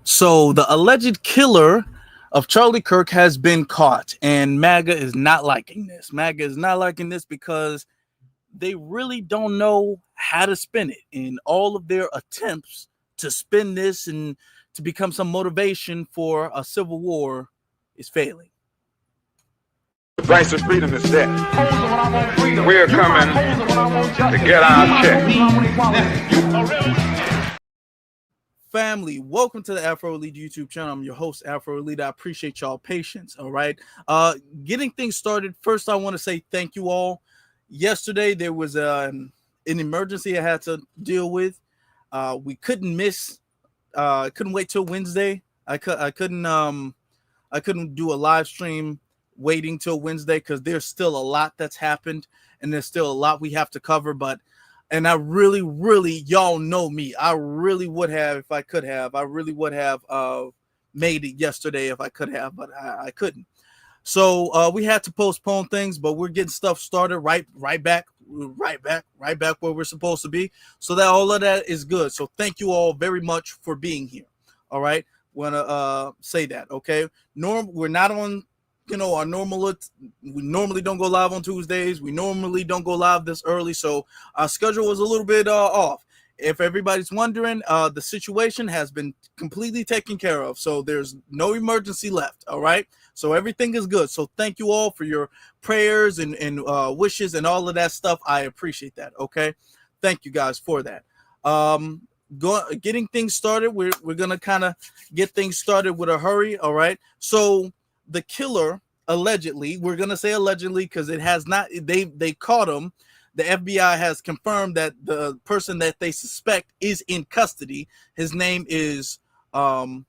So the alleged killer of Charlie Kirk has been caught, and MAGA is not liking this. MAGA is not liking this because they really don't know how to spin it, and all of their attempts to spin this and to become some motivation for a civil war is failing. The price of freedom is death. We're coming to get our check. Family, welcome to the Afro Elite YouTube channel. I'm your host, Afro Elite. I appreciate y'all patience. All right. Getting things started. First, I want to say thank you all. Yesterday, there was an emergency I had to deal with. We couldn't miss. Couldn't wait till Wednesday. I couldn't do a live stream waiting till Wednesday because there's still a lot that's happened and there's still a lot we have to cover. And I really, y'all know me. I really would have, if I could have. I really would have made it yesterday if I could have, but I couldn't. So we had to postpone things, but we're getting stuff started right back where we're supposed to be. So that all of that is good. So thank you all very much for being here. All right, want to say that. Okay, we're not on. Our we normally don't go live on Tuesdays. We normally don't go live this early, so our schedule was a little bit off. If everybody's wondering, the situation has been completely taken care of, so there's no emergency left. All right, so everything is good. So thank you all for your prayers and wishes and all of that stuff. I appreciate that. Okay, thank you guys for that. Getting things started. We're gonna kind of get things started with a hurry. All right, so the killer allegedly, we're going to say allegedly because it has not, they caught him. The FBI has confirmed that the person that they suspect is in custody. His name is Tyler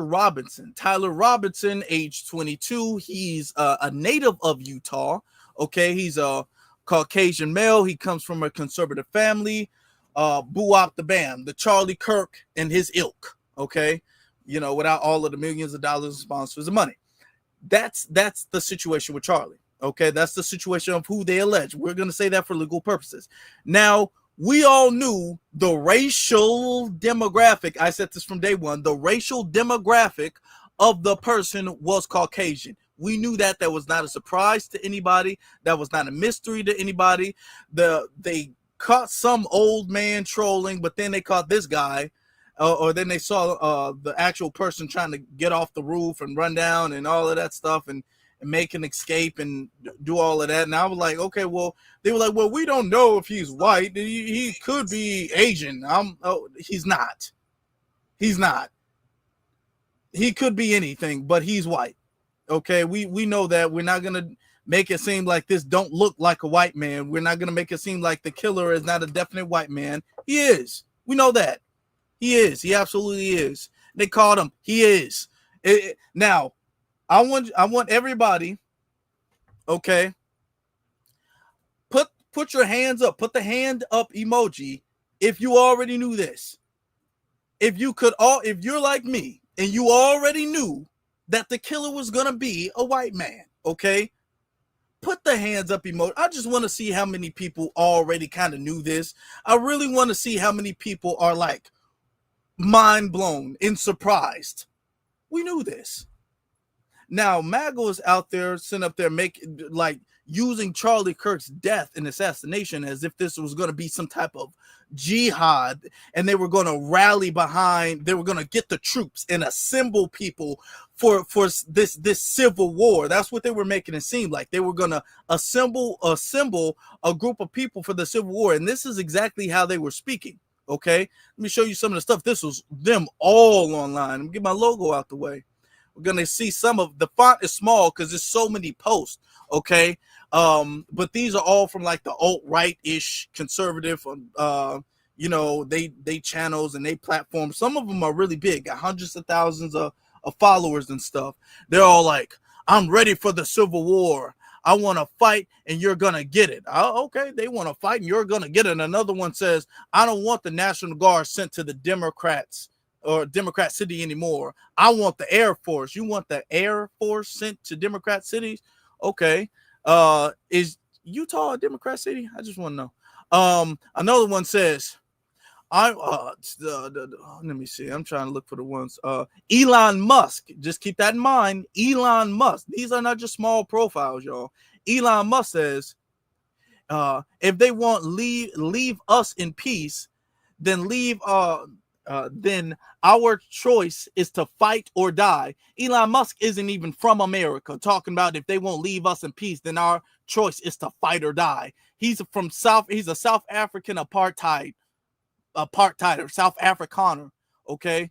Robinson. Tyler Robinson, age 22. He's a native of Utah. Okay, he's a Caucasian male. He comes from a conservative family. Boo Op the Bam, the Charlie Kirk and his ilk. Okay, without all of the millions of dollars of sponsors and money. That's the situation with Charlie. Okay, that's the situation of who they allege. We're going to say that for legal purposes. Now, we all knew the racial demographic. I said this from day one. The racial demographic of the person was Caucasian. We knew that. That was not a surprise to anybody. That was not a mystery to anybody. They caught some old man trolling, but then they caught this guy. Or then they saw the actual person trying to get off the roof and run down and all of that stuff and make an escape and do all of that. And I was like, okay, well, they were like, well, we don't know if he's white. He could be Asian. He's not. He's not. He could be anything, but he's white. Okay, we know that. We're not going to make it seem like this don't look like a white man. We're not going to make it seem like the killer is not a definite white man. He is. We know that. He is. He absolutely is. They caught him. He is. Now, I want everybody, okay, put your hands up. Put the hand up emoji if you already knew this. If you're like me and you already knew that the killer was going to be a white man, okay? Put the hands up emoji. I just want to see how many people already kind of knew this. I really want to see how many people are like, mind blown and surprised. We knew this. Now, Maga was out there, sitting up there, using Charlie Kirk's death and assassination as if this was going to be some type of jihad, and they were going to rally behind. They were going to get the troops and assemble people for this civil war. That's what they were making it seem like. They were going to assemble a group of people for the civil war, and this is exactly how they were speaking. Okay, let me show you some of the stuff. This was them all online. Let me get my logo out the way. We're gonna see some of the font is small because there's so many posts. Okay, but these are all from like the alt-right-ish conservative. They channels and they platforms. Some of them are really big, got hundreds of thousands of followers and stuff. They're all like, "I'm ready for the civil war. I want to fight and you're going to get it." Okay, they want to fight and you're going to get it. And another one says, "I don't want the National Guard sent to the Democrats or Democrat City anymore. I want the Air Force." You want the Air Force sent to Democrat cities? Okay. Is Utah a Democrat city? I just want to know. Another one says, Let me see. I'm trying to look for the ones. Elon Musk. Just keep that in mind. Elon Musk. These are not just small profiles, y'all. Elon Musk says, if they want leave us in peace, then then our choice is to fight or die. Elon Musk isn't even from America. Talking about if they won't leave us in peace, then our choice is to fight or die. He's a South African apartheid or South Afrikaner. Okay,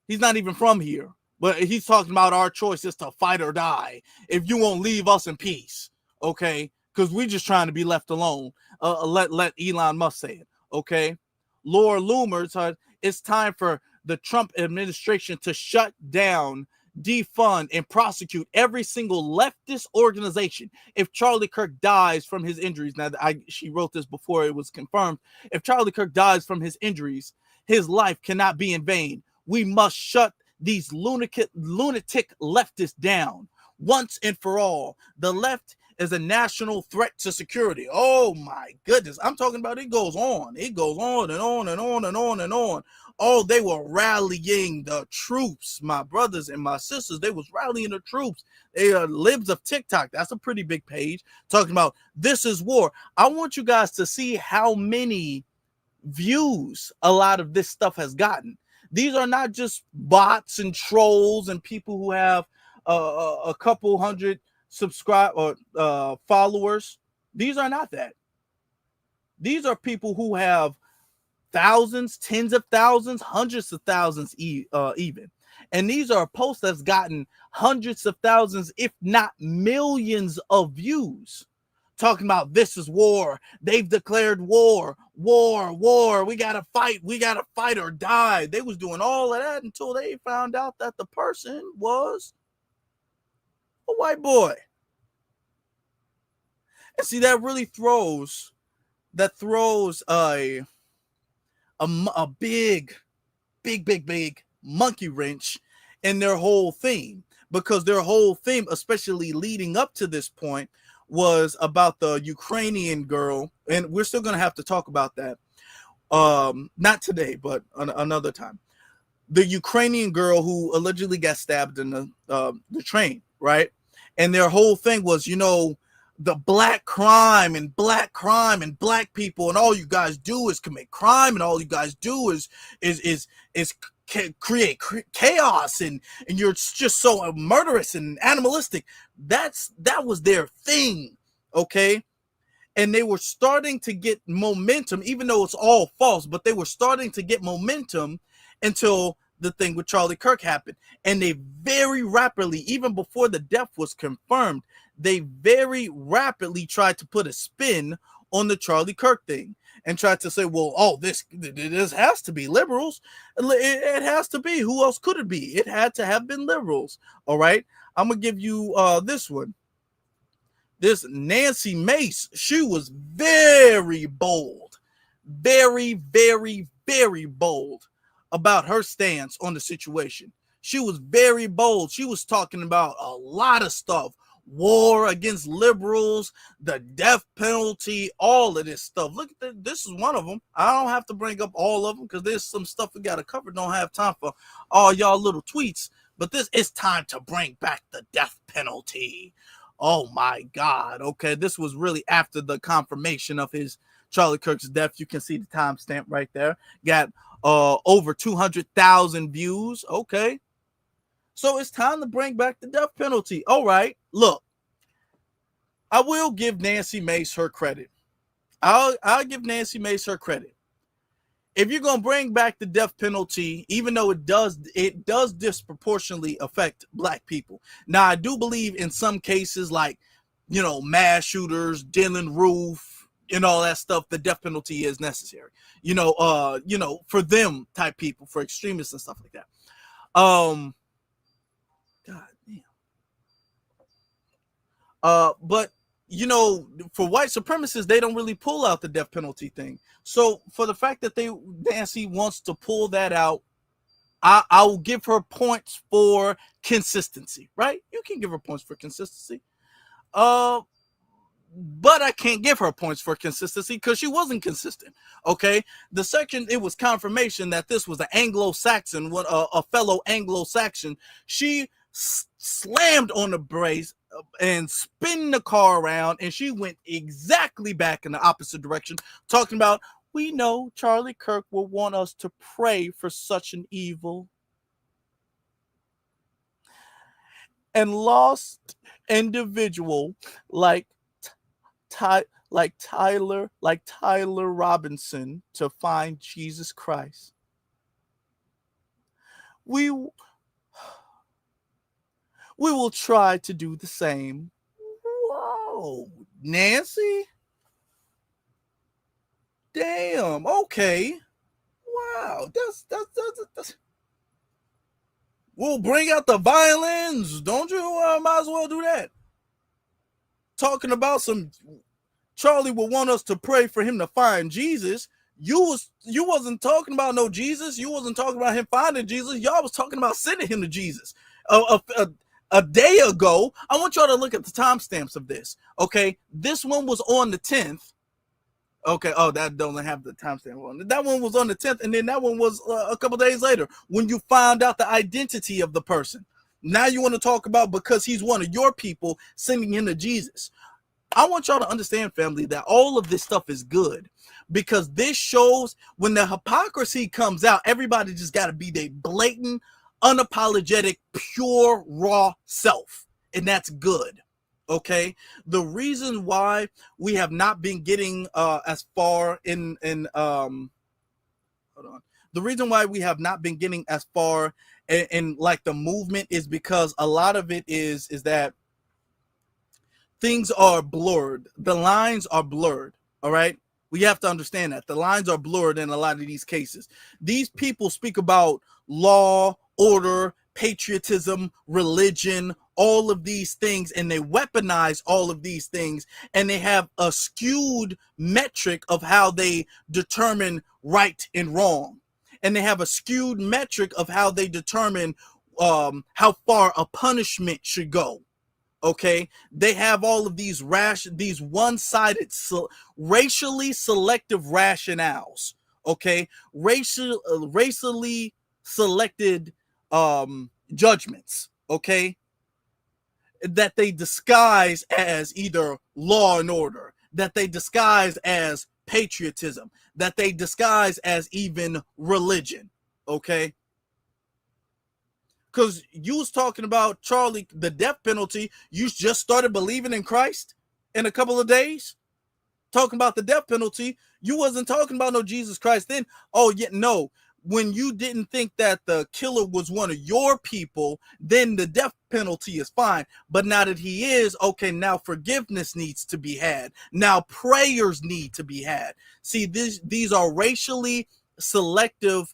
he's not even from here, but he's talking about our choice is to fight or die. If you won't leave us in peace, okay, because we're just trying to be left alone. Let Elon Musk say it. Okay, Laura Loomer, it's time for the Trump administration to shut down, defund, and prosecute every single leftist organization. If Charlie Kirk dies from his injuries, now she wrote this before it was confirmed. If Charlie Kirk dies from his injuries, his life cannot be in vain. We must shut these lunatic leftists down once and for all. The left is a national threat to security. Oh my goodness. I'm talking about it goes on. It goes on and on and on and on and on. Oh, they were rallying the troops, my brothers and my sisters. They was rallying the troops. They are libs of TikTok. That's a pretty big page talking about this is war. I want you guys to see how many views a lot of this stuff has gotten. These are not just bots and trolls and people who have a couple hundred subscribe or followers. These are not that. These are people who have thousands, tens of thousands, hundreds of thousands even. And these are posts that's gotten hundreds of thousands, if not millions of views. Talking about this is war. They've declared war. We gotta fight or die. They was doing all of that until they found out that the person was a white boy. And see, that really throws a big monkey wrench in their whole theme, because their whole theme, especially leading up to this point, was about the Ukrainian girl, and we're still going to have to talk about that. Not today, but another time. The Ukrainian girl who allegedly got stabbed in the train, right? And their whole thing was, the black crime and black people, and all you guys do is commit crime, and all you guys do is create chaos, and you're just so murderous and animalistic. That was their thing, okay? And they were starting to get momentum, even though it's all false, but they were starting to get momentum until the thing with Charlie Kirk happened. And they very rapidly, even before the death was confirmed, they very rapidly tried to put a spin on the Charlie Kirk thing and tried to say, well, this has to be liberals. It has to be. Who else could it be? It had to have been liberals. All right. I'm going to give you this one. This Nancy Mace, she was very bold, very, very, very bold about her stance on the situation. She was very bold. She was talking about a lot of stuff. War against liberals, the death penalty, all of this stuff. Look at this is one of them. I don't have to bring up all of them because there's some stuff we got to cover. Don't have time for all y'all little tweets, but this is time to bring back the death penalty. Oh my God. Okay, this was really after the confirmation of his Charlie Kirk's death. You can see the timestamp right there. Got over 200,000 views. Okay. So it's time to bring back the death penalty. All right. Look, I will give Nancy Mace her credit. I'll give Nancy Mace her credit. If you're going to bring back the death penalty, even though it does disproportionately affect black people. Now, I do believe in some cases, like, mass shooters, Dylan Roof, and all that stuff, the death penalty is necessary. For them type people, for extremists and stuff like that. God damn. But for white supremacists, they don't really pull out the death penalty thing. So for the fact that Nancy wants to pull that out, I'll give her points for consistency, right? You can give her points for consistency. but I can't give her points for consistency because she wasn't consistent. Okay, the section, it was confirmation that this was an Anglo-Saxon, a fellow Anglo-Saxon. She slammed on the brakes and spin the car around, and she went exactly back in the opposite direction, talking about, we know Charlie Kirk will want us to pray for such an evil and lost individual like Tyler Robinson to find Jesus Christ. We will try to do the same. Whoa, Nancy? Damn, okay. Wow, that's we'll bring out the violins. Don't you might as well do that. Talking about some Charlie will want us to pray for him to find Jesus. You wasn't talking about no Jesus. You wasn't talking about him finding Jesus. Y'all was talking about sending him to Jesus. A day ago, I want y'all to look at the timestamps of this. Okay, this one was on the 10th. Okay, oh, that doesn't have the timestamp on. That one was on the 10th, and then that one was a couple days later when you found out the identity of the person. Now you want to talk about because he's one of your people, sending him to Jesus. I want y'all to understand, family, that all of this stuff is good because this shows when the hypocrisy comes out, everybody just got to be their blatant, unapologetic, pure, raw self, and that's good. Okay, the reason why we have not been getting as far in hold on. The reason why we have not been getting as far in like the movement is because a lot of it is that things are blurred. The lines are blurred. All right, we have to understand that the lines are blurred in a lot of these cases. These people speak about law, order, patriotism, religion, all of these things, and they weaponize all of these things, and they have a skewed metric of how they determine right and wrong, and they have a skewed metric of how they determine how far a punishment should go. Okay, they have all of these one-sided, racially selective rationales. Okay, racially selected judgments. Okay, that they disguise as either law and order, that they disguise as patriotism, that they disguise as even religion. Okay, because you was talking about, Charlie, the death penalty. You just started believing in Christ in a couple of days. Talking about the death penalty, you wasn't talking about no Jesus Christ then. Oh, yeah, no. When you didn't think that the killer was one of your people, then the death penalty is fine. But now that he is, okay, now forgiveness needs to be had. Now prayers need to be had. See, these are racially selective.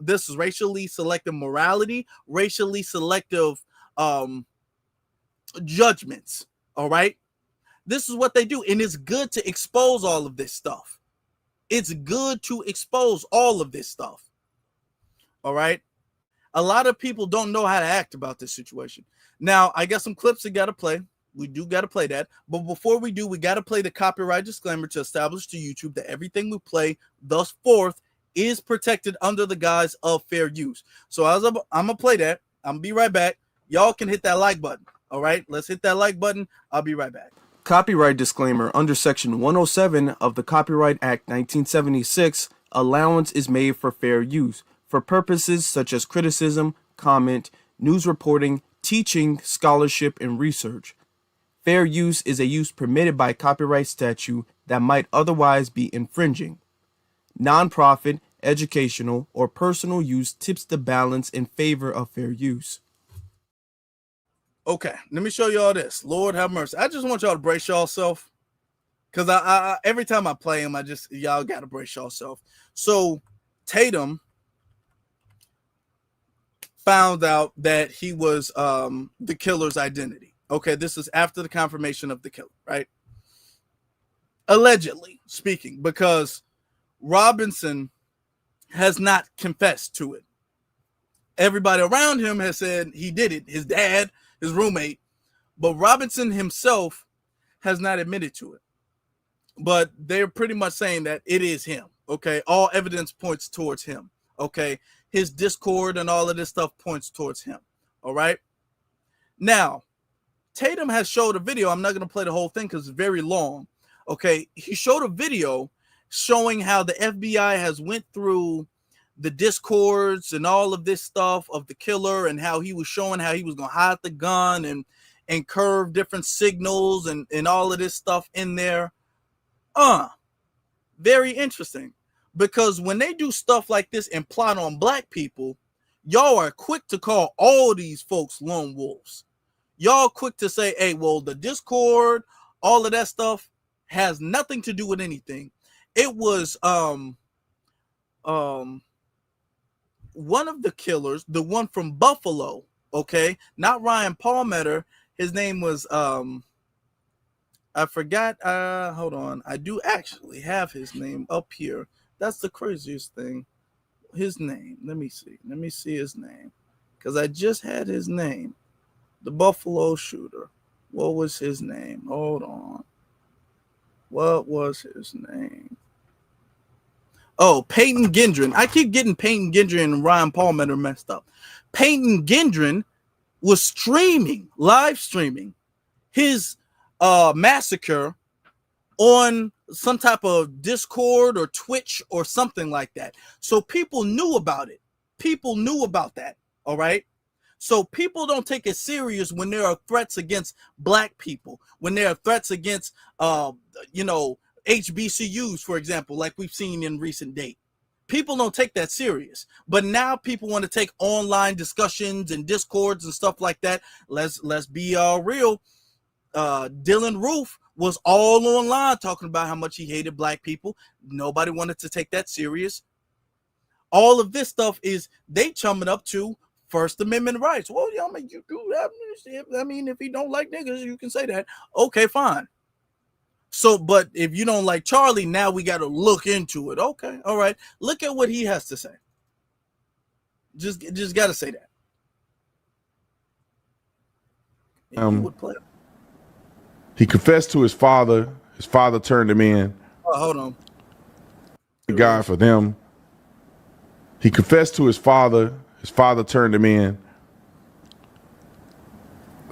This is racially selective morality, racially selective judgments. All right. This is what they do. And it's good to expose all of this stuff. It's good to expose all of this stuff. All right. A lot of people don't know how to act about this situation. Now, I got some clips that got to play. We do got to play that. But before we do, we got to play the copyright disclaimer to establish to YouTube that everything we play thus forth is protected under the guise of fair use. So as I'm going to play that. I'm going to be right back. Y'all can hit that like button. All right. Let's hit that like button. I'll be right back. Copyright disclaimer. Under Section 107 of the Copyright Act 1976, allowance is made for fair use for purposes such as criticism, comment, news reporting, teaching, scholarship, and research. Fair use is a use permitted by copyright statute that might otherwise be infringing. Nonprofit, educational, or personal use tips the balance in favor of fair use. Okay, let me show y'all this. Lord have mercy. I just want y'all to brace yourself, because I every time I play him, y'all got to brace yourself. So Tatum found out that he was the killer's identity. Okay, this is after the confirmation of the killer, right? Allegedly speaking, because Robinson has not confessed to it. Everybody around him has said he did it. His dad, his roommate, but Robinson himself has not admitted to it, but they're pretty much saying that it is him. Okay, all evidence points towards him. Okay, his Discord and all of this stuff points towards him. All right. Now, Tatum has showed a video. I'm not going to play the whole thing because it's very long. Okay, he showed a video showing how the FBI has went through the Discords and all of this stuff of the killer, and how he was showing how he was going to hide the gun and curve different signals and all of this stuff in there. Very interesting, because when they do stuff like this and plot on black people, y'all are quick to call all these folks lone wolves. Y'all quick to say, hey, well, the Discord, all of that stuff has nothing to do with anything. It was one of the killers, the one from Buffalo, okay, not Ryan Palmetto. His name was I forgot. Hold on, I do actually have his name up here. That's the craziest thing. His name, let me see his name, because I just had his name. The Buffalo shooter, what was his name? Hold on, what was his name? Oh, Peyton Gendron. I keep getting Peyton Gendron and Ryan Palmetto messed up. Peyton Gendron was live streaming his massacre on some type of Discord or Twitch or something like that. So people knew about it. People knew about that. All right. So people don't take it serious when there are threats against black people, when there are threats against, HBCUs, for example, like we've seen in recent date. People don't take that serious, but now people want to take online discussions and Discords and stuff like that. Let's be real. Dylan Roof was all online talking about how much he hated black people. Nobody wanted to take that serious. All of this stuff is they chumming up to First Amendment rights. Well, yeah, I mean, you do that. I mean, if you don't like niggas, you can say that. Okay, fine. So, but if you don't like Charlie, now we got to look into it. Okay, all right. Look at what he has to say. Just got to say that. He confessed to his father. His father turned him in. Oh, hold on. God for them. He confessed to his father. His father turned him in.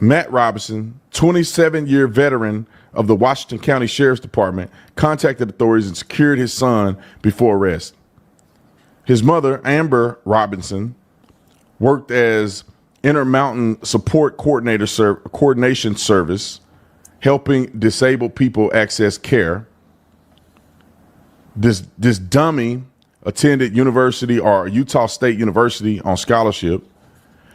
Matt Robinson, 27-year veteran of the Washington County Sheriff's Department, contacted authorities and secured his son before arrest. His mother, Amber Robinson, worked as Intermountain Support Coordination Service, helping disabled people access care. This dummy attended Utah State University on scholarship.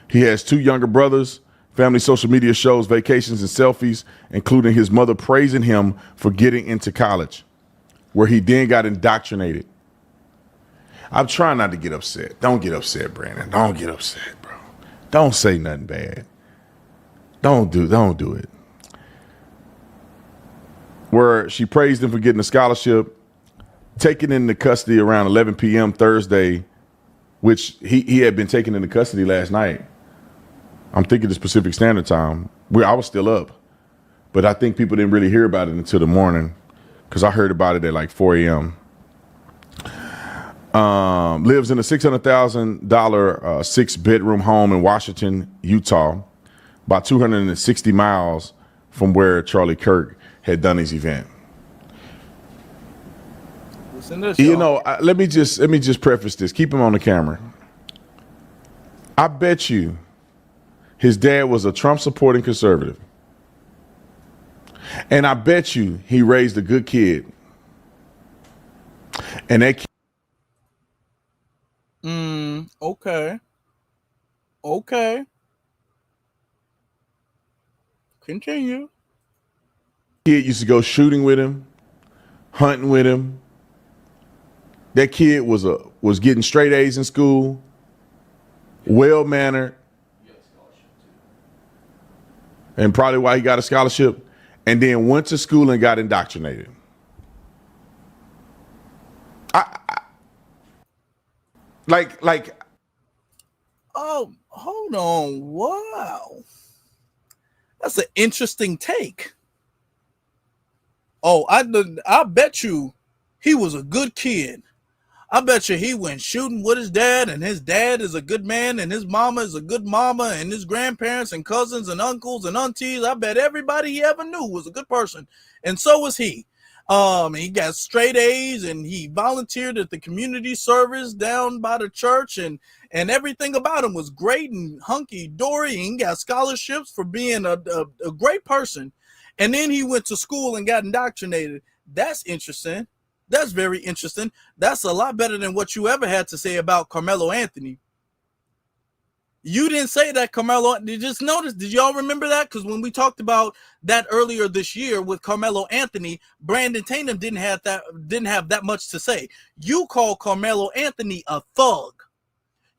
He has two younger brothers. Family social media shows vacations and selfies, including his mother praising him for getting into college, where he then got indoctrinated. I'm trying not to get upset. Don't get upset, Brandon. Don't get upset, bro. Don't say nothing bad. Don't do it. Where she praised him for getting a scholarship, taken into custody around 11 p.m. Thursday, which he had been taken into custody last night. I'm thinking the Pacific Standard Time. I was still up, but I think people didn't really hear about it until the morning, because I heard about it at like 4 a.m. Lives in a $600,000 6-bedroom home in Washington, Utah, about 260 miles from where Charlie Kirk had done his event. Let me just preface this. Keep him on the camera. I bet you his dad was a Trump supporting conservative. And I bet you he raised a good kid. And that kid. Okay. Continue. Kid used to go shooting with him, hunting with him. That kid was getting straight A's in school, well-mannered. And probably why he got a scholarship, and then went to school and got indoctrinated. Oh, hold on. Wow. That's an interesting take. Oh, I bet you he was a good kid. I bet you he went shooting with his dad, and his dad is a good man, and his mama is a good mama, and his grandparents and cousins and uncles and aunties. I bet everybody he ever knew was a good person, and so was he. He got straight A's, and he volunteered at the community service down by the church, and everything about him was great and hunky dory. He got scholarships for being a great person, and then he went to school and got indoctrinated. That's interesting. That's very interesting. That's a lot better than what you ever had to say about Carmelo Anthony. You didn't say that, Carmelo. Did you just notice? Did y'all remember that? Because when we talked about that earlier this year with Carmelo Anthony, Brandon Tatum didn't have that much to say. You call Carmelo Anthony a thug.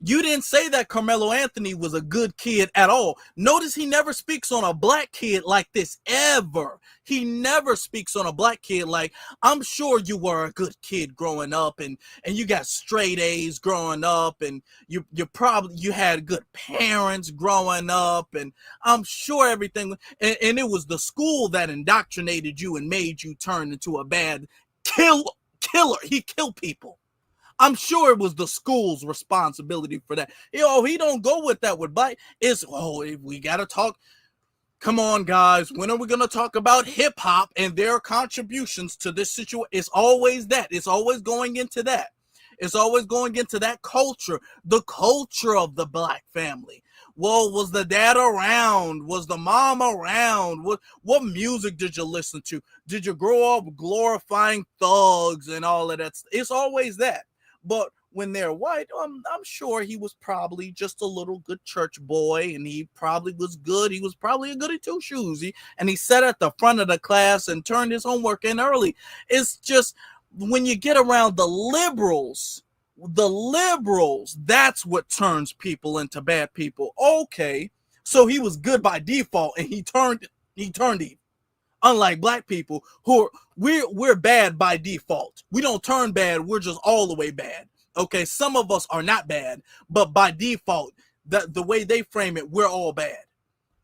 You didn't say that Carmelo Anthony was a good kid at all. Notice he never speaks on a black kid like this, ever. He never speaks on a black kid like, I'm sure you were a good kid growing up, and you got straight A's growing up, and you had good parents growing up, and I'm sure everything, and it was the school that indoctrinated you and made you turn into a bad killer. He killed people. I'm sure it was the school's responsibility for that. He don't go with that with black. It's, we got to talk. Come on, guys. When are we going to talk about hip hop and their contributions to this situation? It's always that. It's always going into that. It's always going into that culture, the culture of the black family. Well, was the dad around? Was the mom around? What music did you listen to? Did you grow up glorifying thugs and all of that? It's always that. But when they're white, I'm sure he was probably just a little good church boy, and he probably was good. He was probably a goody two shoes. And he sat at the front of the class and turned his homework in early. It's just when you get around the liberals, that's what turns people into bad people. Okay, so he was good by default, and he turned evil. Unlike black people who we're bad by default. We don't turn bad. We're just all the way bad. Okay. Some of us are not bad, but by default, the way they frame it, we're all bad.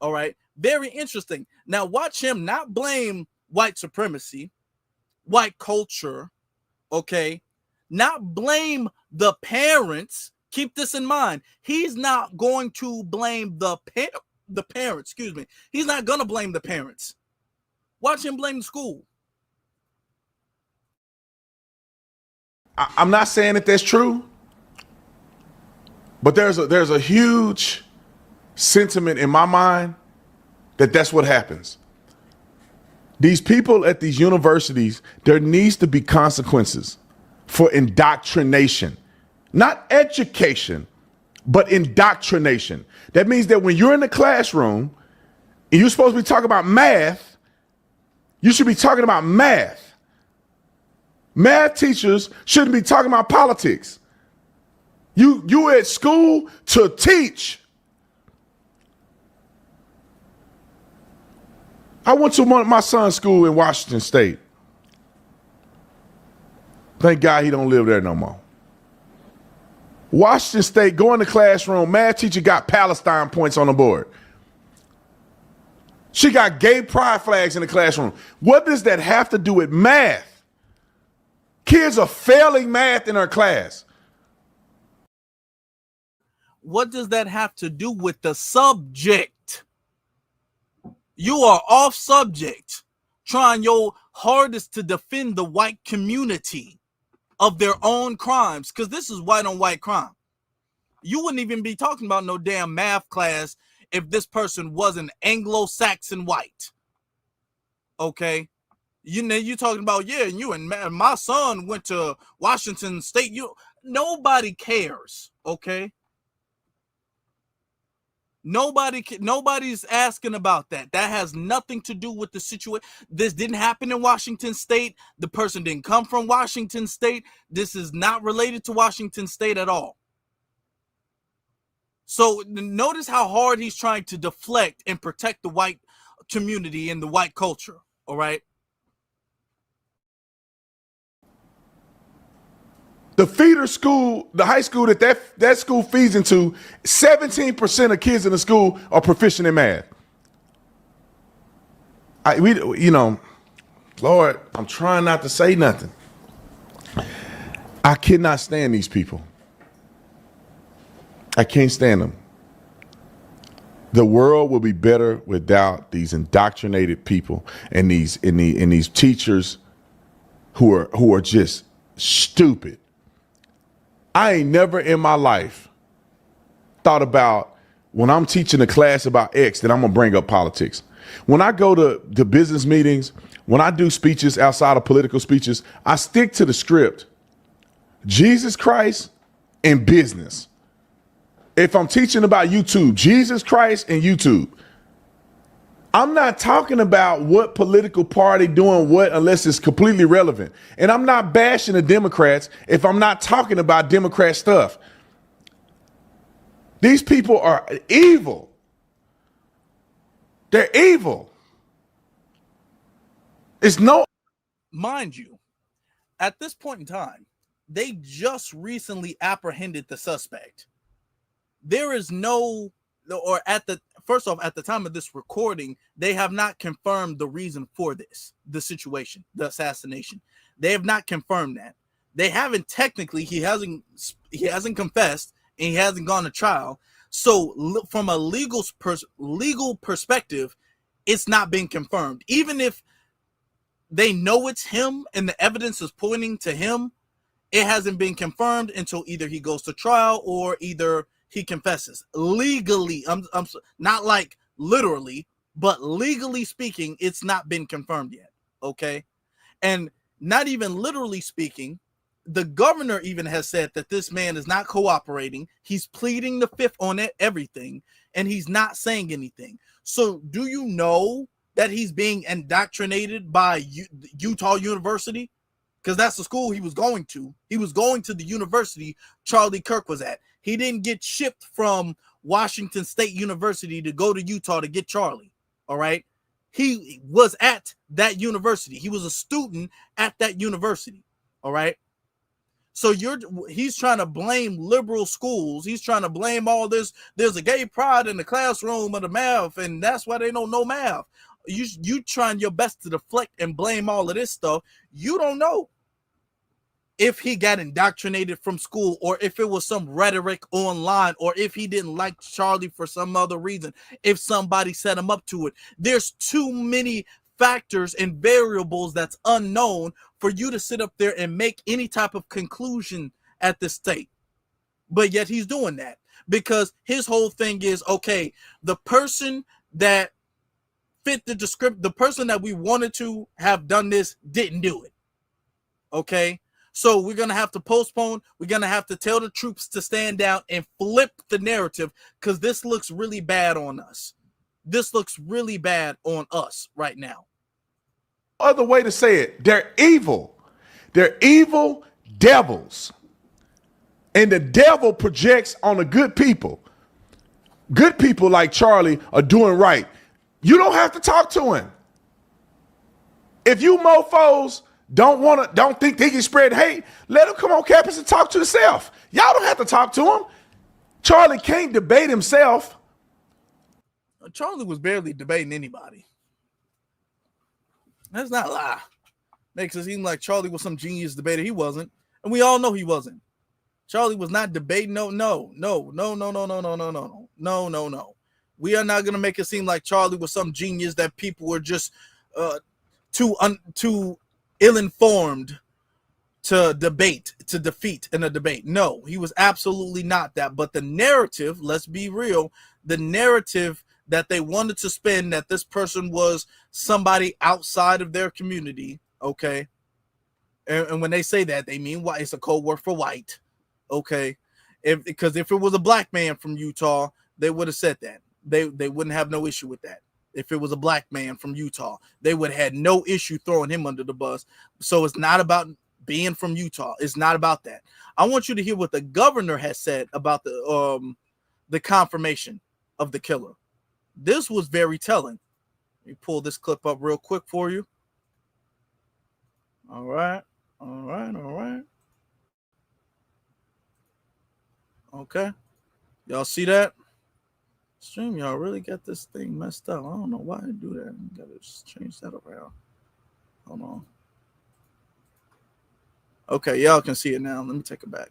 All right. Very interesting. Now watch him not blame white supremacy, white culture. Okay. Not blame the parents. Keep this in mind. He's not going to blame the parents. Excuse me. He's not going to blame the parents. Watch him blame the school. I'm not saying that that's true, but there's a huge sentiment in my mind that that's what happens. These people at these universities, there needs to be consequences for indoctrination, not education, but indoctrination. That means that when you're in the classroom and you're supposed to be talking about math, you should be talking about math. Math teachers shouldn't be talking about politics. You at school to teach. I went to my son's school in Washington State. Thank God he don't live there no more. Washington State, go in the classroom, math teacher got Palestine points on the board. She got gay pride flags in the classroom. What does that have to do with math? Kids are failing math in her class. What does that have to do with the subject? You are off subject, trying your hardest to defend the white community of their own crimes, because this is white on white crime. You wouldn't even be talking about no damn math class if this person wasn't Anglo-Saxon white. Okay? You're talking about, you and my son went to Washington State. Nobody cares, okay? Nobody's asking about that. That has nothing to do with the situation. This didn't happen in Washington State. The person didn't come from Washington State. This is not related to Washington State at all. So notice how hard he's trying to deflect and protect the white community and the white culture. All right. The feeder school, the high school that school feeds into, 17% of kids in the school are proficient in math. Lord, I'm trying not to say nothing. I cannot stand these people. I can't stand them. The world will be better without these indoctrinated people and these teachers who are just stupid. I ain't never in my life thought about when I'm teaching a class about X that I'm gonna bring up politics. When I go to business meetings, when I do speeches outside of political speeches, I stick to the script. Jesus Christ and business. If I'm teaching about YouTube, Jesus Christ and YouTube. I'm not talking about what political party doing what unless it's completely relevant. And I'm not bashing the Democrats if I'm not talking about Democrat stuff. These people are evil. They're evil. It's no. Mind you, at this point in time, they just recently apprehended the suspect. There is no, or at the first off, at the time of this recording, they have not confirmed the reason for this, the situation, the assassination. They have not confirmed that. They haven't technically. He hasn't confessed, and he hasn't gone to trial. So, from a legal perspective, it's not been confirmed. Even if they know it's him and the evidence is pointing to him, it hasn't been confirmed until either he goes to trial or either he confesses. Legally, I'm not like literally, but legally speaking, it's not been confirmed yet. Okay. And not even literally speaking, the governor even has said that this man is not cooperating. He's pleading the fifth on everything, and he's not saying anything. So do you know that he's being indoctrinated by Utah University? Because that's the school he was going to. He was going to the university Charlie Kirk was at. He didn't get shipped from Washington State University to go to Utah to get Charlie. All right. He was at that university. He was a student at that university. All right. So he's trying to blame liberal schools. He's trying to blame all this. There's a gay pride in the classroom of the math, and that's why they don't know math. You trying your best to deflect and blame all of this stuff. You don't know if he got indoctrinated from school, or if it was some rhetoric online, or if he didn't like Charlie for some other reason, if somebody set him up to it. There's too many factors and variables that's unknown for you to sit up there and make any type of conclusion at this state. But yet he's doing that because his whole thing is, okay, the person that fit the description, the person that we wanted to have done this didn't do it. Okay. So we're going to have to postpone. We're going to have to tell the troops to stand down and flip the narrative because this looks really bad on us. This looks really bad on us right now. Other way to say it, they're evil. They're evil devils. And the devil projects on the good people. Good people like Charlie are doing right. You don't have to talk to him. If you mofos don't think they can spread hate, let him come on campus and talk to himself. Y'all don't have to talk to him. Charlie can't debate himself. Charlie was barely debating anybody. That's not a lie. Makes it seem like Charlie was some genius debater. He wasn't. And we all know he wasn't. Charlie was not debating. No. We are not going to make it seem like Charlie was some genius that people were just too ill-informed to defeat in a debate. No, he was absolutely not that. But the narrative, let's be real, the narrative that they wanted to spin that this person was somebody outside of their community, okay? And when they say that, they mean white. It's a code word for white, okay? Because if it was a black man from Utah, they would have said that. They wouldn't have no issue with that. If it was a black man from Utah, they would have had no issue throwing him under the bus. So it's not about being from Utah. It's not about that. I want you to hear what the governor has said about the confirmation of the killer. This was very telling. Let me pull this clip up real quick for you. All right. Okay. Y'all see that? Stream, y'all really got this thing messed up. I don't know why I do that. You gotta just change that around. Hold on. Okay, y'all can see it now. Let me take it back.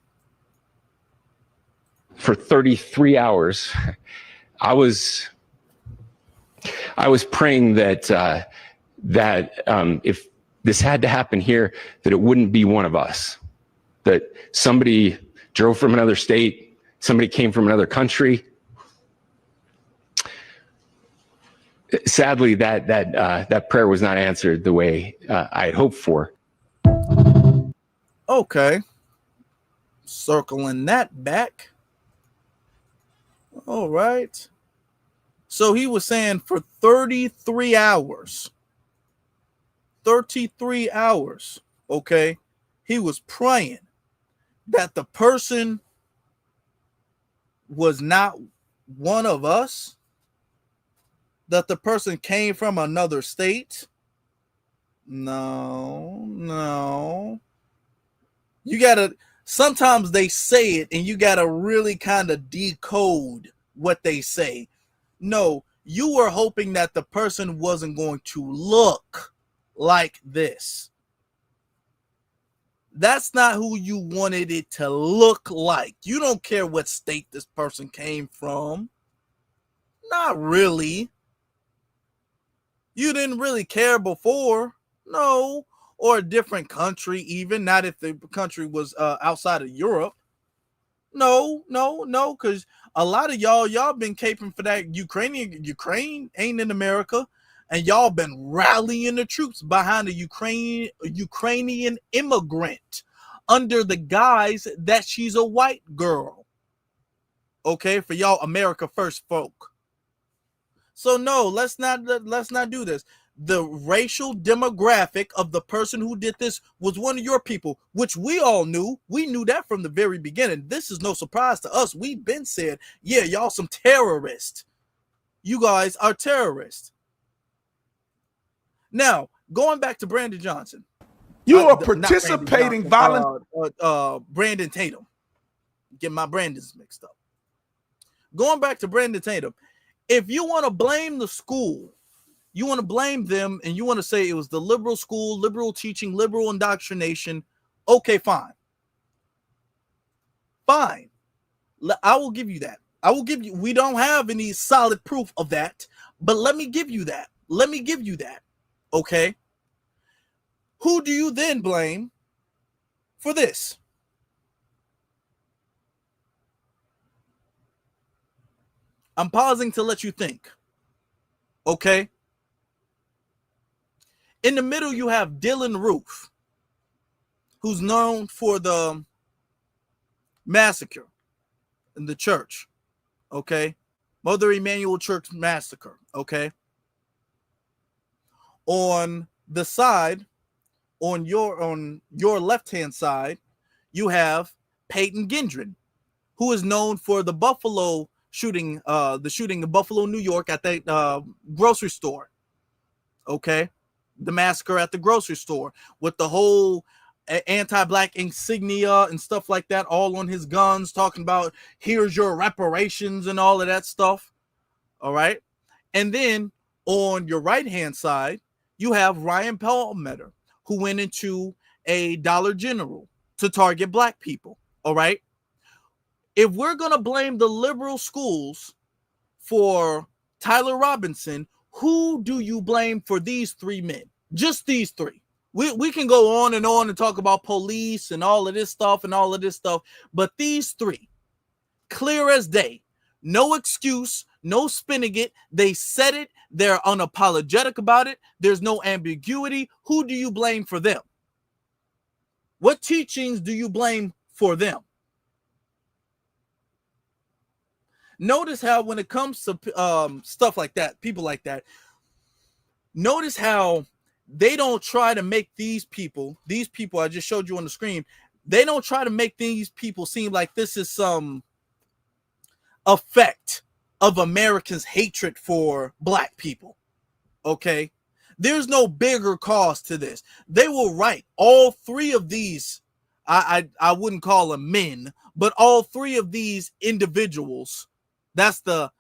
For 33 hours, I was praying that if this had to happen here, that it wouldn't be one of us, that somebody drove from another state, somebody came from another country. Sadly, that prayer was not answered the way I had hoped for. Okay. Circling that back. All right. So he was saying for 33 hours. 33 hours. Okay. He was praying that the person was not one of us, that the person came from another state. No. You gotta, sometimes they say it and you gotta really kind of decode what they say. No, you were hoping that the person wasn't going to look like this. That's not who you wanted it to look like. You don't care what state this person came from. Not really. You didn't really care before. No. Or a different country, even. Not if the country was outside of Europe. No, because a lot of y'all been caping for that Ukraine ain't in America, and y'all been rallying the troops behind a Ukrainian immigrant under the guise that she's a white girl. Okay, for y'all America First folk. So no, let's not do this. The racial demographic of the person who did this was one of your people, which we all knew. We knew that from the very beginning. This is no surprise to us. We've been said, yeah, y'all some terrorists. You guys are terrorists. Now, going back to Brandon Johnson. You are participating voluntarily. Brandon Tatum. Get my Brandons mixed up. Going back to Brandon Tatum. If you want to blame the school, you want to blame them, and you want to say it was the liberal school, liberal teaching, liberal indoctrination, okay, fine. Fine. I will give you that. I will give you, we don't have any solid proof of that, but let me give you that. Let me give you that. Okay? Who do you then blame for this? I'm pausing to let you think. Okay? In the middle, you have Dylan Roof, who's known for the massacre in the church. Okay? Mother Emanuel Church massacre. Okay? On the side, on your left-hand side, you have Peyton Gendron, who is known for the Buffalo shooting, the shooting in Buffalo, New York at the grocery store. Okay? The massacre at the grocery store with the whole anti-black insignia and stuff like that, all on his guns, talking about here's your reparations and all of that stuff. All right. And then on your right-hand side, you have Ryan Palmetto, who went into a Dollar General to target black people. All right. If we're going to blame the liberal schools for Tyler Robinson, who do you blame for these three men? Just these three. We can go on and talk about police and all of this stuff, but these three, clear as day, no excuse, no spinning it. They said it. They're unapologetic about it. There's no ambiguity. Who do you blame for them? What teachings do you blame for them? Notice how when it comes to stuff like that, people like that, notice how they don't try to make these people I just showed you on the screen, they don't try to make these people seem like this is some effect of Americans' hatred for black people. Okay? There's no bigger cause to this. They will write all three of these, I wouldn't call them men, but all three of these individuals, that's the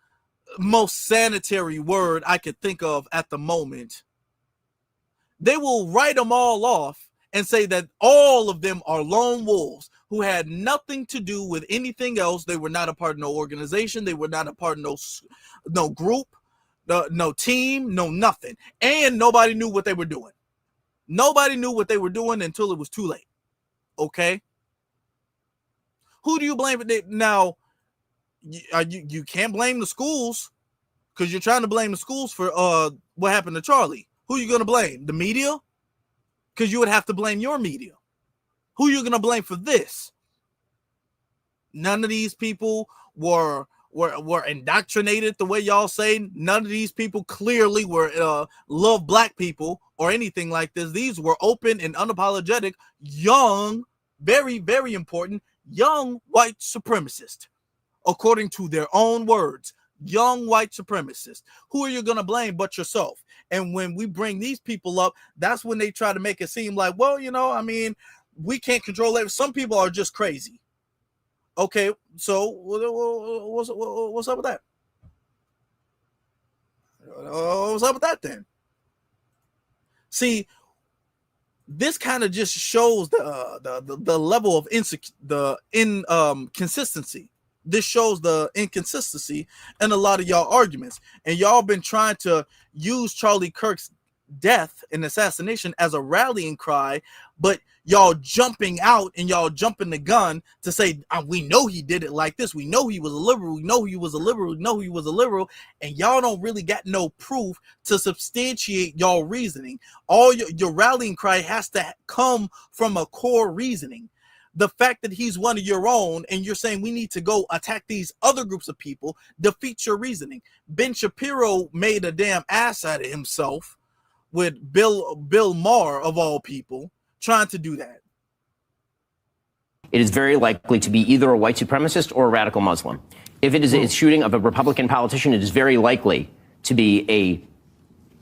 most sanitary word I could think of at the moment. They will write them all off and say that all of them are lone wolves who had nothing to do with anything else. They were not a part of no organization. They were not a part of no group, no team, no nothing. And nobody knew what they were doing. Nobody knew what they were doing until it was too late. Okay? Who do you blame? Now, you can't blame the schools because you're trying to blame the schools for what happened to Charlie. Who are you going to blame? The media? Because you would have to blame your media. Who are you going to blame for this? None of these people were indoctrinated the way y'all say. None of these people clearly were love black people or anything like this. These were open and unapologetic, young, very, very important, young white supremacists, according to their own words. Young white supremacists. Who are you going to blame but yourself? And when we bring these people up, that's when they try to make it seem like, well, you know, I mean, we can't control it. Some people are just crazy. Okay, so what's up with that? What's up with that then? See, this kind of just shows the level of inconsistency. This shows the inconsistency in a lot of y'all arguments. And y'all been trying to use Charlie Kirk's death and assassination as a rallying cry, but y'all jumping out and y'all jumping the gun to say, we know he did it like this. We know he was a liberal. We know he was a liberal. We know he was a liberal. And y'all don't really got no proof to substantiate y'all reasoning. All your rallying cry has to come from a core reasoning. The fact that he's one of your own and you're saying we need to go attack these other groups of people defeats your reasoning. Ben Shapiro made a damn ass out of himself with Bill Maher, of all people, trying to do that. It is very likely to be either a white supremacist or a radical Muslim. If it is a shooting of a Republican politician, it is very likely to be a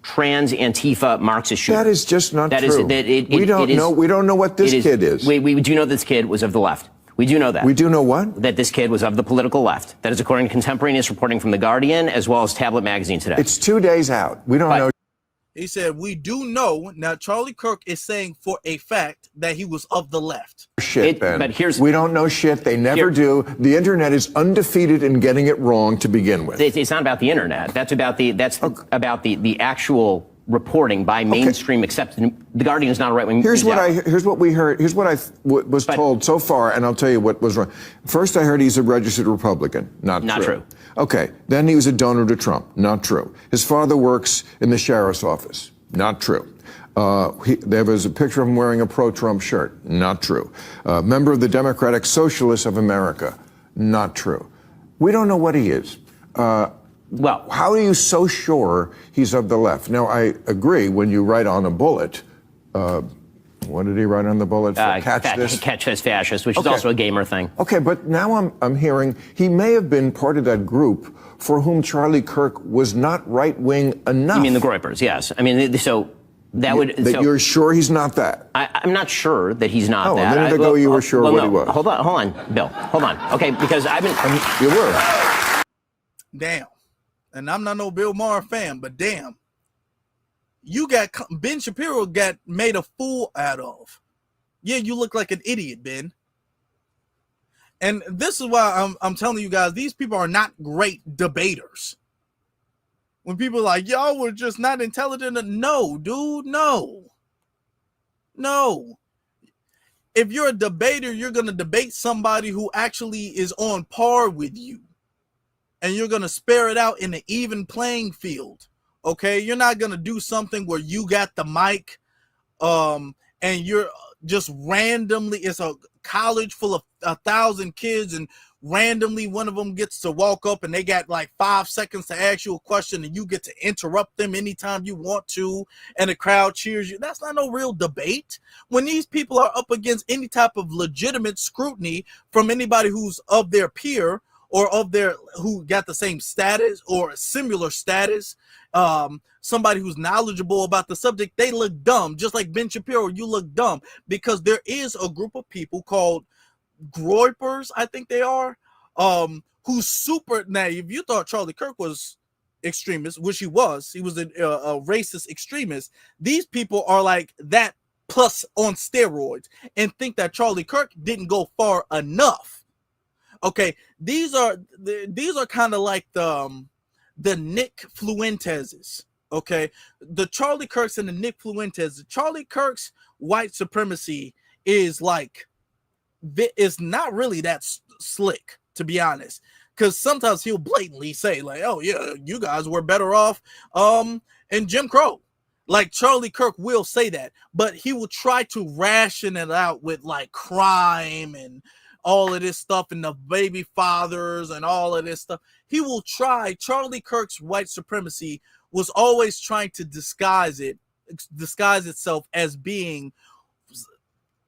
trans Antifa Marxist shooter. That is just not true. We don't know what this kid is. We do know this kid was of the left. We do know that. We do know what? That this kid was of the political left. That is according to contemporaneous reporting from The Guardian as well as Tablet Magazine today. It's 2 days out. We don't know. He said, we do know. Now, Charlie Kirk is saying for a fact that he was of the left. Shit, Ben. But we don't know shit. They never do. The internet is undefeated in getting it wrong to begin with. It's not about the internet. That's about the actual reporting by mainstream accepted. The Guardian is not a right-wing. Here's what we heard. Here's what I was told so far, and I'll tell you what was wrong. First, I heard he's a registered Republican. Not true. Okay. Then he was a donor to Trump. Not true. His father works in the sheriff's office. Not true. There was a picture of him wearing a pro-Trump shirt. Not true. Member of the Democratic Socialists of America. Not true. We don't know what he is. Well, how are you so sure he's of the left? Now, I agree when you write on a bullet, what did he write on the bullet? Catch this fascist, which is also a gamer thing. Okay, but now I'm hearing he may have been part of that group for whom Charlie Kirk was not right-wing enough. You mean the Groypers, yes. I mean, so that would... you're sure he's not that? I'm not sure that he's not that. A minute ago you were sure what he was. Hold on, Bill. Hold on. Okay, because I've been... You were. Damn. And I'm not no Bill Maher fan, but damn. You got Ben Shapiro got made a fool out of. Yeah, you look like an idiot, Ben. And this is why I'm telling you guys, these people are not great debaters. When people are like, y'all were just not intelligent. No, dude, no. No. If you're a debater, you're going to debate somebody who actually is on par with you. And you're going to spare it out in an even playing field. Okay, you're not going to do something where you got the mic and you're just randomly, it's a college full of 1,000 kids and randomly one of them gets to walk up and they got like 5 seconds to ask you a question and you get to interrupt them anytime you want to and the crowd cheers you. That's not no real debate. When these people are up against any type of legitimate scrutiny from anybody who's of their peer or of their who got the same status or similar status, somebody who's knowledgeable about the subject, they look dumb. Just like Ben Shapiro, you look dumb because there is a group of people called Groypers, I think they are, who's super. Now, if you thought Charlie Kirk was extremist, which he was a racist extremist. These people are like that plus on steroids and think that Charlie Kirk didn't go far enough. Okay, these are kind of like the Nick Fluentezes. Okay, the Charlie Kirks and the Nick Fluentes. Charlie Kirk's white supremacy is not really that slick, to be honest, because sometimes he'll blatantly say like, "Oh yeah, you guys were better off in Jim Crow." Like Charlie Kirk will say that, but he will try to ration it out with like crime and all of this stuff and the baby fathers and all of this stuff. He will try. Charlie Kirk's white supremacy was always trying to disguise itself as being,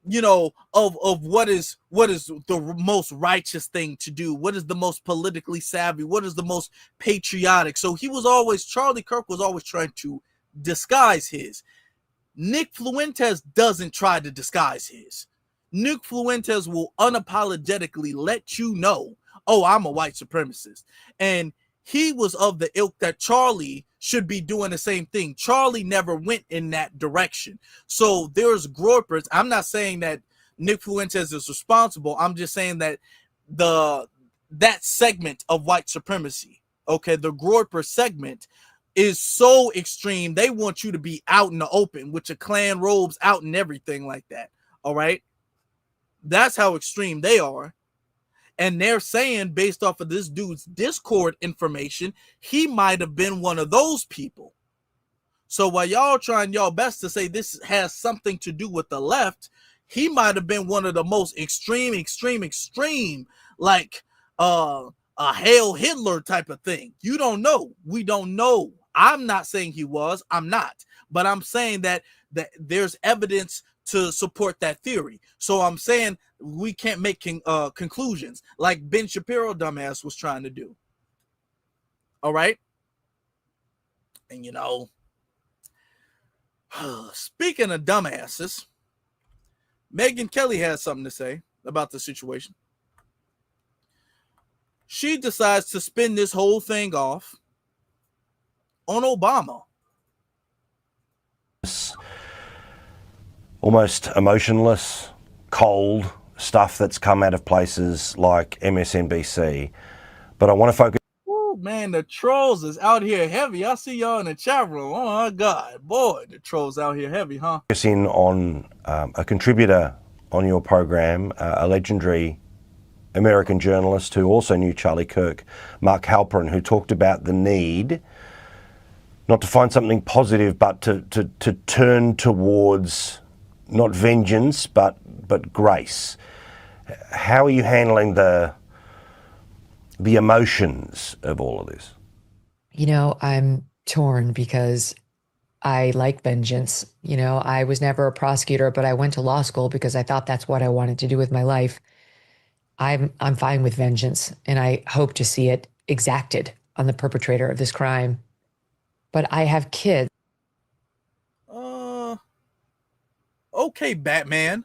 you know, of what is the most righteous thing to do, what is the most politically savvy, what is the most patriotic. So Charlie Kirk was always trying to disguise his. Nick Fluentes doesn't try to disguise his. Nick Fluentes will unapologetically let you know, oh, I'm a white supremacist. And he was of the ilk that Charlie should be doing the same thing. Charlie never went in that direction. So there's gropers. I'm not saying that Nick Fuentes is responsible. I'm just saying that that segment of white supremacy, okay, the groper segment is so extreme. They want you to be out in the open with your Klan robes out and everything like that. All right. That's how extreme they are. And they're saying, based off of this dude's Discord information, he might have been one of those people. So while y'all trying y'all best to say this has something to do with the left, he might have been one of the most extreme, like a Hail Hitler type of thing. You don't know. We don't know. I'm not saying he was. I'm not. But I'm saying that there's evidence to support that theory. So I'm saying we can't make conclusions like Ben Shapiro dumbass was trying to do. All right. And you know, speaking of dumbasses, Megyn Kelly has something to say about the situation. She decides to spin this whole thing off on Obama. Almost emotionless, cold stuff that's come out of places like MSNBC. But I want to focus. Oh man, the trolls is out here heavy. I see y'all in the chat room. Oh my God, boy, the trolls out here heavy, huh? In on a contributor on your program, a legendary American journalist who also knew Charlie Kirk, Mark Halperin, who talked about the need not to find something positive, but to turn towards not vengeance, but grace. How are you handling the emotions of all of this? You know, I'm torn because I like vengeance. You know, I was never a prosecutor, but I went to law school because I thought that's what I wanted to do with my life. I'm fine with vengeance, and I hope to see it exacted on the perpetrator of this crime. But I have kids. Okay, Batman.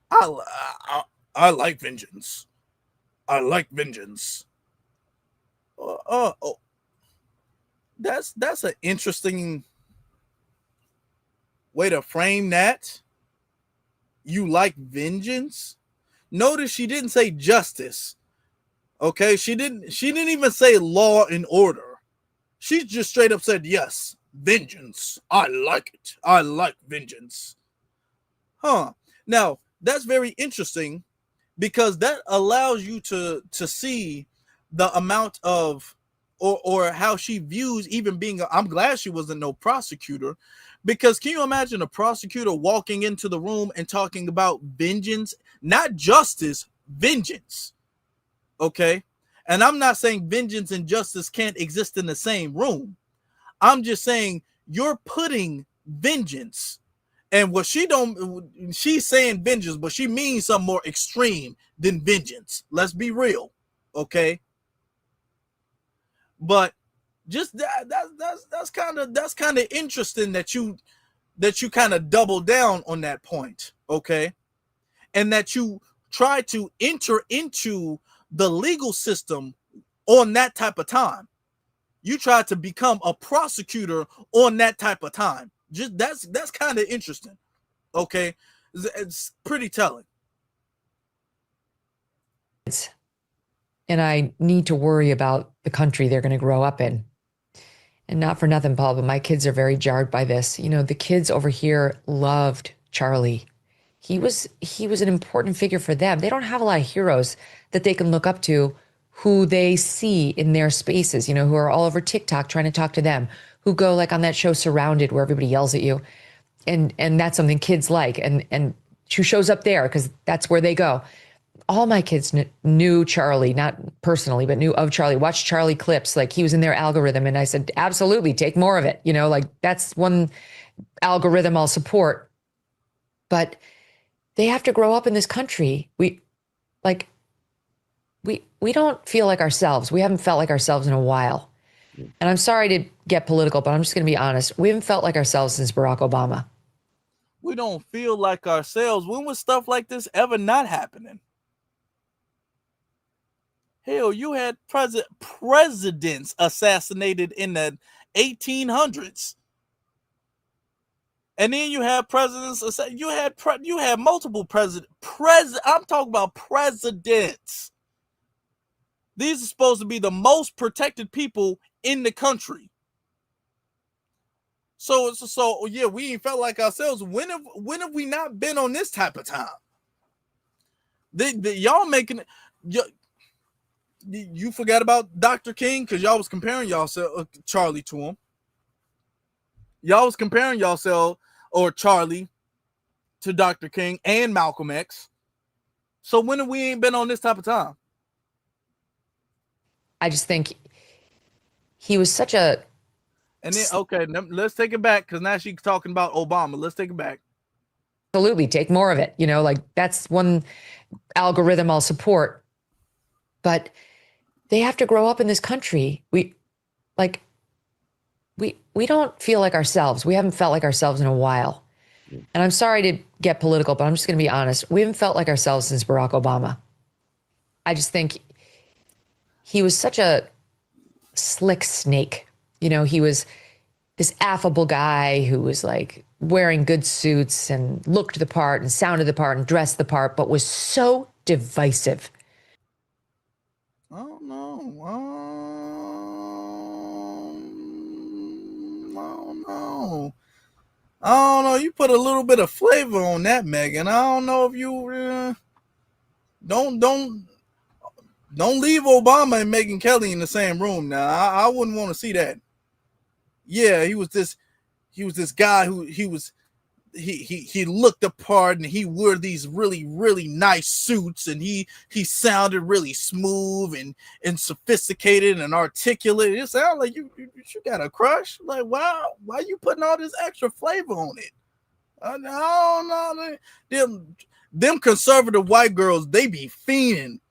I like vengeance. I like vengeance. That's an interesting way to frame that. You like vengeance? Notice she didn't say justice. Okay, she didn't even say law and order. She just straight up said, yes, vengeance. I like it. I like vengeance. Huh. Now, that's very interesting because that allows you to see the amount of or how she views even being I'm glad she wasn't no prosecutor, because can you imagine a prosecutor walking into the room and talking about vengeance, not justice, vengeance. Okay? And I'm not saying vengeance and justice can't exist in the same room. I'm just saying you're putting vengeance, and what she's saying vengeance, but she means something more extreme than vengeance. Let's be real. Okay? But just that's kind of interesting that you kind of double down on that point, okay? And that you try to enter into the legal system on that type of time. You tried to become a prosecutor on that type of time. Just that's kind of interesting. Okay, it's pretty telling. And I need to worry about the country they're going to grow up in. And not for nothing, Paul, but my kids are very jarred by this. You know, the kids over here loved Charlie. He was an important figure for them. They don't have a lot of heroes that they can look up to who they see in their spaces, you know, who are all over TikTok trying to talk to them, who go like on that show Surrounded where everybody yells at you. And that's something kids like. And who shows up there because that's where they go. All my kids knew Charlie, not personally, but knew of Charlie, watched Charlie clips. Like he was in their algorithm. And I said, absolutely, take more of it. You know, like that's one algorithm I'll support. But they have to grow up in this country. We don't feel like ourselves. We haven't felt like ourselves in a while. And I'm sorry to get political, but I'm just going to be honest. We haven't felt like ourselves since Barack Obama. We don't feel like ourselves. When was stuff like this ever not happening? Hell, you had presidents assassinated in the 1800s. And then you have presidents. You had multiple presidents. I'm talking about presidents. These are supposed to be the most protected people in the country. So yeah, we ain't felt like ourselves. When have we not been on this type of time? Y'all making it. You forgot about Dr. King because y'all was comparing y'allself Charlie to him. Y'all was comparing y'allself or Charlie to Dr. King and Malcolm X. So when have we ain't been on this type of time? I just think he was such a. And then okay, let's take it back because now she's talking about Obama. Let's take it back. Absolutely, take more of it. You know, like that's one algorithm I'll support. But they have to grow up in this country. We don't feel like ourselves. We haven't felt like ourselves in a while. And I'm sorry to get political, but I'm just going to be honest. We haven't felt like ourselves since Barack Obama. I just think he was such a slick snake. You know, he was this affable guy who was like wearing good suits and looked the part and sounded the part and dressed the part, but was so divisive. I don't know. I don't know. You put a little bit of flavor on that, Megan. I don't know if you don't leave Obama and Megyn Kelly in the same room. Now, I wouldn't want to see that. Yeah, he was this guy who he looked the part and he wore these really, really nice suits and he sounded really smooth and sophisticated and articulate. It sounded like you got a crush. Like, wow, why you putting all this extra flavor on it? I don't know. Them conservative white girls, they be fiending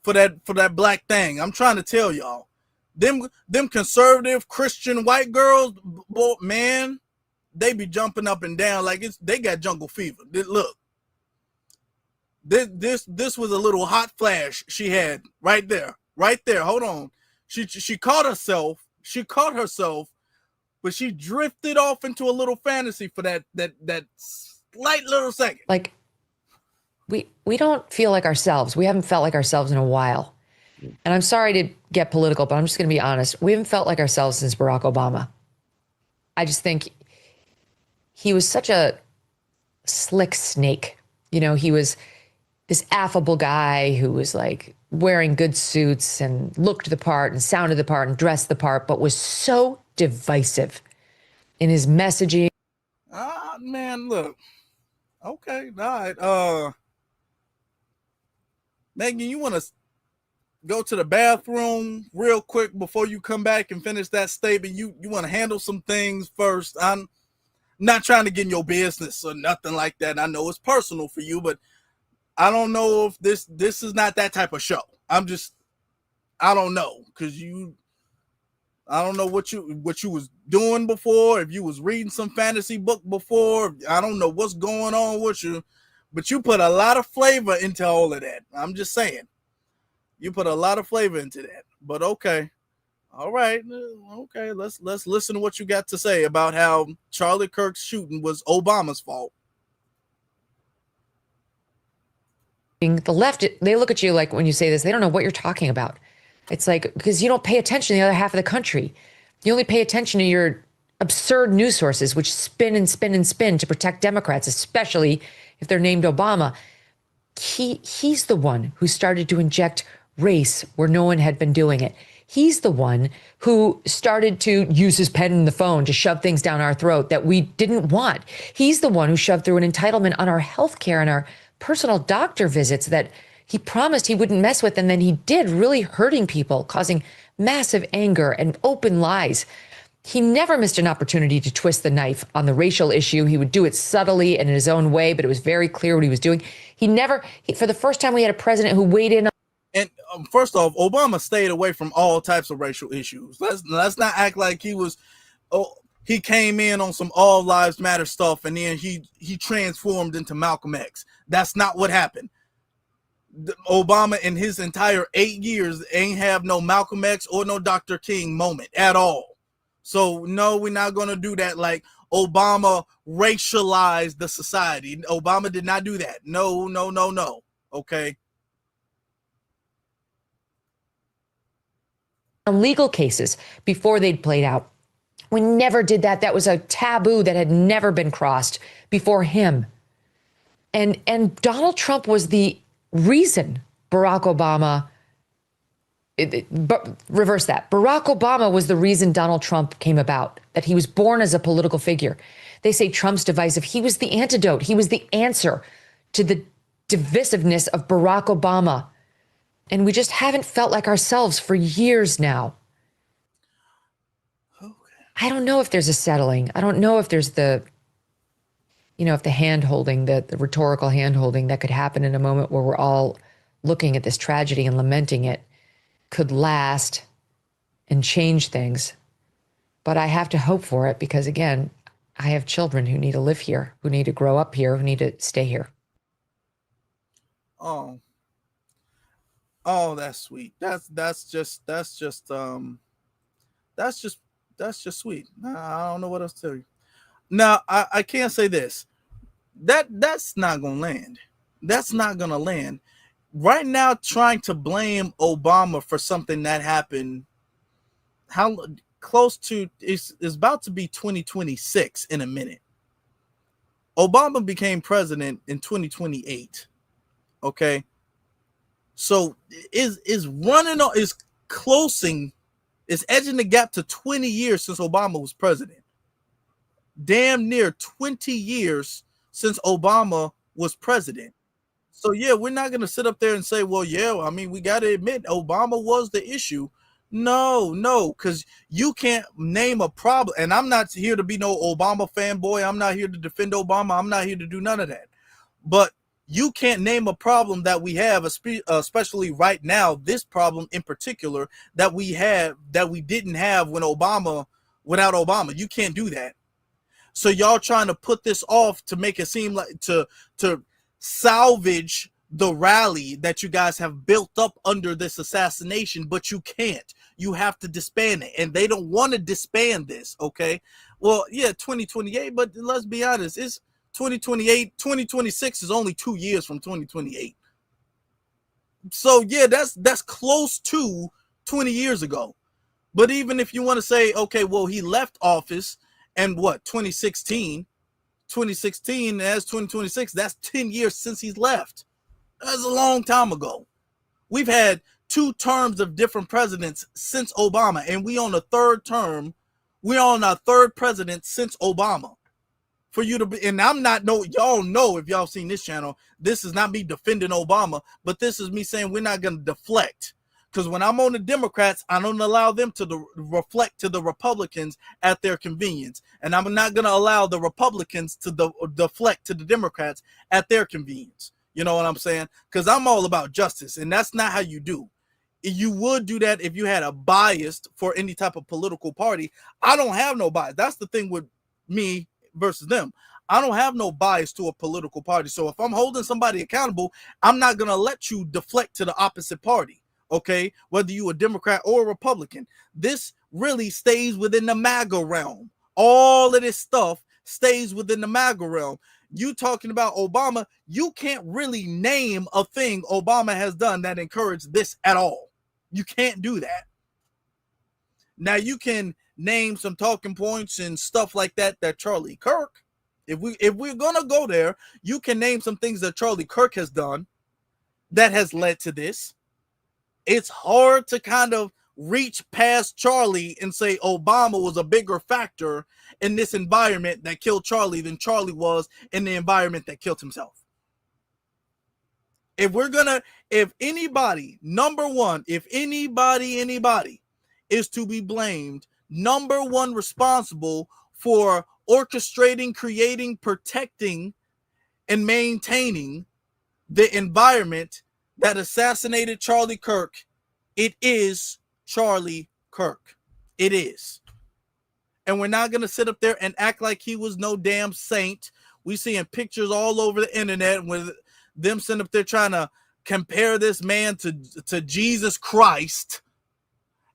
for that black thing. I'm trying to tell y'all. Them conservative Christian white girls, man, they be jumping up and down like they got jungle fever. Look, this was a little hot flash she had right there. Hold on, she caught herself, but she drifted off into a little fantasy for that slight little second. Like we don't feel like ourselves. We haven't felt like ourselves in a while. And I'm sorry to get political, but I'm just going to be honest. We haven't felt like ourselves since Barack Obama. I just think he was such a slick snake. You know, he was this affable guy who was like wearing good suits and looked the part and sounded the part and dressed the part, but was so divisive in his messaging. Man, look. Okay, all right. Megan, you want to go to the bathroom real quick before you come back and finish that statement? You want to handle some things first. I'm not trying to get in your business or nothing like that. I know it's personal for you, but I don't know if this is not that type of show. I don't know, because I don't know what you was doing before, if you was reading some fantasy book before. I don't know what's going on with you, but you put a lot of flavor into all of that. I'm just saying. You put a lot of flavor into that. But okay. All right, okay. Let's listen to what you got to say about how Charlie Kirk's shooting was Obama's fault. The left, they look at you like when you say this, they don't know what you're talking about. It's like, because you don't pay attention to the other half of the country. You only pay attention to your absurd news sources, which spin and spin and spin to protect Democrats, especially if they're named Obama. He's the one who started to inject race where no one had been doing it. He's the one who started to use his pen and the phone to shove things down our throat that we didn't want. He's the one who shoved through an entitlement on our health care and our personal doctor visits that he promised he wouldn't mess with. And then he did, really hurting people, causing massive anger and open lies. He never missed an opportunity to twist the knife on the racial issue. He would do it subtly and in his own way, but it was very clear what he was doing. For the first time, we had a president who weighed in. And first off, Obama stayed away from all types of racial issues. Let's not act like he was. Oh, he came in on some all lives matter stuff, and then he transformed into Malcolm X. That's not what happened. Obama in his entire 8 years ain't have no Malcolm X or no Dr. King moment at all. So no, we're not going to do that. Like Obama racialized the society. Obama did not do that. No. Okay. Legal cases before they'd played out. We never did that. That was a taboo that had never been crossed before him. And Donald Trump was the reason Barack Obama, reverse that. Barack Obama was the reason Donald Trump came about, that he was born as a political figure. They say Trump's divisive. He was the antidote. He was the answer to the divisiveness of Barack Obama. And we just haven't felt like ourselves for years now. Okay. I don't know if there's a settling. I don't know if there's if the hand-holding, the rhetorical hand-holding that could happen in a moment where we're all looking at this tragedy and lamenting it could last and change things. But I have to hope for it because, again, I have children who need to live here, who need to grow up here, who need to stay here. Oh, that's sweet. That's just sweet. I don't know what else to tell you. Now, I can't say this. That's not gonna land. That's not gonna land. Right now, trying to blame Obama for something that happened, how close to is about to be 2026 in a minute. Obama became president in 2028. Okay. So is edging the gap to 20 years since Obama was president. Damn near 20 years since Obama was president. So yeah, we're not going to sit up there and say, well, yeah, I mean, we got to admit Obama was the issue. No, because you can't name a problem. And I'm not here to be no Obama fanboy. I'm not here to defend Obama. I'm not here to do none of that. But you can't name a problem that we have, especially right now, this problem in particular that we have that we didn't have without Obama. You can't do that. So y'all trying to put this off to make it seem like to salvage the rally that you guys have built up under this assassination, but you can't. You have to disband it, and they don't want to disband this. Okay, well, yeah, 2028, but let's be honest, it's 2028. 2026 is only 2 years from 2028. So yeah, that's close to 20 years ago. But even if you want to say, okay, well, he left office and 2016 as 2026, that's 10 years since he's left. That's a long time ago. We've had 2 terms of different presidents since Obama, and we on the 3rd term. We're on our 3rd president since Obama. For you to be, and y'all know if y'all seen this channel, this is not me defending Obama, but this is me saying we're not going to deflect. Because when I'm on the Democrats, I don't allow them to reflect to the Republicans at their convenience. And I'm not going to allow the Republicans to deflect to the Democrats at their convenience. You know what I'm saying? Because I'm all about justice, and that's not how you do. You would do that if you had a bias for any type of political party. I don't have no bias. That's the thing with me versus them. I don't have no bias to a political party. So if I'm holding somebody accountable, I'm not going to let you deflect to the opposite party. Okay, whether you a Democrat or a Republican, this really stays within the MAGA realm. All of this stuff stays within the MAGA realm. You talking about Obama, you can't really name a thing Obama has done that encouraged this at all. You can't do that. Now you can name some talking points and stuff like that Charlie Kirk, if we're gonna go there, you can name some things that Charlie Kirk has done that has led to this. It's hard to kind of reach past Charlie and say Obama was a bigger factor in this environment that killed Charlie than Charlie was in the environment that killed himself. If anybody, number one, if anybody is to be blamed, number one responsible for orchestrating, creating, protecting, and maintaining the environment that assassinated Charlie Kirk, it is Charlie Kirk. It is. And we're not going to sit up there and act like he was no damn saint. We seeing pictures all over the internet with them sitting up there trying to compare this man to Jesus Christ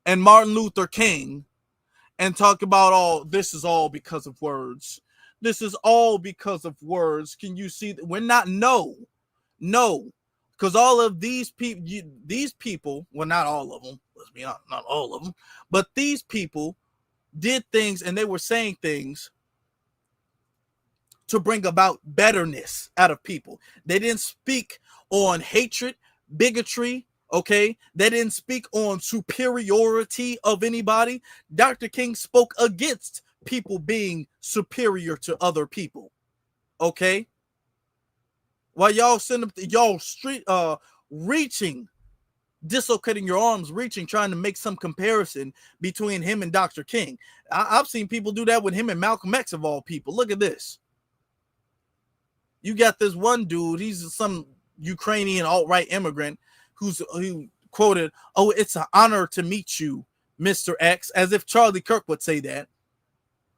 and Martin Luther King and talk about this is all because of words. This is all because of words. Can you see that? We're not, no. Because all of these people, well, not all of them, let's be honest, not all of them, but these people did things and they were saying things to bring about betterness out of people. They didn't speak on hatred, bigotry, okay? They didn't speak on superiority of anybody. Dr. King spoke against people being superior to other people, okay? While y'all send up y'all street reaching, dislocating your arms, reaching, trying to make some comparison between him and Dr. King. I've seen people do that with him and Malcolm X of all people. Look at this. You got this one dude, he's some Ukrainian alt-right immigrant who quoted, "Oh, it's an honor to meet you, Mr. X," as if Charlie Kirk would say that.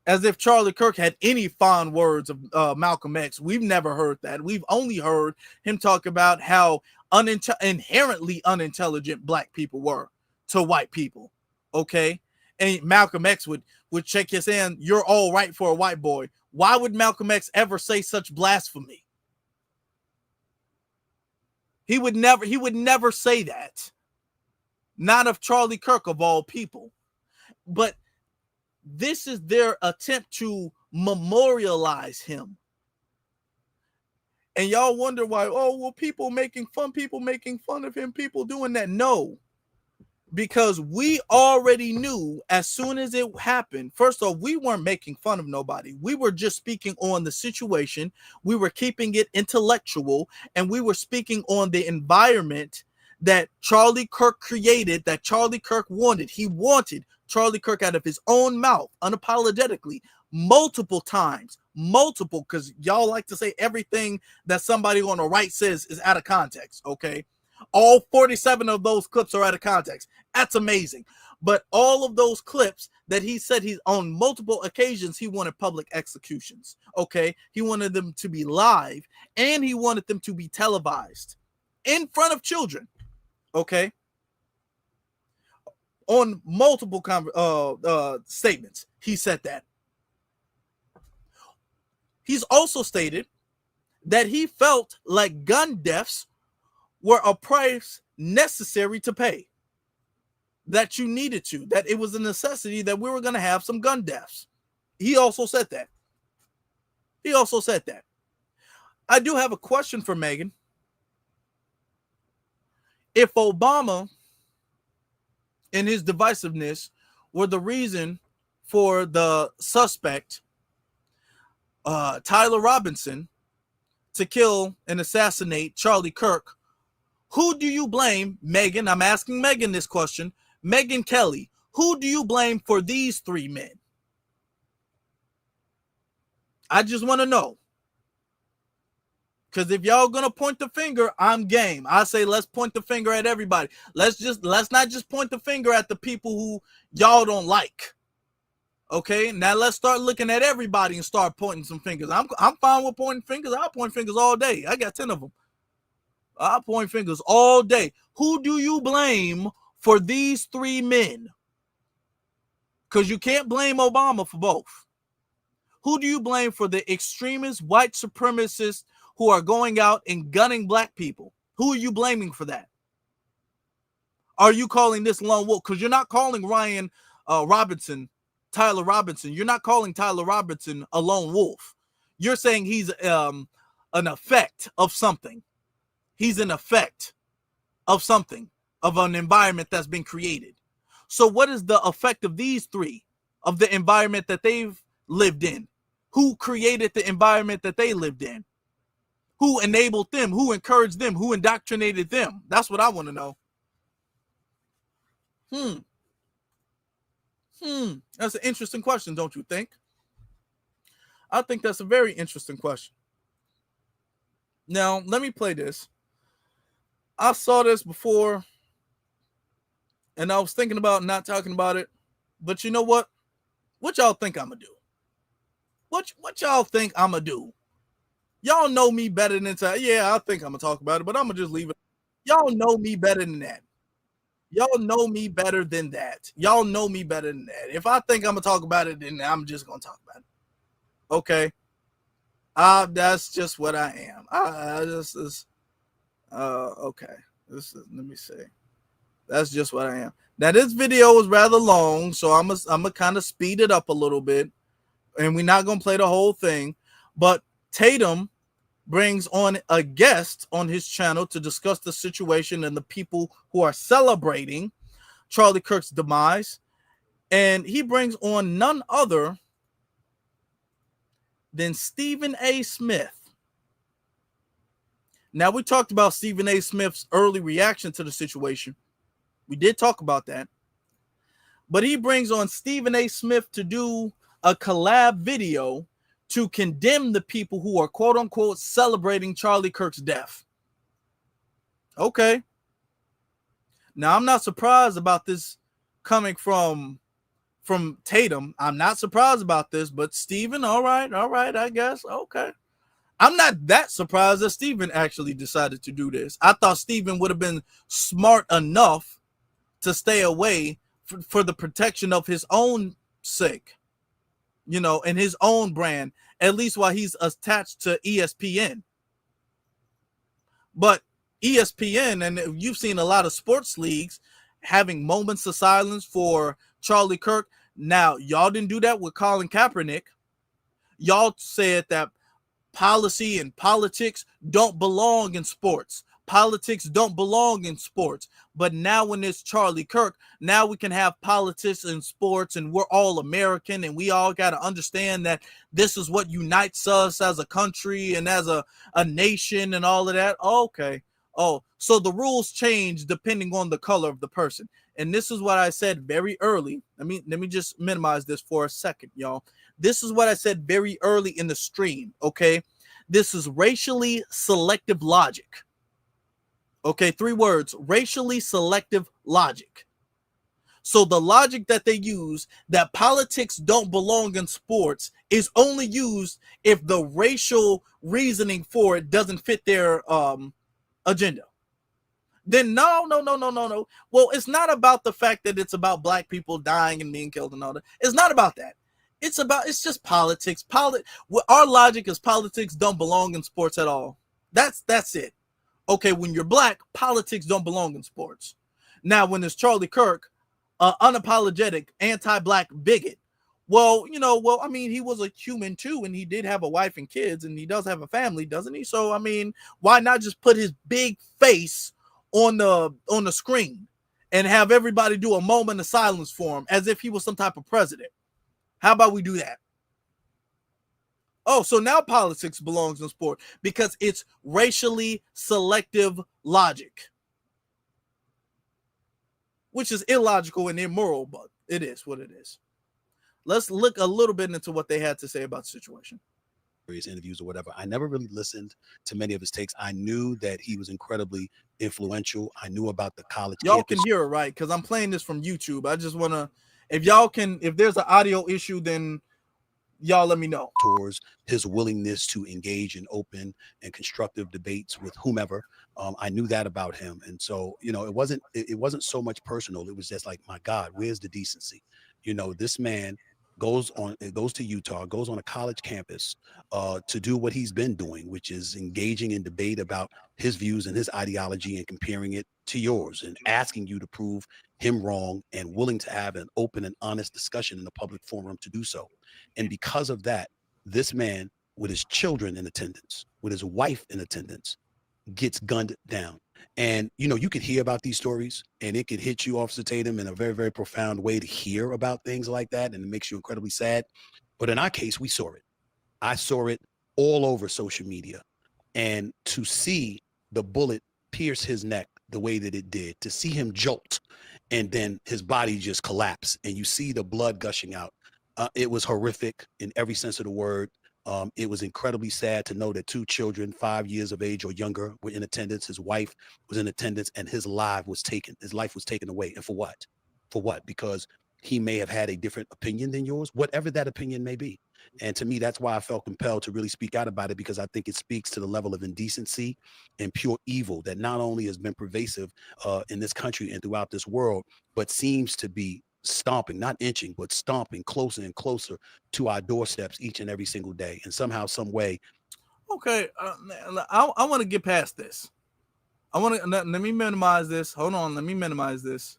As if Charlie Kirk had any fond words of Malcolm X. We've never heard that. We've only heard him talk about how inherently unintelligent black people were to white people. Okay? And Malcolm X would shake his hand, "You're all right for a white boy." Why would Malcolm X ever say such blasphemy? He would never say that. Not of Charlie Kirk of all people. But this is their attempt to memorialize him. And y'all wonder why, people making fun of him, people doing that. No, because we already knew as soon as it happened. First off, we weren't making fun of nobody. We were just speaking on the situation. We were keeping it intellectual, and we were speaking on the environment that Charlie Kirk created, that Charlie Kirk wanted. He wanted Charlie Kirk out of his own mouth, unapologetically, multiple times, because y'all like to say everything that somebody on the right says is out of context, okay? All 47 of those clips are out of context. That's amazing. But all of those clips that he said he's on multiple occasions, he wanted public executions, okay? He wanted them to be live, and he wanted them to be televised in front of children, okay? On multiple statements, he said that. He's also stated that he felt like gun deaths were a price necessary to pay. That you needed to, that it was a necessity that we were going to have some gun deaths. He also said that. I do have a question for Megyn. If Obama and his divisiveness were the reason for the suspect, Tyler Robinson, to kill and assassinate Charlie Kirk, who do you blame, Megyn? I'm asking Megyn this question. Megyn Kelly, who do you blame for these three men? I just want to know. Because if y'all gonna point the finger, I'm game. I say let's point the finger at everybody. Let's not just point the finger at the people who y'all don't like. Okay, now let's start looking at everybody and start pointing some fingers. I'm fine with pointing fingers. I'll point fingers all day. I got 10 of them. I point fingers all day. Who do you blame for these three men? Because you can't blame Obama for both. Who do you blame for the extremist white supremacists who are going out and gunning black people? Who are you blaming for that? Are you calling this lone wolf? Because you're not calling Ryan Tyler Robinson. You're not calling Tyler Robinson a lone wolf. You're saying he's an effect of something. He's an effect of something, of an environment that's been created. So what is the effect of these three, of the environment that they've lived in? Who created the environment that they lived in? Who enabled them? Who encouraged them? Who indoctrinated them? That's what I want to know. That's an interesting question, don't you think? I think that's a very interesting question. Now, let me play this. I saw this before, and I was thinking about not talking about it. But you know what? What y'all think I'm going to do? What y'all think I'm going to do? Y'all know me better than that. Yeah, I think I'm going to talk about it, but I'm going to just leave it. Y'all know me better than that. Y'all know me better than that. Y'all know me better than that. If I think I'm going to talk about it, then I'm just going to talk about it. Okay? That's just what I am. Okay. Let me see. That's just what I am. Now, this video is rather long, so I'm gonna kind of speed it up a little bit, and we're not gonna play the whole thing. But Tatum brings on a guest on his channel to discuss the situation and the people who are celebrating Charlie Kirk's demise, and he brings on none other than Stephen A. Smith. Now, we talked about Stephen A. Smith's early reaction to the situation. We did talk about that. But he brings on Stephen A. Smith to do a collab video to condemn the people who are quote unquote celebrating Charlie Kirk's death. Okay. Now, I'm not surprised about this coming from Tatum. I'm not surprised about this, but Stephen, all right, I guess. Okay. I'm not that surprised that Stephen actually decided to do this. I thought Stephen would have been smart enough to stay away for the protection of his own sake, and his own brand, at least while he's attached to ESPN. But ESPN, and you've seen a lot of sports leagues having moments of silence for Charlie Kirk. Now, y'all didn't do that with Colin Kaepernick. Y'all said that policy and politics don't belong in sports. Politics don't belong in sports. But now when it's Charlie Kirk, now we can have politics in sports, and we're all American, and we all got to understand that this is what unites us as a country and as a nation and all of that. Okay. Oh, so the rules change depending on the color of the person. And this is what I said very early. Let me just minimize this for a second, y'all. This is what I said very early in the stream, okay? This is racially selective logic. Okay, 3 words, racially selective logic. So the logic that they use that politics don't belong in sports is only used if the racial reasoning for it doesn't fit their agenda. Then no. Well, it's not about the fact that it's about black people dying and being killed and all that. It's not about that. It's just politics. Our logic is politics don't belong in sports at all. That's it. Okay, when you're black, politics don't belong in sports. Now, when it's Charlie Kirk, unapologetic anti-black bigot. Well, I mean, he was a human too, and he did have a wife and kids, and he does have a family, doesn't he? So, I mean, why not just put his big face on the screen and have everybody do a moment of silence for him as if he was some type of president? How about we do that? Oh, so now politics belongs in sport because it's racially selective logic, which is illogical and immoral, but it is what it is. Let's look a little bit into what they had to say about the situation. Interviews or whatever. I never really listened to many of his takes. I knew that he was incredibly influential. I knew about the college. Y'all can hear it, right? Because I'm playing this from YouTube. I just want to, if there's an audio issue, then y'all let me know. Towards his willingness to engage in open and constructive debates with whomever, I knew that about him. And so, you know, it wasn't so much personal. It was just like, my God, where's the decency? You know, this man goes to Utah, goes on a college campus to do what he's been doing, which is engaging in debate about his views and his ideology and comparing it to yours and asking you to prove him wrong, and willing to have an open and honest discussion in a public forum to do so. And because of that, this man, with his children in attendance, with his wife in attendance, gets gunned down. And, you know, you could hear about these stories and it could hit you, Officer Tatum, in a very, very profound way to hear about things like that. And it makes you incredibly sad. But in our case, we saw it. I saw it all over social media. And to see the bullet pierce his neck the way that it did, to see him jolt and then his body just collapse and you see the blood gushing out, it was horrific in every sense of the word. It was incredibly sad to know that 2 children, 5 years of age or younger, were in attendance. His wife was in attendance, and his life was taken away. And for what? For what? Because he may have had a different opinion than yours, whatever that opinion may be. And to me, that's why I felt compelled to really speak out about it, because I think it speaks to the level of indecency and pure evil that not only has been pervasive in this country and throughout this world, but seems to be stomping, not inching, but stomping closer and closer to our doorsteps each and every single day. And somehow, some way. Okay, I want to get past this. Let me minimize this. Hold on, let me minimize this,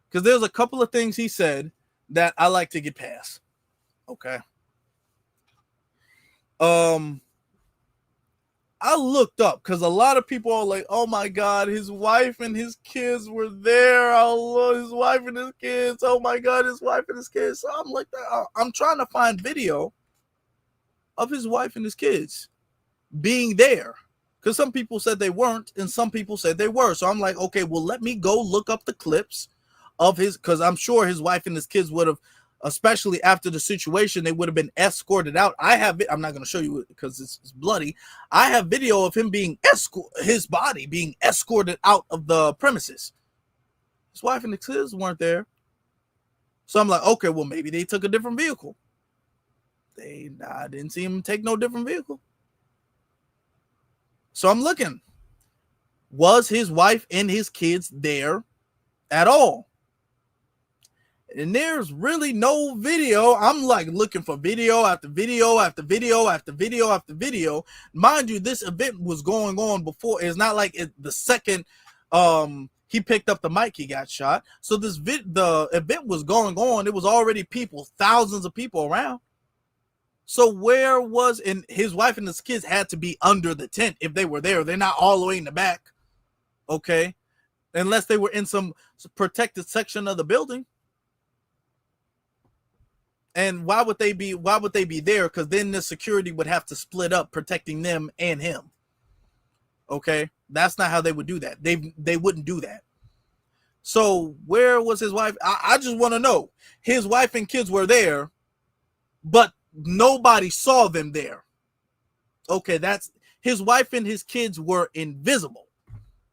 because there's a couple of things he said that I like to get past. Okay. I looked up because a lot of people are like, oh my God, his wife and his kids were there. Oh, his wife and his kids. Oh my God, his wife and his kids. So I'm like, I'm trying to find video of his wife and his kids being there, because some people said they weren't and some people said they were. So I'm like, okay, well, let me go look up the clips of his, because I'm sure his wife and his kids would have, especially after the situation, they would have been escorted out. I have it. I'm not going to show you it because it's bloody. I have video of him being his body being escorted out of the premises. His wife and the kids weren't there. So I'm like, okay, well, maybe they took a different vehicle. I didn't see him take no different vehicle. So I'm looking. Was his wife and his kids there at all? And there's really no video. I'm like looking for video after video after video after video after video. Mind you, this event was going on before. It's not like the second he picked up the mic, he got shot. So the event was going on. It was already people, thousands of people around. So where was, and his wife and his kids had to be under the tent if they were there. They're not all the way in the back. Okay. Unless they were in some protected section of the building. And why would they be there? Because then the security would have to split up, protecting them and him. Okay, that's not how they would do that. They wouldn't do that. So where was his wife? I just want to know. His wife and kids were there, but nobody saw them there. Okay, that's his wife and his kids were invisible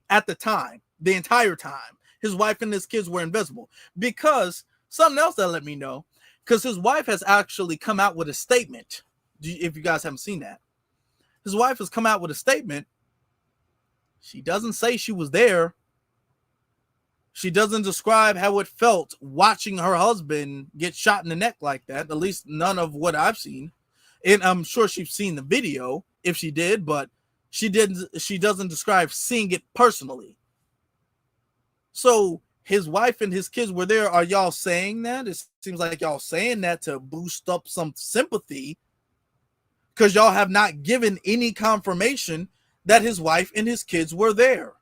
at the time. The entire time, his wife and his kids were invisible, because something else that let me know. Because his wife has actually come out with a statement. If you guys haven't seen that, his wife has come out with a statement. She doesn't say she was there. She doesn't describe how it felt watching her husband get shot in the neck like that. At least none of what I've seen. And I'm sure she's seen the video if she did, but she doesn't describe seeing it personally. So his wife and his kids were there. Are y'all saying that? It seems like y'all saying that to boost up some sympathy, because y'all have not given any confirmation that his wife and his kids were there.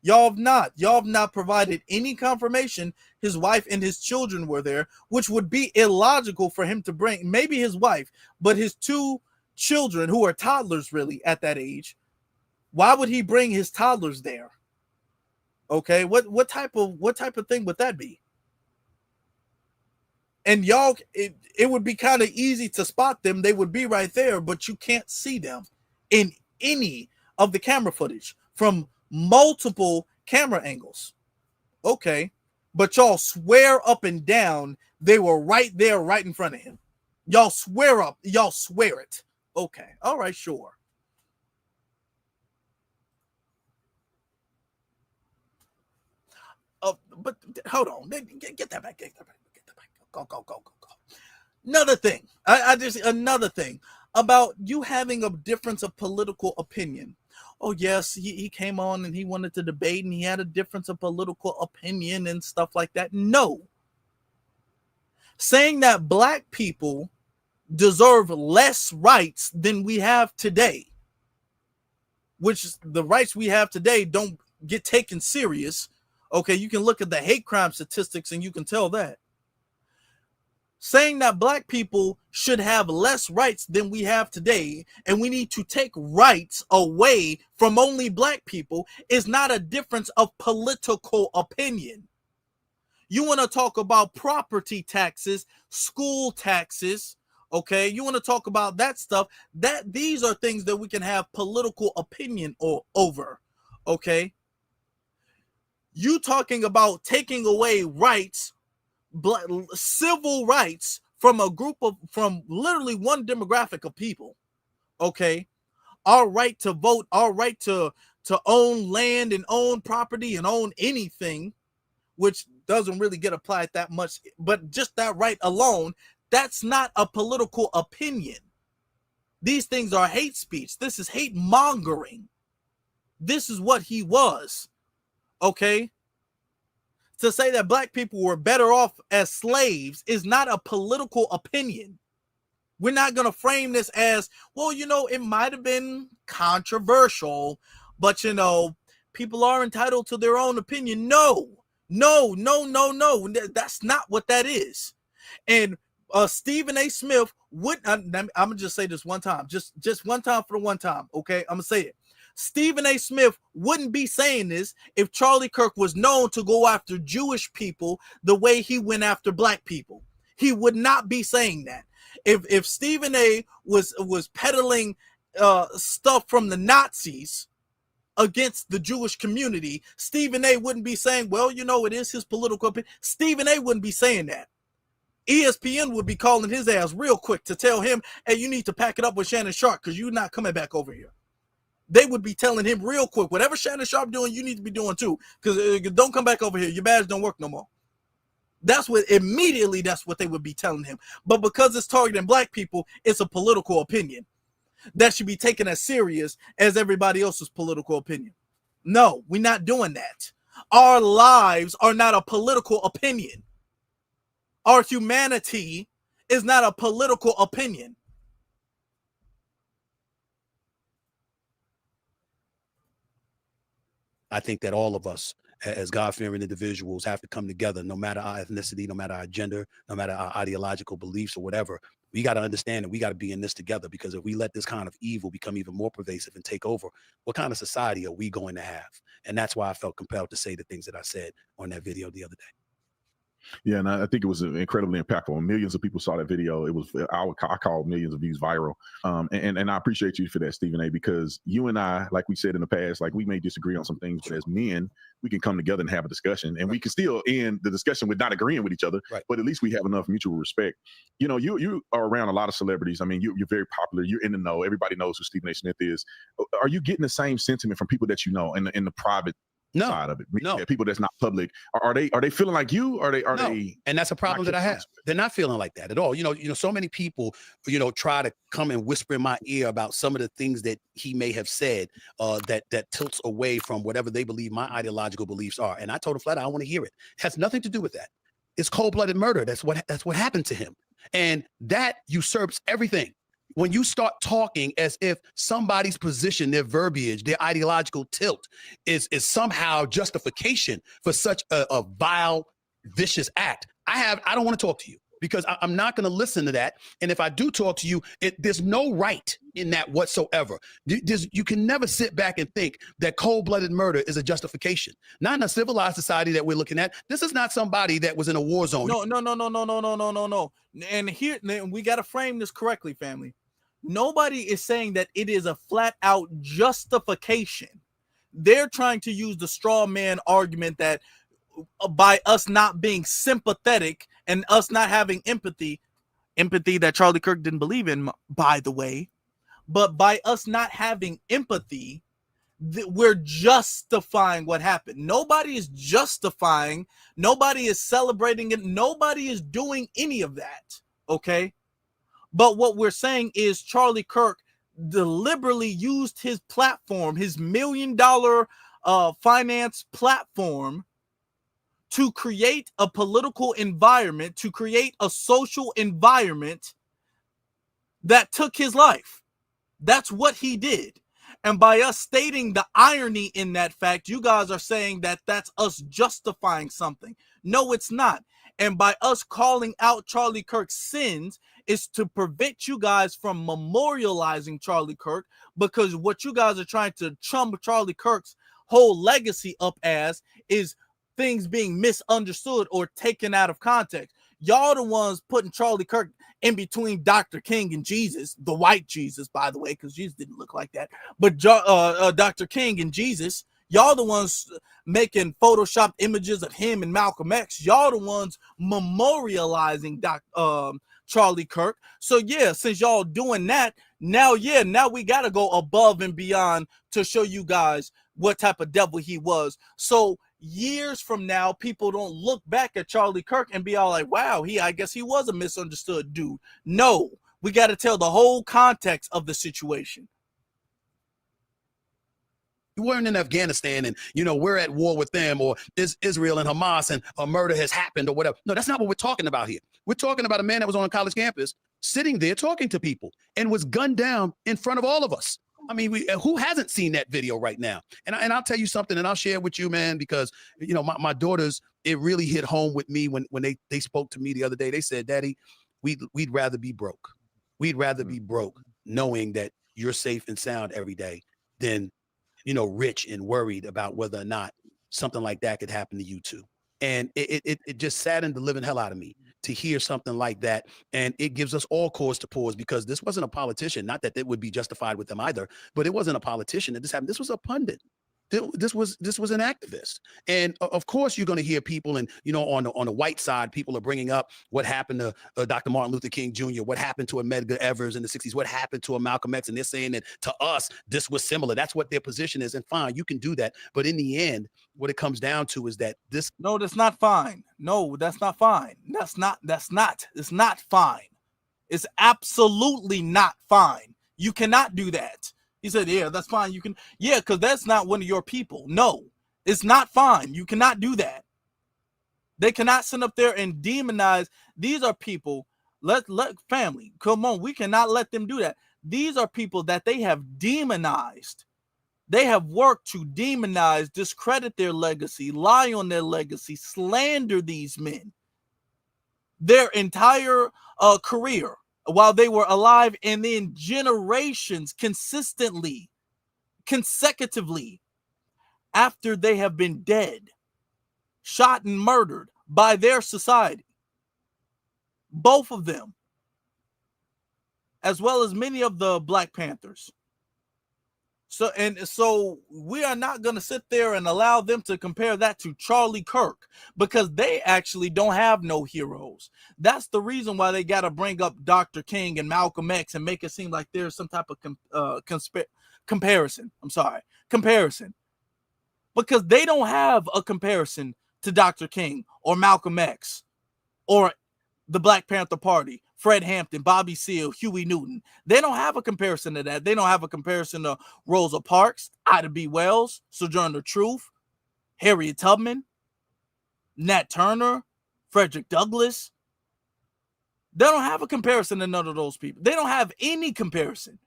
Y'all have not provided any confirmation his wife and his children were there, which would be illogical for him to bring maybe his wife, but his 2 children who are toddlers really at that age. Why would he bring his toddlers there? Okay, what type of thing would that be? And y'all, it would be kind of easy to spot them. They would be right there, but you can't see them in any of the camera footage from multiple camera angles. Okay, but y'all swear up and down they were right there, right in front of him. Y'all swear it. Okay, all right, sure. But hold on, get that back, get that back. Go. Another thing, another thing about you having a difference of political opinion. Oh yes, he came on and he wanted to debate and he had a difference of political opinion and stuff like that. No. Saying that black people deserve less rights than we have today, which the rights we have today don't get taken serious. Okay, you can look at the hate crime statistics and you can tell that. Saying that black people should have less rights than we have today and we need to take rights away from only black people is not a difference of political opinion. You want to talk about property taxes, school taxes, okay? You want to talk about that stuff. These are things that we can have political opinion over, okay? You talking about taking away rights, civil rights from from literally one demographic of people, okay? Our right to vote, our right to own land and own property and own anything, which doesn't really get applied that much, but just that right alone, that's not a political opinion. These things are hate speech. This is hate mongering. This is what he was, okay? To say that black people were better off as slaves is not a political opinion. We're not going to frame this as, well, it might have been controversial, but, people are entitled to their own opinion. No. That's not what that is. And Stephen A. Smith would, I'm going to just say this one time, just one time for the one time, okay? I'm going to say it. Stephen A. Smith wouldn't be saying this if Charlie Kirk was known to go after Jewish people the way he went after black people. He would not be saying that. If Stephen A. was peddling stuff from the Nazis against the Jewish community, Stephen A. wouldn't be saying, well, it is his political opinion. Stephen A. wouldn't be saying that. ESPN would be calling his ass real quick to tell him, hey, you need to pack it up with Shannon Sharp because you're not coming back over here. They would be telling him real quick, whatever Shannon Sharp doing, you need to be doing too, because don't come back over here. Your badge don't work no more. That's what they would be telling him. But because it's targeting black people, it's a political opinion that should be taken as serious as everybody else's political opinion. No, we're not doing that. Our lives are not a political opinion. Our humanity is not a political opinion. I think that all of us as God-fearing individuals have to come together, no matter our ethnicity, no matter our gender, no matter our ideological beliefs or whatever. We got to understand that we got to be in this together, because if we let this kind of evil become even more pervasive and take over, what kind of society are we going to have? And that's why I felt compelled to say the things that I said on that video the other day. Yeah, and I think it was incredibly impactful. Millions of people saw that video. It was, I call millions of views viral. And I appreciate you for that, Stephen A., because you and I, like we said in the past, like we may disagree on some things, but as men, we can come together and have a discussion, and we can still end the discussion with not agreeing with each other, but at least we have enough mutual respect. You are around a lot of celebrities. I mean, you're very popular. You're in the know. Everybody knows who Stephen A. Smith is. Are you getting the same sentiment from people that you know in the private side of it? No. Yeah, people that's not public. Are they feeling like you? Are they? And that's a problem that I have. They're not feeling like that at all. So many people, try to come and whisper in my ear about some of the things that he may have said that tilts away from whatever they believe my ideological beliefs are. And I told him flat out, I want to hear it. It has nothing to do with that. It's cold-blooded murder. That's what happened to him. And that usurps everything. When you start talking as if somebody's position, their verbiage, their ideological tilt is somehow justification for such a vile, vicious act, I don't want to talk to you, because I'm not going to listen to that. And if I do talk to you, there's no right in that whatsoever. You can never sit back and think that cold-blooded murder is a justification. Not in a civilized society that we're looking at. This is not somebody that was in a war zone. No. And here, we got to frame this correctly, family. Nobody is saying that it is a flat-out justification. They're trying to use the straw man argument that by us not being sympathetic and us not having empathy that Charlie Kirk didn't believe in, by the way, but by us not having empathy, We're justifying what happened. Nobody is justifying. Nobody is celebrating it. Nobody is doing any of that. Okay. But what we're saying is Charlie Kirk deliberately used his platform, his $1 million finance platform, to create a political environment, to create a social environment that took his life. That's what he did. And by us stating the irony in that fact, you guys are saying that that's us justifying something. No, it's not. And by us calling out Charlie Kirk's sins is to prevent you guys from memorializing Charlie Kirk, because what you guys are trying to chum Charlie Kirk's whole legacy up as is things being misunderstood or taken out of context. Y'all the ones putting Charlie Kirk in between Dr. King and Jesus, the white Jesus, by the way, because Jesus didn't look like that. But Dr. King and Jesus, y'all the ones making photoshopped images of him and Malcolm X. Y'all the ones memorializing Charlie Kirk. So yeah, since y'all doing that, now we got to go above and beyond to show you guys what type of devil he was. So years from now, people don't look back at Charlie Kirk and be all like, wow, I guess he was a misunderstood dude. No, we got to tell the whole context of the situation. You weren't in Afghanistan and, we're at war with them, or is Israel and Hamas and a murder has happened or whatever. No, that's not what we're talking about here. We're talking about a man that was on a college campus sitting there talking to people and was gunned down in front of all of us. I mean, who hasn't seen that video right now? And I'll tell you something, and I'll share with you, man, because, my daughters, it really hit home with me when they spoke to me the other day. They said, Daddy, we'd rather be broke. We'd rather be broke knowing that you're safe and sound every day than, rich and worried about whether or not something like that could happen to you too. And it just saddened the living hell out of me to hear something like that. And it gives us all cause to pause, because this wasn't a politician, not that it would be justified with them either, but it wasn't a politician that this happened. This was a pundit. This was an activist. And of course, you're going to hear people, and on the white side, people are bringing up what happened to Dr. Martin Luther King Jr., what happened to a Medgar Evers in the 60s, what happened to a Malcolm X, and they're saying that to us, this was similar. That's what their position is. And fine, you can do that. But in the end, what it comes down to is that this. No, that's not fine. No, that's not fine. It's not fine. It's absolutely not fine. You cannot do that. He said, yeah, that's fine. You can, yeah, because that's not one of your people. No, it's not fine. You cannot do that. They cannot sit up there and demonize. These are people, let family, come on. We cannot let them do that. These are people that they have demonized. They have worked to demonize, discredit their legacy, lie on their legacy, slander these men. Their entire career, while they were alive, and then generations consecutively after they have been dead, shot and murdered by their society. Both of them, as well as many of the Black Panthers. So we are not going to sit there and allow them to compare that to Charlie Kirk, because they actually don't have no heroes. That's the reason why they got to bring up Dr. King and Malcolm X and make it seem like there's some type of comparison. Comparison. Because they don't have a comparison to Dr. King or Malcolm X or the Black Panther Party, Fred Hampton, Bobby Seale, Huey Newton. They don't have a comparison to that. They don't have a comparison to Rosa Parks, Ida B. Wells, Sojourner Truth, Harriet Tubman, Nat Turner, Frederick Douglass. They don't have a comparison to none of those people. They don't have any comparison.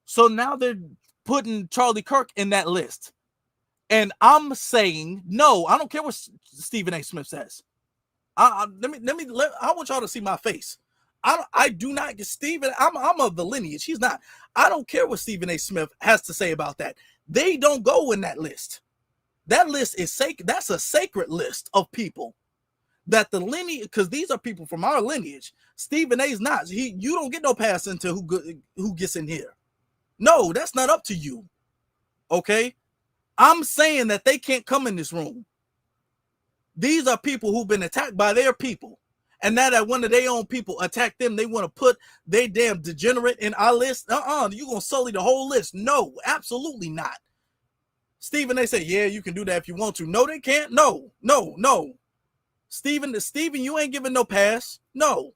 So now they're putting Charlie Kirk in that list. And I'm saying, no, I don't care what Stephen A. Smith says. I want y'all to see my face. I do not get Stephen. I'm of the lineage. He's not. I don't care what Stephen A. Smith has to say about that. They don't go in that list. That list is sacred. That's a sacred list of people that the lineage, because these are people from our lineage. Stephen A. is not. You don't get no pass into who gets in here. No, that's not up to you. Okay, I'm saying that they can't come in this room. These are people who've been attacked by their people, and now that one of their own people attack them, they want to put they damn degenerate in our list. You're going to sully the whole list. No, absolutely not. Stephen, they say, yeah, you can do that if you want to. No, they can't. No. Stephen, you ain't giving no pass. No.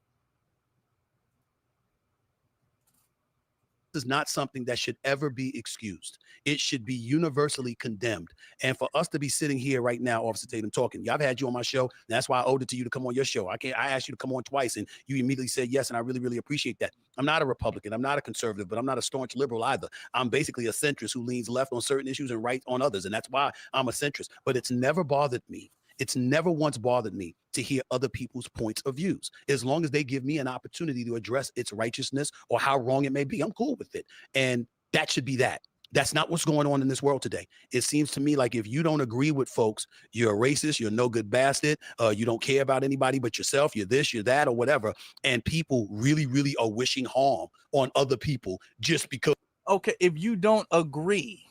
Is not something that should ever be excused. It should be universally condemned. And for us to be sitting here right now, Officer Tatum, talking, I've had you on my show. That's why I owed it to you to come on your show. I asked you to come on twice, and you immediately said yes, and I really, really appreciate that. I'm not a Republican. I'm not a conservative, but I'm not a staunch liberal either. I'm basically a centrist who leans left on certain issues and right on others, and that's why I'm a centrist. But it's never bothered me. It's never once bothered me to hear other people's points of views. As long as they give me an opportunity to address its righteousness or how wrong it may be, I'm cool with it. And that should be that. That's not what's going on in this world today. It seems to me like if you don't agree with folks, you're a racist, you're a no good bastard, you don't care about anybody but yourself, you're this, you're that, or whatever. And people really, really are wishing harm on other people just because. Okay, if you don't agree.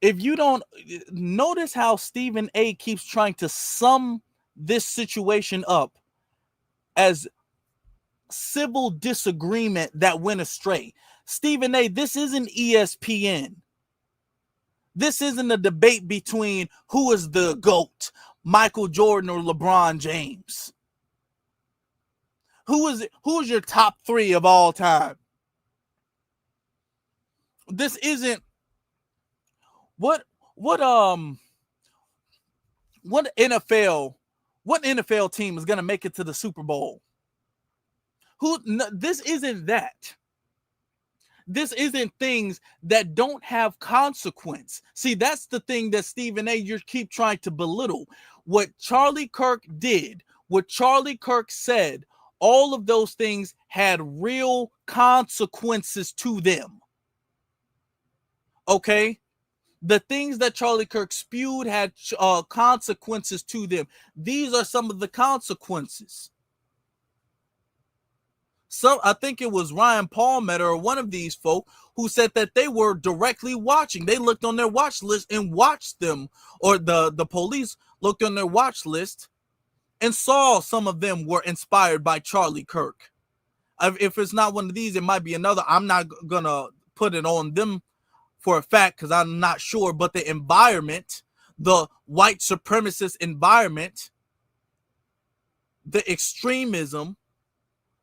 If you don't notice how Stephen A keeps trying to sum this situation up as civil disagreement that went astray. Stephen A, this isn't ESPN. This isn't a debate between who is the GOAT, Michael Jordan or LeBron James. Who is your top 3 of all time? This isn't what NFL team is going to make it to the Super Bowl? This isn't that. This isn't things that don't have consequence. See, that's the thing that Stephen A, you keep trying to belittle. What Charlie Kirk did, what Charlie Kirk said, all of those things had real consequences to them. Okay? The things that Charlie Kirk spewed had consequences to them. These are some of the consequences. So I think it was Ryan Palmetto or one of these folk who said that they were directly watching. They looked on their watch list and watched them, or the police looked on their watch list and saw some of them were inspired by Charlie Kirk. If it's not one of these, it might be another. I'm not going to put it on them for a fact because I'm not sure, but the environment, the white supremacist environment, the extremism,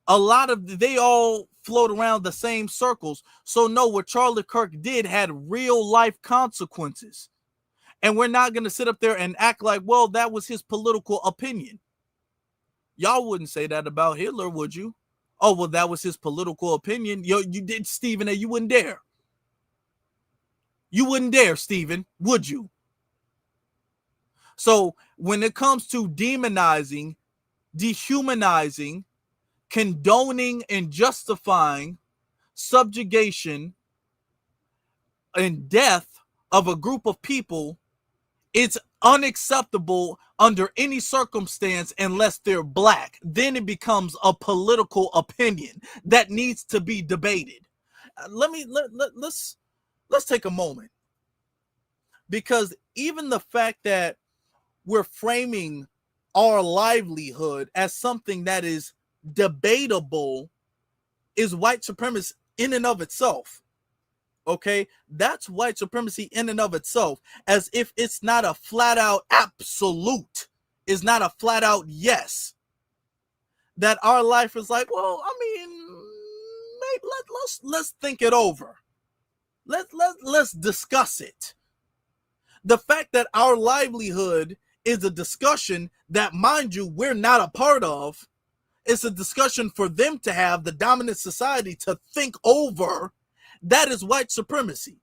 they all float around the same circles. So no, what Charlie Kirk did had real life consequences. And we're not going to sit up there and act like, well, that was his political opinion. Y'all wouldn't say that about Hitler, would you? Oh, well, that was his political opinion. You did, Stephen A. You wouldn't dare. You wouldn't dare, Stephen, would you? So when it comes to demonizing, dehumanizing, condoning and justifying subjugation and death of a group of people, it's unacceptable under any circumstance unless they're black. Then it becomes a political opinion that needs to be debated. Let's take a moment, because even the fact that we're framing our livelihood as something that is debatable is white supremacy in and of itself. Okay, that's white supremacy in and of itself, as if it's not a flat out absolute, is not a flat out yes, that our life is like, well, I mean, maybe let's think it over. Let's discuss it. The fact that our livelihood is a discussion that, mind you, we're not a part of. It's a discussion for them to have, the dominant society to think over. That is white supremacy.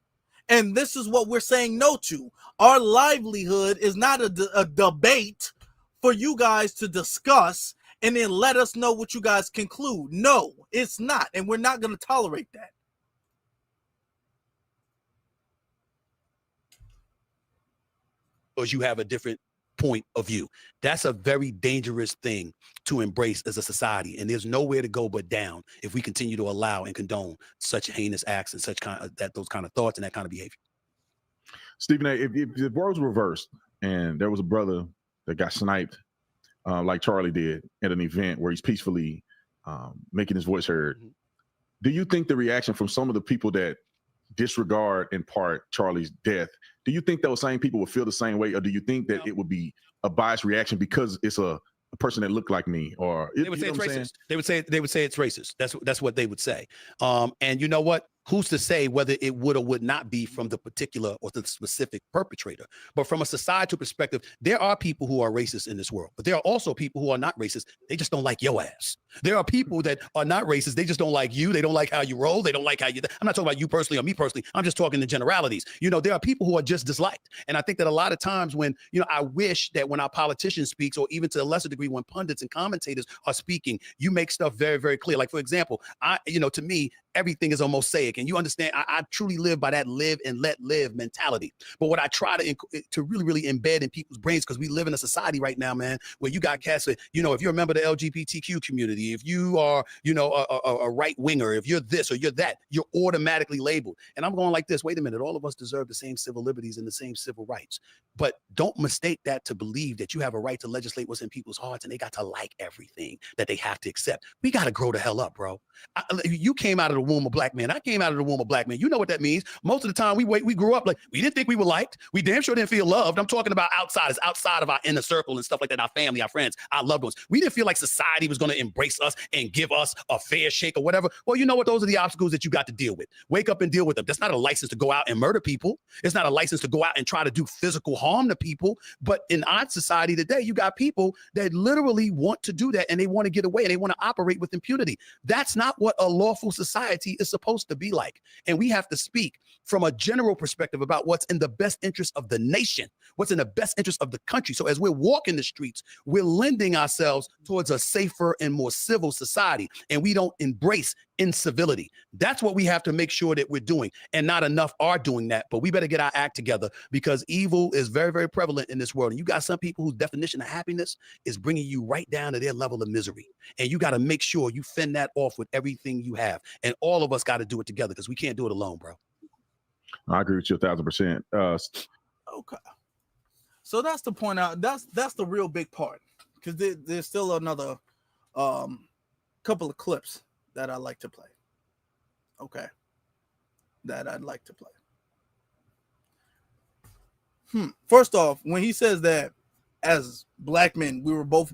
And this is what we're saying no to. Our livelihood is not a debate for you guys to discuss and then let us know what you guys conclude. No, it's not. And we're not going to tolerate that. Because you have a different point of view. That's a very dangerous thing to embrace as a society, and there's nowhere to go but down if we continue to allow and condone such heinous acts and such those kind of thoughts and that kind of behavior. Stephen A, if the roles were reversed and there was a brother that got sniped like Charlie did at an event where he's peacefully making his voice heard. Do you think the reaction from some of the people that disregard in part Charlie's death, do you think those same people would feel the same way, or do you think that it would be a biased reaction because it's a person that looked like me? Or they would say it's racist. They would say it's racist. That's what they would say. And you know what? Who's to say whether it would or would not be from the particular or the specific perpetrator? But from a societal perspective, there are people who are racist in this world, but there are also people who are not racist. They just don't like your ass. There are people that are not racist. They just don't like you. They don't like how you roll. They don't like how you. I'm not talking about you personally or me personally. I'm just talking the generalities. You know, there are people who are just disliked. And I think that a lot of times when, you know, I wish that when our politicians speaks, or even to a lesser degree when pundits and commentators are speaking, you make stuff very, very clear. Like, for example, to me, everything is a mosaic, and you understand I truly live by that live and let live mentality. But what I try to really, really embed in people's brains, because we live in a society right now, man, where you got cats that, you know, if you're a member of the LGBTQ community, if you are, you know, a right winger, if you're this or you're that, you're automatically labeled. And I'm going like this, wait a minute, all of us deserve the same civil liberties and the same civil rights. But don't mistake that to believe that you have a right to legislate what's in people's hearts and they got to like everything that they have to accept. We got to grow the hell up, bro. You came out of the womb of black men. I came out of the womb of black men. You know what that means. Most of the time we grew up like we didn't think we were liked. We damn sure didn't feel loved. I'm talking about outsiders, outside of our inner circle and stuff like that, our family, our friends, our loved ones. We didn't feel like society was going to embrace us and give us a fair shake or whatever. Well, you know what? Those are the obstacles that you got to deal with. Wake up and deal with them. That's not a license to go out and murder people. It's not a license to go out and try to do physical harm to people. But in our society today, you got people that literally want to do that and they want to get away and they want to operate with impunity. That's not what a lawful society is supposed to be like. And we have to speak from a general perspective about what's in the best interest of the nation, what's in the best interest of the country. So as we're walking the streets, we're lending ourselves towards a safer and more civil society, and we don't embrace incivility. That's what we have to make sure that we're doing, and not enough are doing that. But we better get our act together, because evil is very, very prevalent in this world. And you got some people whose definition of happiness is bringing you right down to their level of misery. And you got to make sure you fend that off with everything you have. And all of us got to do it together, because we can't do it alone, bro. I agree with you 1,000%. Okay. So that's the point out. That's the real big part, because there's still another couple of clips that I like to play. Okay. That I'd like to play. First off, when he says that as black men, we were both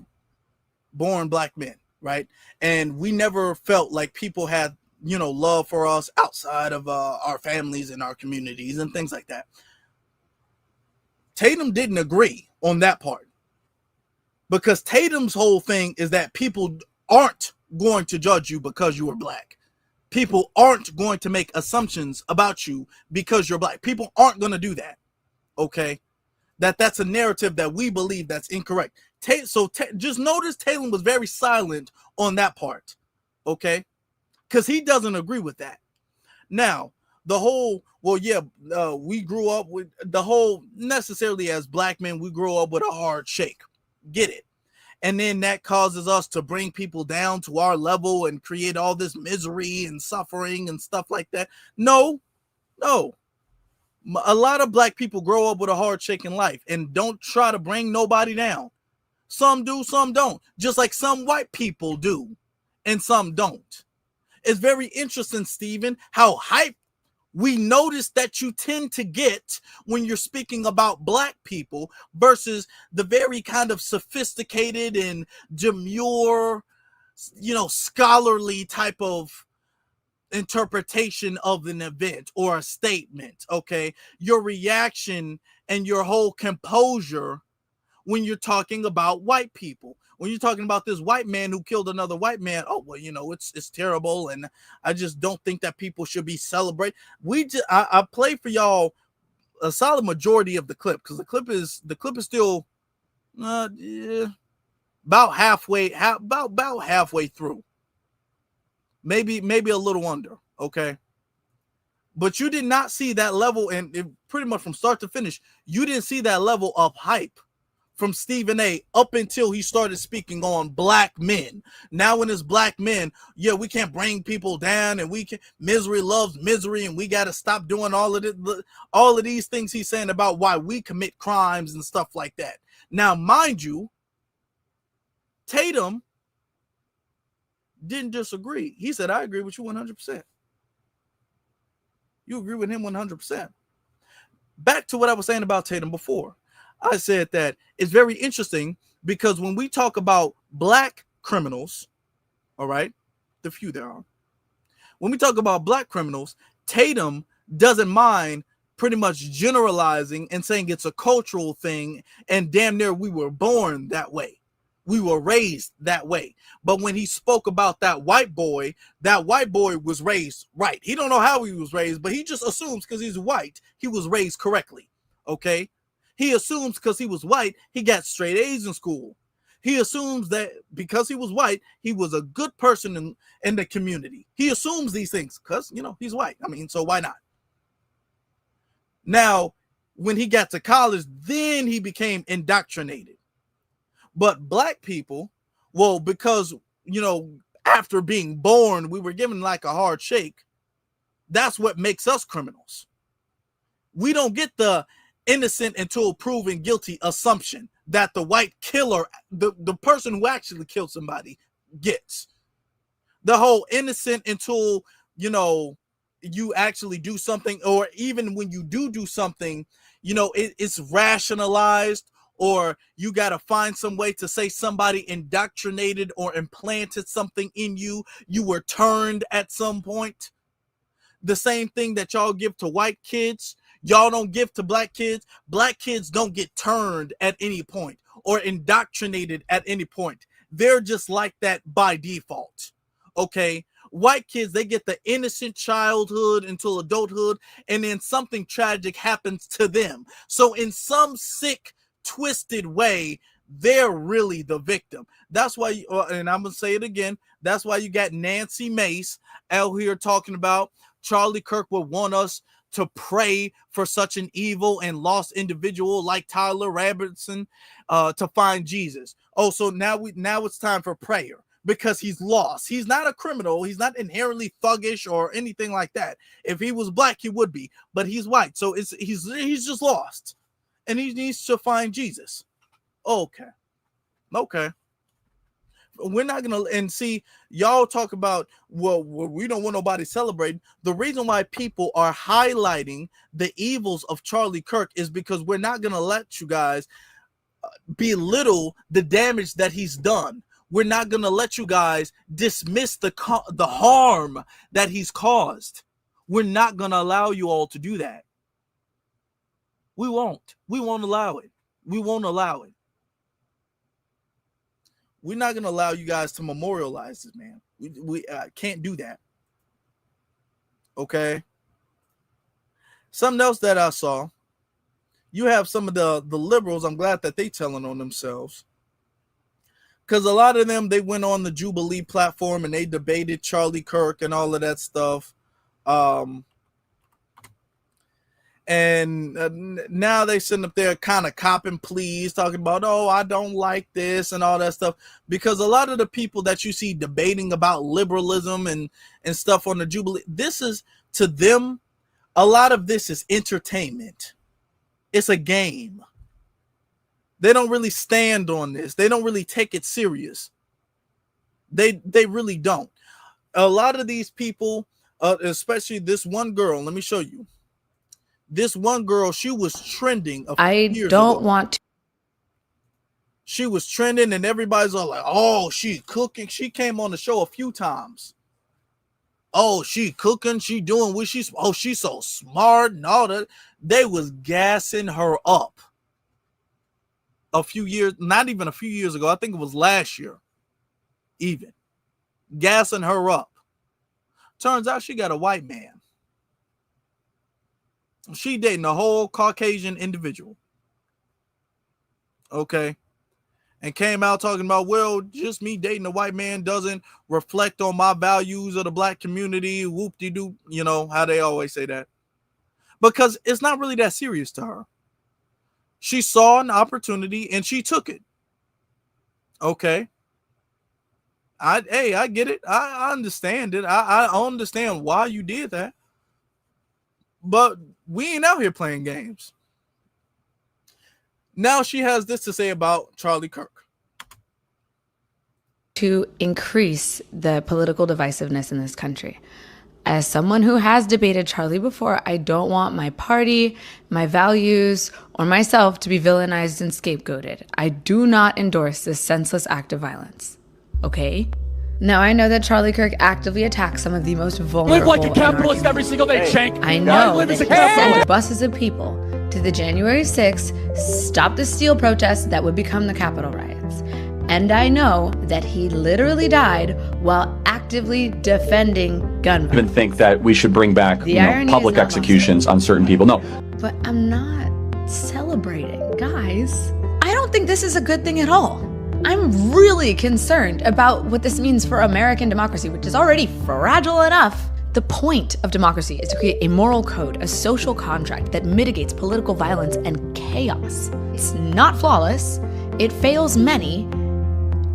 born black men, right? And we never felt like people had, you know, love for us outside of our families and our communities and things like that. Tatum didn't agree on that part, because Tatum's whole thing is that people aren't going to judge you because you are black. People aren't going to make assumptions about you because you're black. People aren't going to do that. Okay. That's a narrative that we believe that's incorrect. Just notice Tatum was very silent on that part. Okay. Because he doesn't agree with that. Now, the whole, we grew up with the whole, necessarily as black men, we grew up with a hard shake. Get it? And then that causes us to bring people down to our level and create all this misery and suffering and stuff like that. No. A lot of black people grow up with a hard shake in life and don't try to bring nobody down. Some do, some don't. Just like some white people do and some don't. It's very interesting, Stephen, how hype we notice that you tend to get when you're speaking about black people versus the very kind of sophisticated and demure, you know, scholarly type of interpretation of an event or a statement. Okay. Your reaction and your whole composure when you're talking about white people. When you're talking about this white man who killed another white man, oh, well, you know, it's terrible. And I just don't think that people should be celebrated. I play for y'all a solid majority of the clip, because the clip is still about halfway through. Maybe a little under. Okay. But you did not see that level, and pretty much from start to finish, you didn't see that level of hype from Stephen A. up until he started speaking on black men. Now when it's black men, we can't bring people down, and misery loves misery, and we got to stop doing all of these things he's saying about why we commit crimes and stuff like that. Now, mind you, Tatum didn't disagree. He said, I agree with you 100%. You agree with him 100%. Back to what I was saying about Tatum before. I said that it's very interesting because when we talk about black criminals, all right, the few there are, when we talk about black criminals, Tatum doesn't mind pretty much generalizing and saying it's a cultural thing and damn near we were born that way. We were raised that way. But when he spoke about that white boy was raised right. He don't know how he was raised, but he just assumes because he's white, he was raised correctly. Okay? He assumes because he was white, he got straight A's in school. He assumes that because he was white, he was a good person in the community. He assumes these things because, he's white. I mean, so why not? Now, when he got to college, then he became indoctrinated. But black people, well, because, after being born, we were given like a hard shake. That's what makes us criminals. We don't get the innocent until proven guilty assumption that the white killer, the person who actually killed somebody, gets. The whole innocent until, you actually do something, or even when you do something, it's rationalized, or you got to find some way to say somebody indoctrinated or implanted something in you. You were turned at some point. The same thing that y'all give to white kids, y'all don't give to black kids. Black kids don't get turned at any point or indoctrinated at any point. They're just like that by default. Okay? White kids, they get the innocent childhood until adulthood, and then something tragic happens to them. So in some sick, twisted way, they're really the victim. That's why, and I'm going to say it again, that's why you got Nancy Mace out here talking about Charlie Kirk would want us to pray for such an evil and lost individual like Tyler Robertson to find Jesus. Oh, so now it's time for prayer because he's lost. He's not a criminal. He's not inherently thuggish or anything like that. If he was black, he would be, but he's white. So he's just lost and he needs to find Jesus. Okay. We're not gonna, and see, y'all talk about, well, we don't want nobody celebrating. The reason why people are highlighting the evils of Charlie Kirk is because we're not gonna let you guys belittle the damage that he's done. We're not gonna let you guys dismiss the harm that he's caused. We're not gonna allow you all to do that. We won't allow it. We won't allow it. We're not going to allow you guys to memorialize this, man. We can't do that. Okay? Something else that I saw, you have some of the liberals, I'm glad that they telling on themselves. Because a lot of them, they went on the Jubilee platform and they debated Charlie Kirk and all of that stuff. And now they sitting up there kind of copping pleas, talking about, oh, I don't like this and all that stuff. Because a lot of the people that you see debating about liberalism and stuff on the Jubilee, this is, to them, a lot of this is entertainment. It's a game. They don't really stand on this. They don't really take it serious. They really don't. A lot of these people, especially this one girl, let me show you. This one girl, she was trending a few years ago. She was trending and everybody's all like, oh, she's cooking. She came on the show a few times. Oh, she cooking. She doing what she's, oh, she's so smart and all that. They was gassing her up a few years, not even a few years ago. I think it was last year, even. Gassing her up. Turns out she got a white man. She dating a whole Caucasian individual. Okay. And came out talking about, well, just me dating a white man doesn't reflect on my values of the black community. Whoop-de-doo. You know, how they always say that. Because it's not really that serious to her. She saw an opportunity and she took it. Okay. I get it. I understand it. I understand why you did that. But we ain't out here playing games. Now she has this to say about Charlie Kirk. to increase the political divisiveness in this country. As someone who has debated Charlie before, I don't want my party, my values, or myself to be villainized and scapegoated. I do not endorse this senseless act of violence. Okay? Now, I know that Charlie Kirk actively attacks some of the most vulnerable. Live like a capitalist every single day, Shank. I know that he sent buses of people to the January 6th Stop the Steal protests that would become the Capitol riots. And I know that he literally died while actively defending gun violence. I even think that we should bring back public executions on certain people. No. But I'm not celebrating, guys. I don't think this is a good thing at all. I'm really concerned about what this means for American democracy, which is already fragile enough. The point of democracy is to create a moral code, a social contract that mitigates political violence and chaos. It's not flawless. It fails many.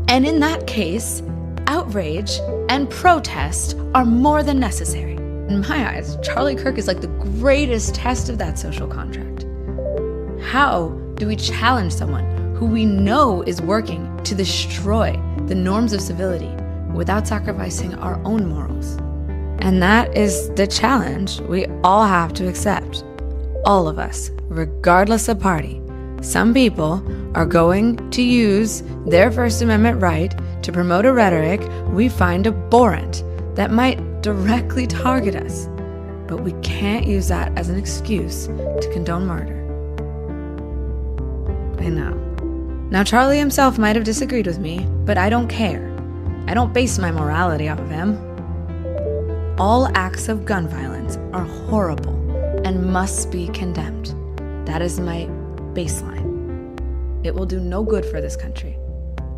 And in that case, outrage and protest are more than necessary. In my eyes, Charlie Kirk is like the greatest test of that social contract. How do we challenge someone who we know is working to destroy the norms of civility without sacrificing our own morals? And that is the challenge we all have to accept. All of us, regardless of party. Some people are going to use their First Amendment right to promote a rhetoric we find abhorrent that might directly target us. But we can't use that as an excuse to condone murder. I know. Now, Charlie himself might have disagreed with me, but I don't care. I don't base my morality off of him. All acts of gun violence are horrible and must be condemned. That is my baseline. It will do no good for this country.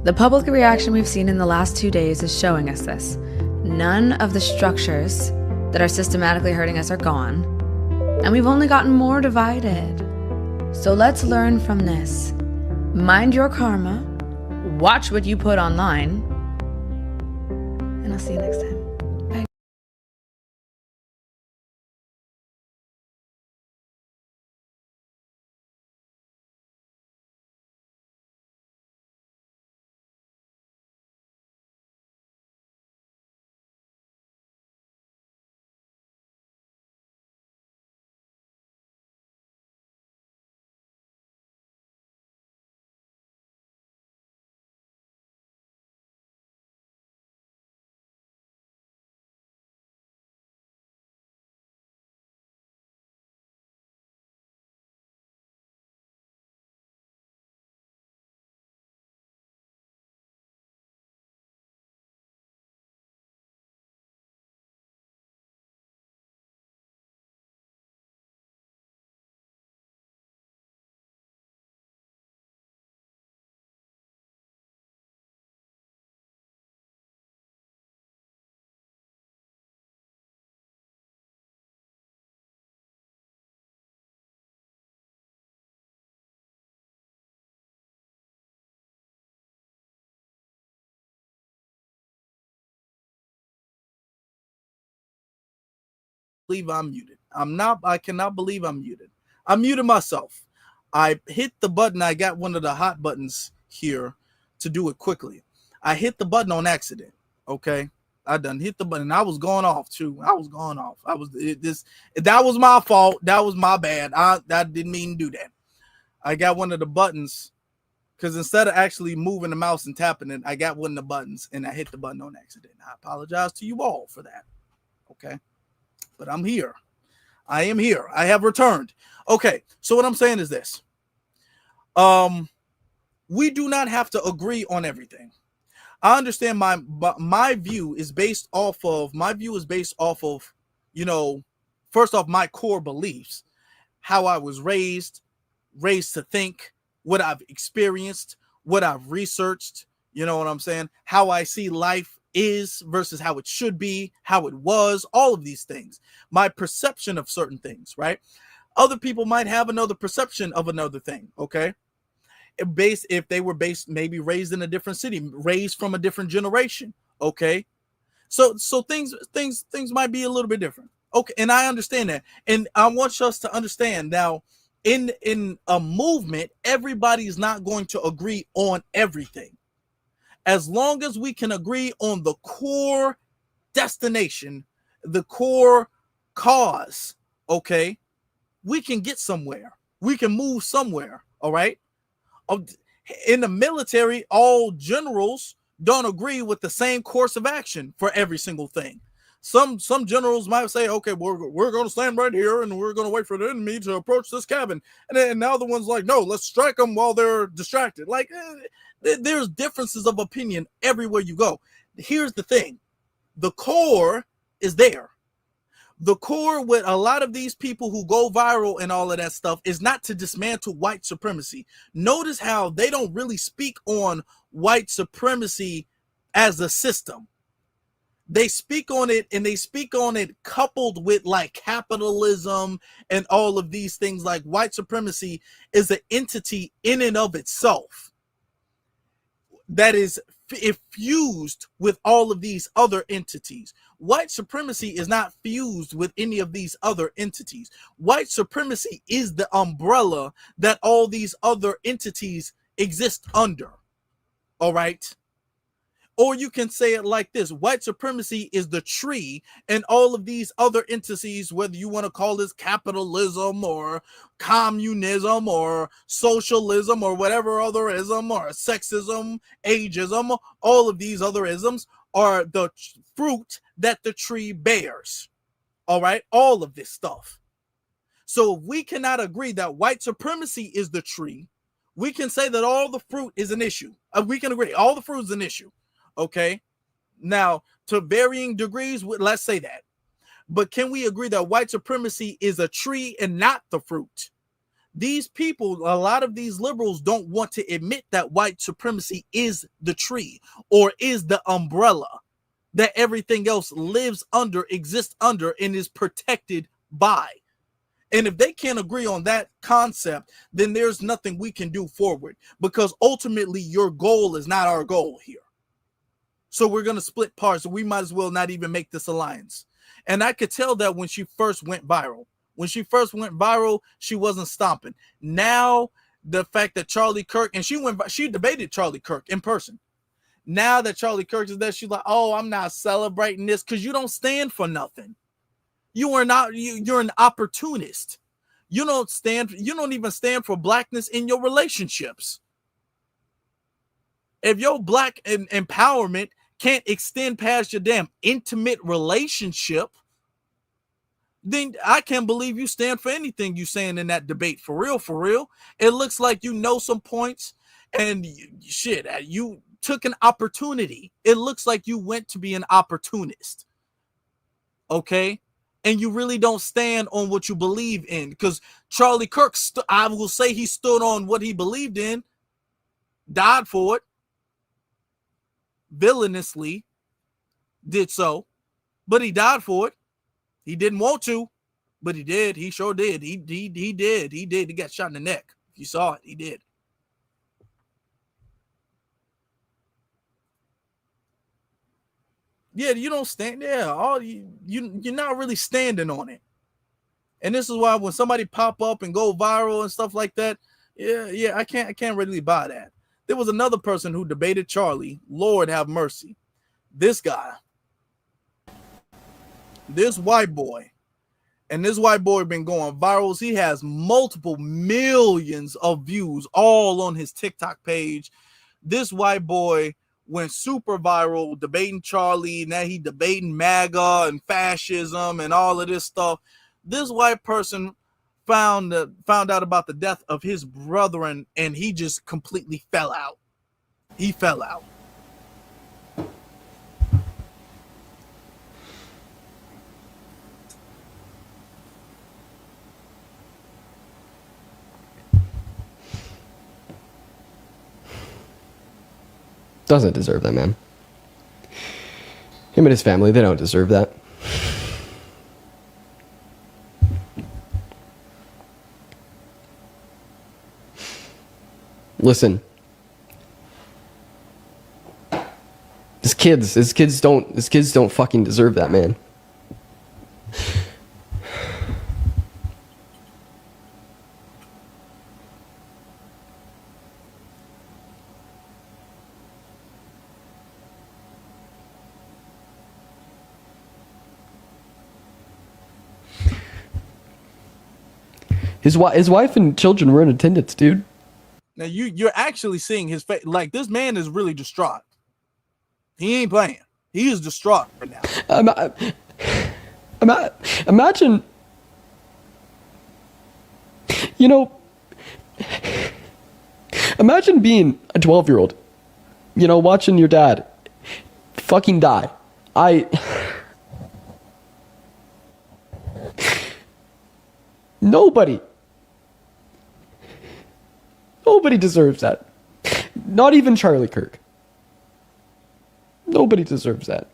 The public reaction we've seen in the last 2 days is showing us this. None of the structures that are systematically hurting us are gone, and we've only gotten more divided. So let's learn from this. Mind your karma, watch what you put online, and I'll see you next time. Bye. Believe I'm muted. I cannot believe I'm muted. I muted myself. I hit the button. I got one of the hot buttons here to do it quickly. I hit the button on accident. Okay. I done hit the button. I was going off too. That was my fault. That was my bad. I didn't mean to do that. I got one of the buttons because instead of actually moving the mouse and tapping it, I got one of the buttons and I hit the button on accident. I apologize to you all for that. Okay. But I'm here. I am here. I have returned. Okay. So what I'm saying is this. We do not have to agree on everything. I understand my view is based off of, first off, my core beliefs, how I was raised to think, what I've experienced, what I've researched, you know what I'm saying? How I see life is versus how it should be, how it was, all of these things. My perception of certain things, right? Other people might have another perception of another thing, okay? If they were maybe raised in a different city, raised from a different generation, okay? So things might be a little bit different. Okay, and I understand that. And I want us to understand now, in a movement, everybody's not going to agree on everything. as long as we can agree on the core destination, the core cause, okay, we can get somewhere. We can move somewhere, all right? In the military, all generals don't agree with the same course of action for every single thing. Some generals might say, okay, we're going to stand right here and we're going to wait for the enemy to approach this cabin. And then the other one's like, no, let's strike them while they're distracted. Like, there's differences of opinion everywhere you go. Here's the thing. The core is there. The core with a lot of these people who go viral and all of that stuff is not to dismantle white supremacy. Notice how they don't really speak on white supremacy as a system. They speak on it, and they speak on it coupled with like capitalism and all of these things. Like white supremacy is an entity in and of itself that is fused with all of these other entities. White supremacy is not fused with any of these other entities. White supremacy is the umbrella that all these other entities exist under. All right. Or you can say it like this: white supremacy is the tree, and all of these other entities, whether you want to call this capitalism or communism or socialism or whatever other ism or sexism, ageism, all of these other isms are the fruit that the tree bears. All right, all of this stuff. So if we cannot agree that white supremacy is the tree, we can say that all the fruit is an issue. We can agree all the fruit is an issue. Okay, now to varying degrees, let's say that. But can we agree that white supremacy is a tree and not the fruit? These people, a lot of these liberals don't want to admit that white supremacy is the tree or is the umbrella that everything else lives under, exists under, and is protected by. And if they can't agree on that concept, then there's nothing we can do forward, because ultimately your goal is not our goal here. So we're going to split parts. So we might as well not even make this alliance. And I could tell that when she first went viral. When she first went viral, she wasn't stomping. Now, the fact that Charlie Kirk, and she debated Charlie Kirk in person. Now that Charlie Kirk is there, she's like, oh, I'm not celebrating this, because you don't stand for nothing. You are not, you're an opportunist. You don't even stand for blackness in your relationships. If your black empowerment can't extend past your damn intimate relationship, then I can't believe you stand for anything you saying in that debate. For real, for real. It looks like you know some points, and shit, you took an opportunity. It looks like you went to be an opportunist. Okay? And you really don't stand on what you believe in, because Charlie Kirk, I will say he stood on what he believed in, died for it, villainously did so, but he died for it. He didn't want to, but he did. He sure did. He did. He got shot in the neck. If you saw it, he did. Yeah, you don't stand there. You're not really standing on it. And this is why when somebody pop up and go viral and stuff like that, yeah, I can't really buy that. There was another person who debated Charlie. Lord have mercy. This guy, this white boy, and this white boy been going viral. He has multiple millions of views all on his TikTok page. This white boy went super viral debating Charlie. Now he debating Maga and fascism and all of this stuff. This white person found out about the death of his brethren, and he just completely fell out. He fell out. Doesn't deserve that, man. Him and his family, they don't deserve that. Listen, his kids don't fucking deserve that, man. His wife and children were in attendance, dude. Now you're actually seeing his face. Like, this man is really distraught. He ain't playing. He is distraught right now. Imagine, you know, imagine being a 12-year-old, you know, watching your dad fucking die. Nobody deserves that. Not even Charlie Kirk. Nobody deserves that.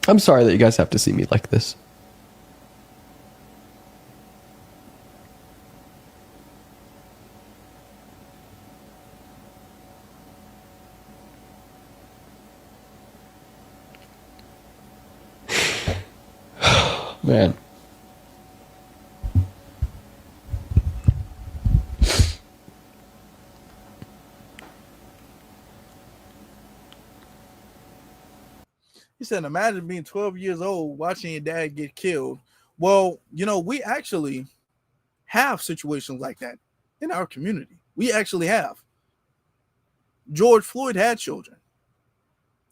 I'm sorry that you guys have to see me like this. Man. He said, imagine being 12 years old watching your dad get killed. Well, you know, we actually have situations like that in our community. We actually have. George Floyd had children.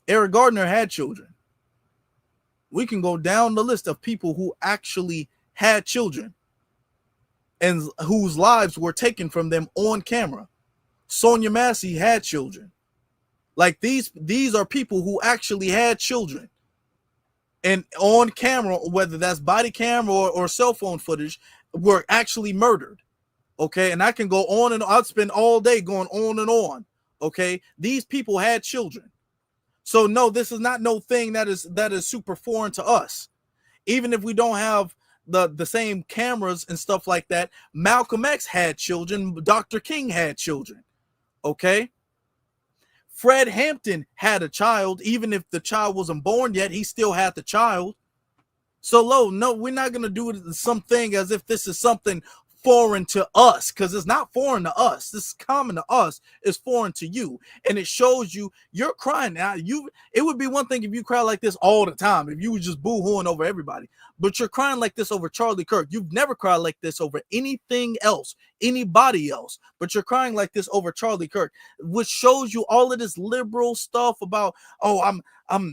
Eric Gardner had children. We can go down the list of people who actually had children and whose lives were taken from them on camera. Sonia Massey had children. Like, these are people who actually had children, and on camera, whether that's body camera or cell phone footage, were actually murdered. Okay. And I can go on and I'd spend all day going on and on. Okay. These people had children. So no, this is not no thing that is super foreign to us. Even if we don't have the same cameras and stuff like that, Malcolm X had children. Dr. King had children. Okay. Fred Hampton had a child. Even if the child wasn't born yet, he still had the child. So no, we're not going to do something as if this is something foreign to us, because it's not foreign to us. This is common to us. It's foreign to you, and it shows you're crying. Now, it would be one thing if you cry like this all the time, if you were just boo-hooing over everybody, but you're crying like this over Charlie Kirk. You've never cried like this over anything else, anybody else, but you're crying like this over Charlie Kirk, which shows you all of this liberal stuff about, oh, I'm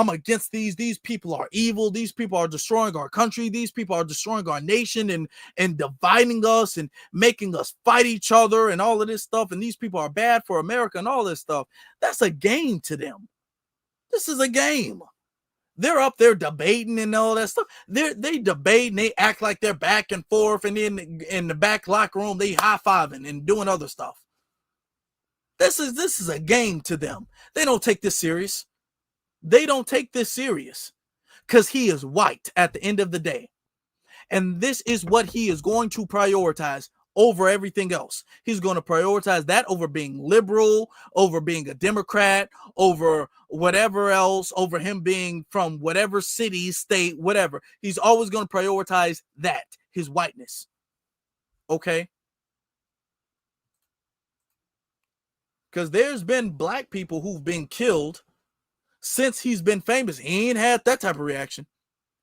against these people are evil. These people are destroying our country. These people are destroying our nation and dividing us and making us fight each other and all of this stuff. And these people are bad for America and all this stuff. That's a game to them. This is a game. They're up there debating and all that stuff. They debate and they act like they're back and forth. And then in the back locker room, they high-fiving and doing other stuff. This is a game to them. They don't take this serious. They don't take this serious because he is white at the end of the day. And this is what he is going to prioritize over everything else. He's going to prioritize that over being liberal, over being a Democrat, over whatever else, over him being from whatever city, state, whatever. He's always going to prioritize that, his whiteness. Okay? Because there's been black people who've been killed since he's been famous. He ain't had that type of reaction.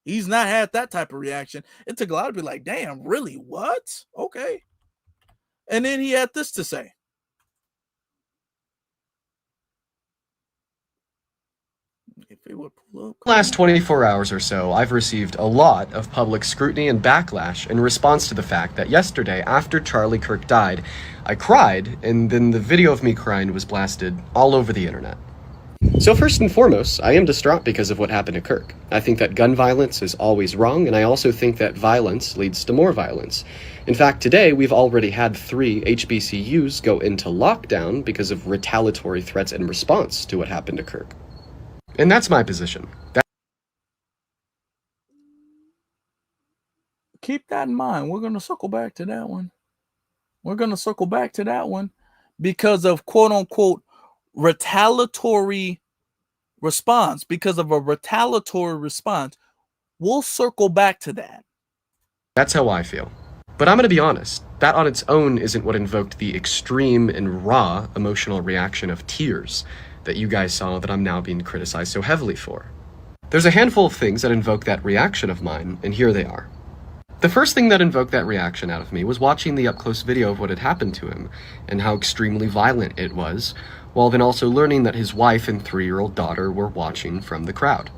He's not had that type of reaction. It took a lot to be like, damn, really? What? Okay. And then he had this to say. If it would pull up. Last 24 hours or so, I've received a lot of public scrutiny and backlash in response to the fact that yesterday, after Charlie Kirk died, I cried, and then the video of me crying was blasted all over the internet. So first and foremost, I am distraught because of what happened to Kirk. I think that gun violence is always wrong, and I also think that violence leads to more violence. In fact, today we've already had 3 HBCUs go into lockdown because of retaliatory threats in response to what happened to Kirk. And that's my position. Keep that in mind. We're going to circle back to that one. We're going to circle back to that one because of quote unquote retaliatory response, because of a retaliatory response. We'll circle back to that. That's how I feel. But I'm going to be honest, that on its own isn't what invoked the extreme and raw emotional reaction of tears that you guys saw that I'm now being criticized so heavily for. There's a handful of things that invoke that reaction of mine, and here they are. The first thing that invoked that reaction out of me was watching the up-close video of what had happened to him, and how extremely violent it was, while then also learning that his wife and 3-year-old daughter were watching from the crowd.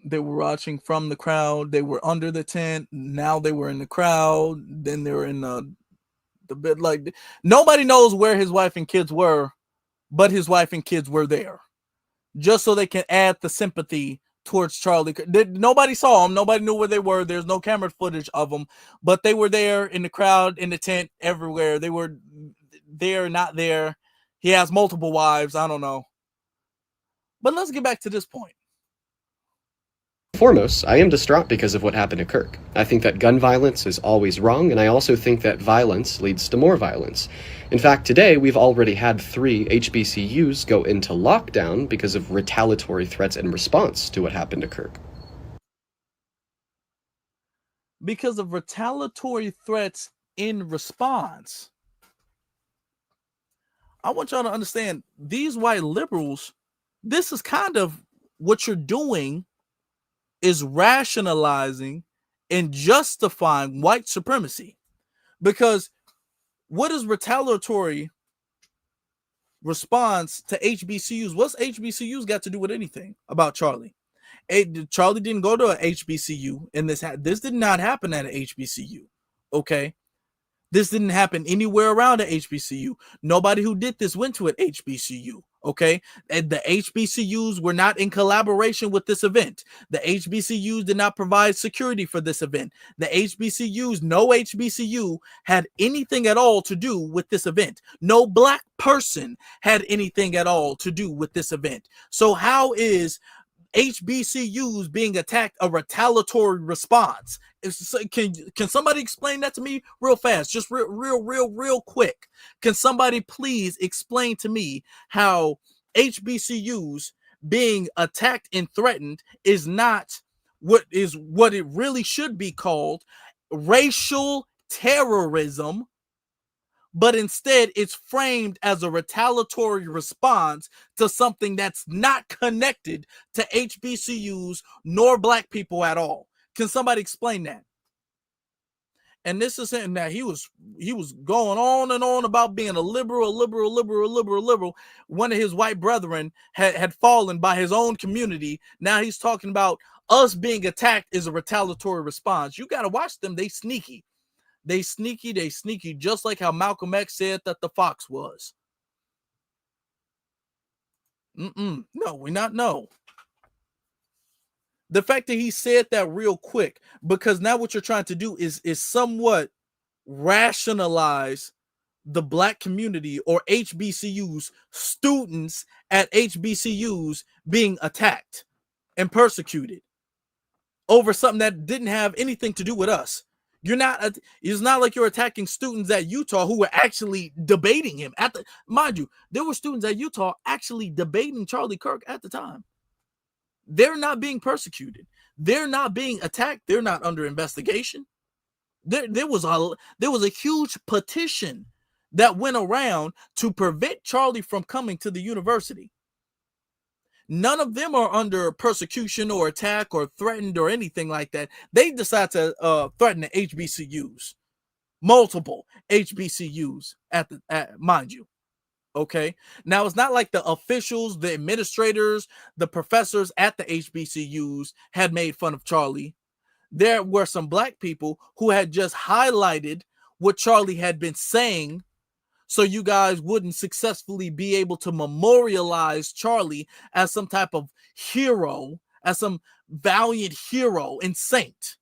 They were watching from the crowd. They were under the tent. Now they were in the crowd. Then they were in the bit. Like, nobody knows where his wife and kids were, but his wife and kids were there, just so they can add the sympathy towards Charlie. Nobody saw them. Nobody knew where they were. There's no camera footage of them, but they were there in the crowd, in the tent, everywhere. They were there, not there. He has multiple wives. I don't know. But let's get back to this point. Foremost, I am distraught because of what happened to Kirk. I think that gun violence is always wrong, and I also think that violence leads to more violence. In fact, today we've already had 3 HBCUs go into lockdown because of retaliatory threats in response to what happened to Kirk. Because of retaliatory threats in response. I want y'all to understand, these white liberals, this is kind of what you're doing, is rationalizing and justifying white supremacy. Because what is retaliatory response to HBCUs? What's HBCUs got to do with anything about Charlie? Charlie didn't go to a HBCU, and this did not happen at a HBCU. Okay, this didn't happen anywhere around a HBCU. Nobody who did this went to an HBCU. Okay, and the HBCUs were not in collaboration with this event. The HBCUs did not provide security for this event. The HBCUs, no HBCU had anything at all to do with this event. No black person had anything at all to do with this event. So how is HBCUs being attacked a retaliatory response? Can somebody explain that to me real fast? Just real quick. Can somebody please explain to me how HBCUs being attacked and threatened is not what it really should be called, racial terrorism, but instead it's framed as a retaliatory response to something that's not connected to HBCUs nor black people at all? Can somebody explain that? And this is something that he was going on and on about being a liberal. One of his white brethren had fallen by his own community. Now he's talking about us being attacked is a retaliatory response. You got to watch them. They sneaky. They sneaky, just like how Malcolm X said that the fox was. No, we're not. No. The fact that he said that real quick, because now what you're trying to do is somewhat rationalize the black community or HBCUs, students at HBCUs being attacked and persecuted over something that didn't have anything to do with us. It's not like you're attacking students at Utah who were actually debating him mind you, there were students at Utah actually debating Charlie Kirk at the time. They're not being persecuted. They're not being attacked. They're not under investigation. There was a huge petition that went around to prevent Charlie from coming to the university. None of them are under persecution or attack or threatened or anything like that. They decide to threaten the HBCUs, multiple HBCUs mind you. Okay. Now it's not like the officials, the administrators, the professors at the HBCUs had made fun of Charlie. There were some black people who had just highlighted what Charlie had been saying, so you guys wouldn't successfully be able to memorialize Charlie as some type of hero, as some valiant hero and saint.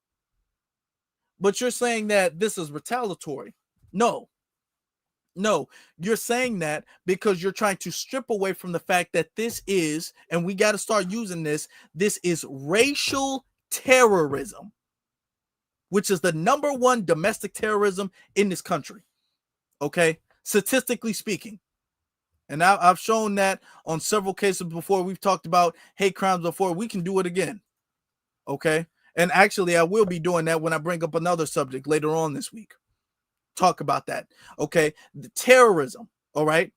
But you're saying that this is retaliatory. No, you're saying that because you're trying to strip away from the fact that this is, and we got to start using this is racial terrorism, which is the #1 domestic terrorism in this country. Okay, statistically speaking. And I've shown that on several cases before. We've talked about hate crimes before. We can do it again. Okay, And actually, I will be doing that when I bring up another subject later on this week. Talk about that. Okay. The terrorism. All right.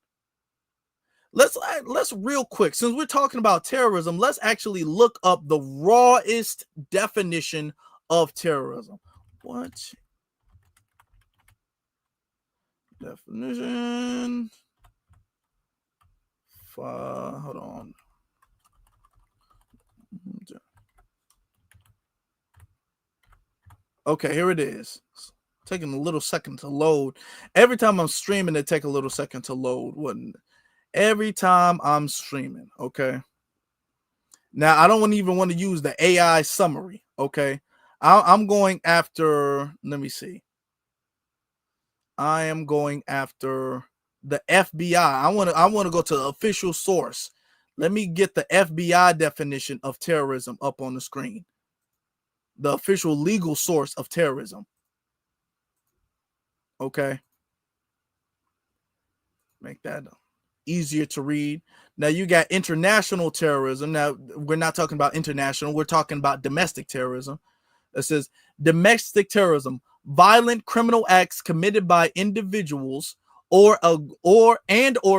Let's real quick, since we're talking about terrorism, let's actually look up the rawest definition of terrorism. What definition? Hold on. Okay, here it is. It's taking a little second to load. Every time I'm streaming, it take a little second to load. Wouldn't every time I'm streaming? Okay. Now I don't even want to use the AI summary. Okay, I'm going after. Let me see. I am going after the FBI. I want to go to the official source. Let me get the FBI definition of terrorism up on the screen. The official legal source of terrorism. Okay. Make that easier to read. Now you got international terrorism. Now we're not talking about international. We're talking about domestic terrorism. It says domestic terrorism, violent criminal acts committed by individuals or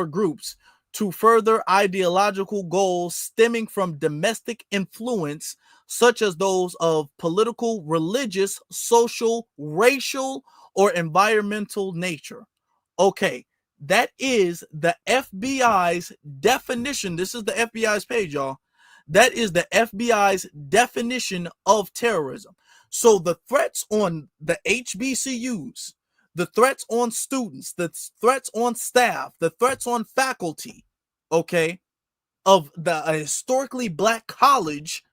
groups to further ideological goals stemming from domestic influence, such as those of political, religious, social, racial, or environmental nature. Okay, that is the FBI's definition. This is the FBI's page, y'all. That is the FBI's definition of terrorism. So the threats on the HBCUs, the threats on students, the threats on staff, the threats on faculty, okay, of the historically black college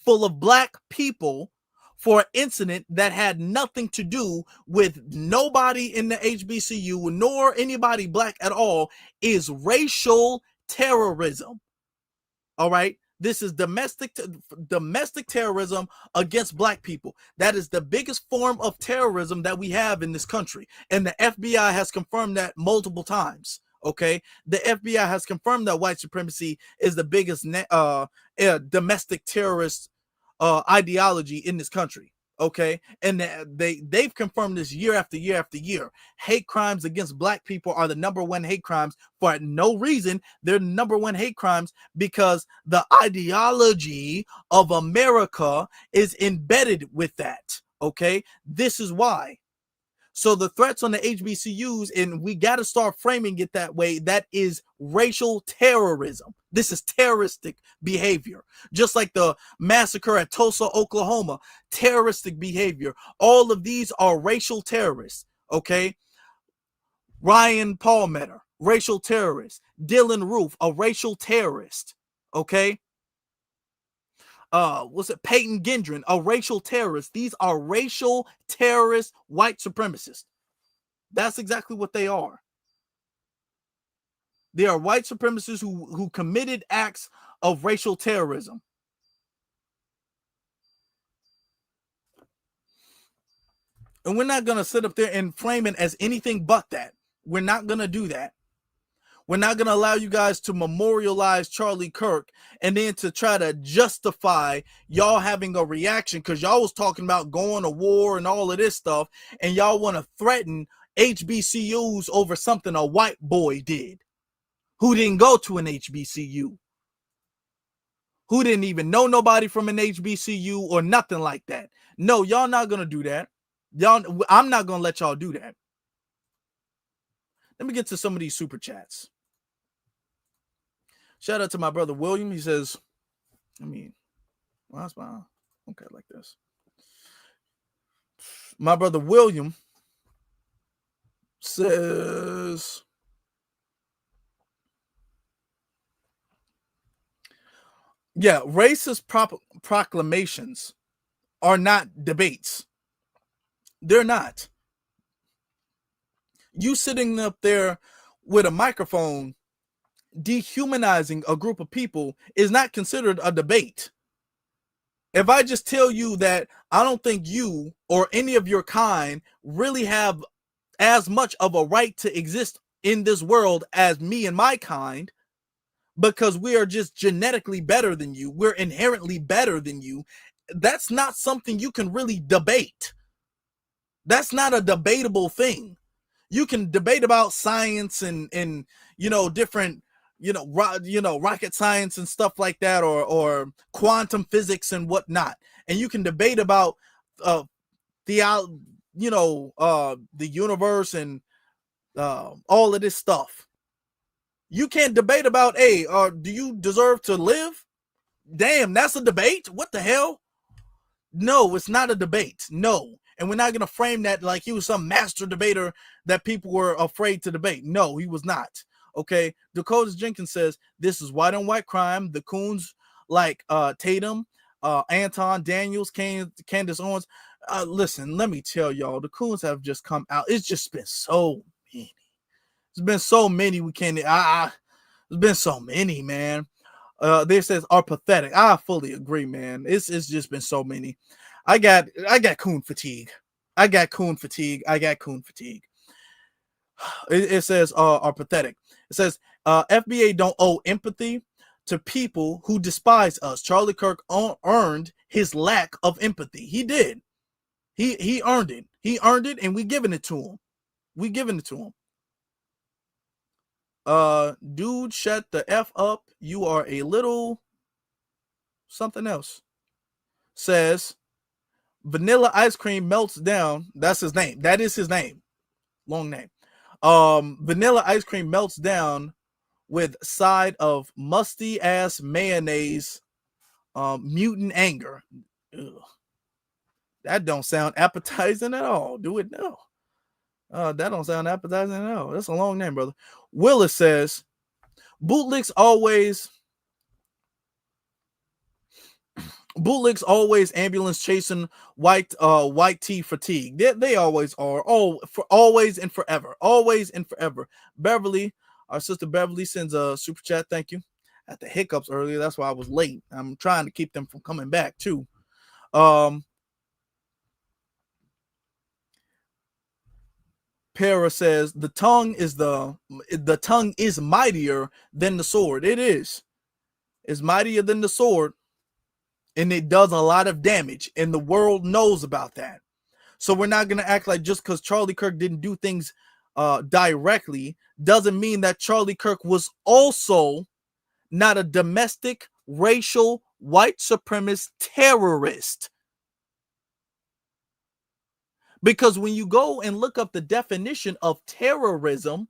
full of black people for an incident that had nothing to do with nobody in the HBCU nor anybody black at all is racial terrorism. All right. This is domestic terrorism against black people. That is the biggest form of terrorism that we have in this country. And the FBI has confirmed that multiple times. Okay. The FBI has confirmed that white supremacy is the biggest domestic terrorist ideology in this country. Okay, and they've confirmed this year after year after year. Hate crimes against black people are the number one hate crimes for no reason. They're the number one hate crimes because the ideology of America is embedded with that. Okay, this is why. So the threats on the HBCUs, and we got to start framing it that way, that is racial terrorism. This is terroristic behavior. Just like the massacre at Tulsa, Oklahoma, terroristic behavior. All of these are racial terrorists, okay? Ryan Palmetto, racial terrorist. Dylan Roof, a racial terrorist, okay? Peyton Gendron, a racial terrorist. These are racial terrorist white supremacists. That's exactly what they are. They are white supremacists who committed acts of racial terrorism. And we're not going to sit up there and frame it as anything but that. We're not going to do that. We're not going to allow you guys to memorialize Charlie Kirk and then to try to justify y'all having a reaction because y'all was talking about going to war and all of this stuff, and y'all want to threaten HBCUs over something a white boy did who didn't go to an HBCU, who didn't even know nobody from an HBCU or nothing like that. No, y'all not going to do that. I'm not going to let y'all do that. Let me get to some of these super chats. Shout out to my brother William. He says, okay, like this. My brother William says, yeah, racist proclamations are not debates. They're not. You sitting up there with a microphone dehumanizing a group of people is not considered a debate. If I just tell you that I don't think you or any of your kind really have as much of a right to exist in this world as me and my kind, because we are just genetically better than you, we're inherently better than you, that's not something you can really debate. That's not a debatable thing. You can debate about science and different rocket science and stuff like that, or quantum physics and whatnot, and you can debate about the universe and all of this stuff. You can't debate about, hey, do you deserve to live? Damn, that's a debate? What the hell? No, it's not a debate. No. And we're not going to frame that like he was some master debater that people were afraid to debate. No, he was not. Okay. Dakota Jenkins says, this is white on white crime. The coons like Tatum, Anton Daniels, Candace Owens. Listen, let me tell y'all, the coons have just come out. It's just been so many. It's been so many. We can't. There's been so many, man. They says are pathetic. I fully agree, man. It's just been so many. I got coon fatigue. I got coon fatigue. It says are pathetic. It says FBA don't owe empathy to people who despise us. Charlie Kirk earned his lack of empathy. He did. He earned it. He earned it, and we giving it to him. Dude, shut the F up. You are a little something else. Says vanilla ice cream melts down. That's his name. That is his name. Long name. Vanilla ice cream melts down with side of musty ass mayonnaise. Mutant anger. Ugh. That don't sound appetizing at all. Do it now. That don't sound appetizing at all. That's a long name, brother. Willis says, bootlicks always ambulance chasing white tee fatigue. They always are. Oh, for always and forever. Always and forever. Beverly, our sister Beverly sends a super chat. Thank you. At the hiccups earlier. That's why I was late. I'm trying to keep them from coming back too. Para says the tongue is mightier than the sword. It is. It's mightier than the sword, and it does a lot of damage, and the world knows about that. So we're not gonna act like just because Charlie Kirk didn't do things directly doesn't mean that Charlie Kirk was also not a domestic, racial, white supremacist terrorist. Because when you go and look up the definition of terrorism,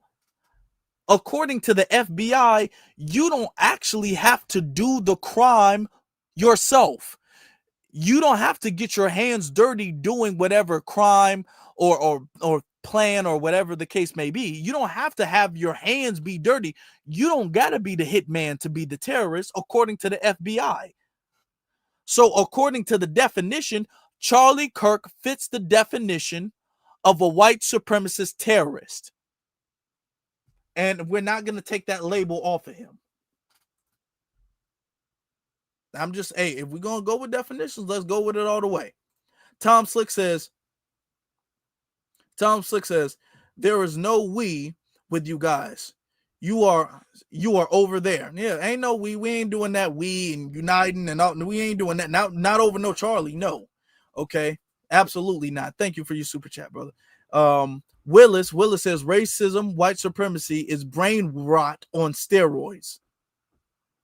according to the FBI, you don't actually have to do the crime yourself. You don't have to get your hands dirty doing whatever crime or plan or whatever the case may be. You don't have to have your hands be dirty. You don't got to be the hitman to be the terrorist, according to the FBI. So according to the definition, Charlie Kirk fits the definition of a white supremacist terrorist. And we're not going to take that label off of him. I'm just, hey, if we're going to go with definitions, let's go with it all the way. Tom Slick says, there is no we with you guys. You are over there. Yeah, ain't no we. We ain't doing that we and uniting and all. We ain't doing that. Not over no Charlie. No. Okay. Absolutely not. Thank you for your super chat, brother. Willis says racism, white supremacy is brain rot on steroids.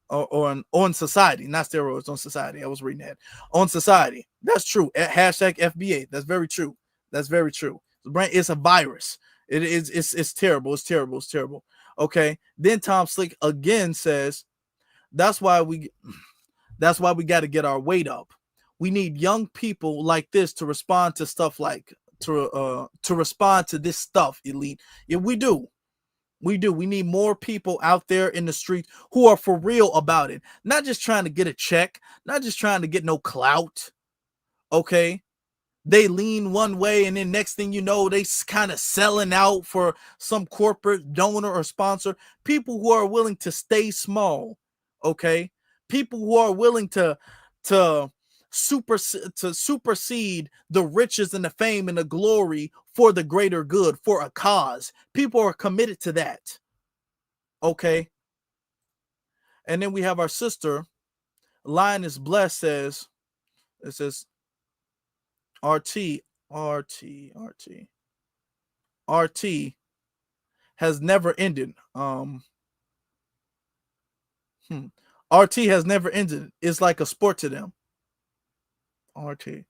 Or on society, not steroids, on society. I was reading that. On society. That's true. Hashtag FBA. That's very true. The brain is a virus. It's terrible. It's terrible. Okay. Then Tom Slick again says, that's why we got to get our weight up. We need young people like this to respond to stuff like to respond to this stuff, elite. Yeah, we do. We need more people out there in the street who are for real about it. Not just trying to get a check, not just trying to get no clout. Okay. They lean one way and then next thing you know, they kind of selling out for some corporate donor or sponsor. People who are willing to stay small. Okay. People who are willing to supersede the riches and the fame and the glory for the greater good, for a cause. People are committed to that. Okay. And then we have our sister, Lioness Bless says, It says RT has never ended. RT has never ended. It's like a sport to them. RT.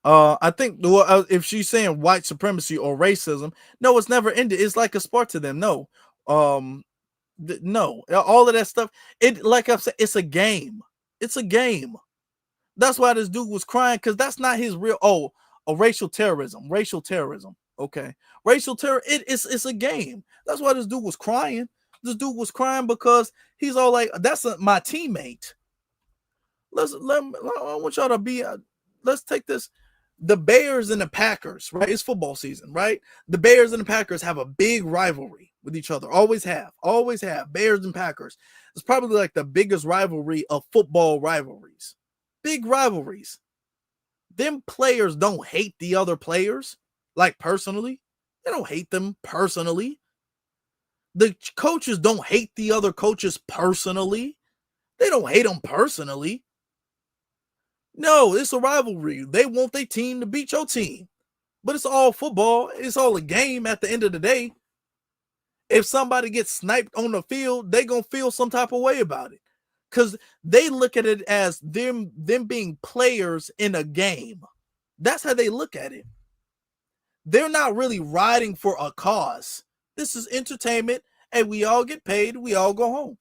I think if she's saying white supremacy or racism, no, it's never ended. It's like a sport to them. No, no, all of that stuff. It, like I've said, it's a game. It's a game. That's why this dude was crying, because that's not his real. Racial terrorism. Okay, racial terror. It's a game. That's why this dude was crying. This dude was crying because he's all like, "That's my teammate." I want y'all to be. Let's take this. The Bears and the Packers, right? It's football season, right? The Bears and the Packers have a big rivalry with each other. Always have. Bears and Packers. It's probably like the biggest rivalry of football rivalries. Big rivalries. Them players don't hate the other players, like personally. They don't hate them personally. The coaches don't hate the other coaches personally. They don't hate them personally. No, it's a rivalry. They want their team to beat your team. But it's all football. It's all a game at the end of the day. If somebody gets sniped on the field, they going to feel some type of way about it. Because they look at it as them being players in a game. That's how they look at it. They're not really riding for a cause. This is entertainment, and we all get paid. We all go home.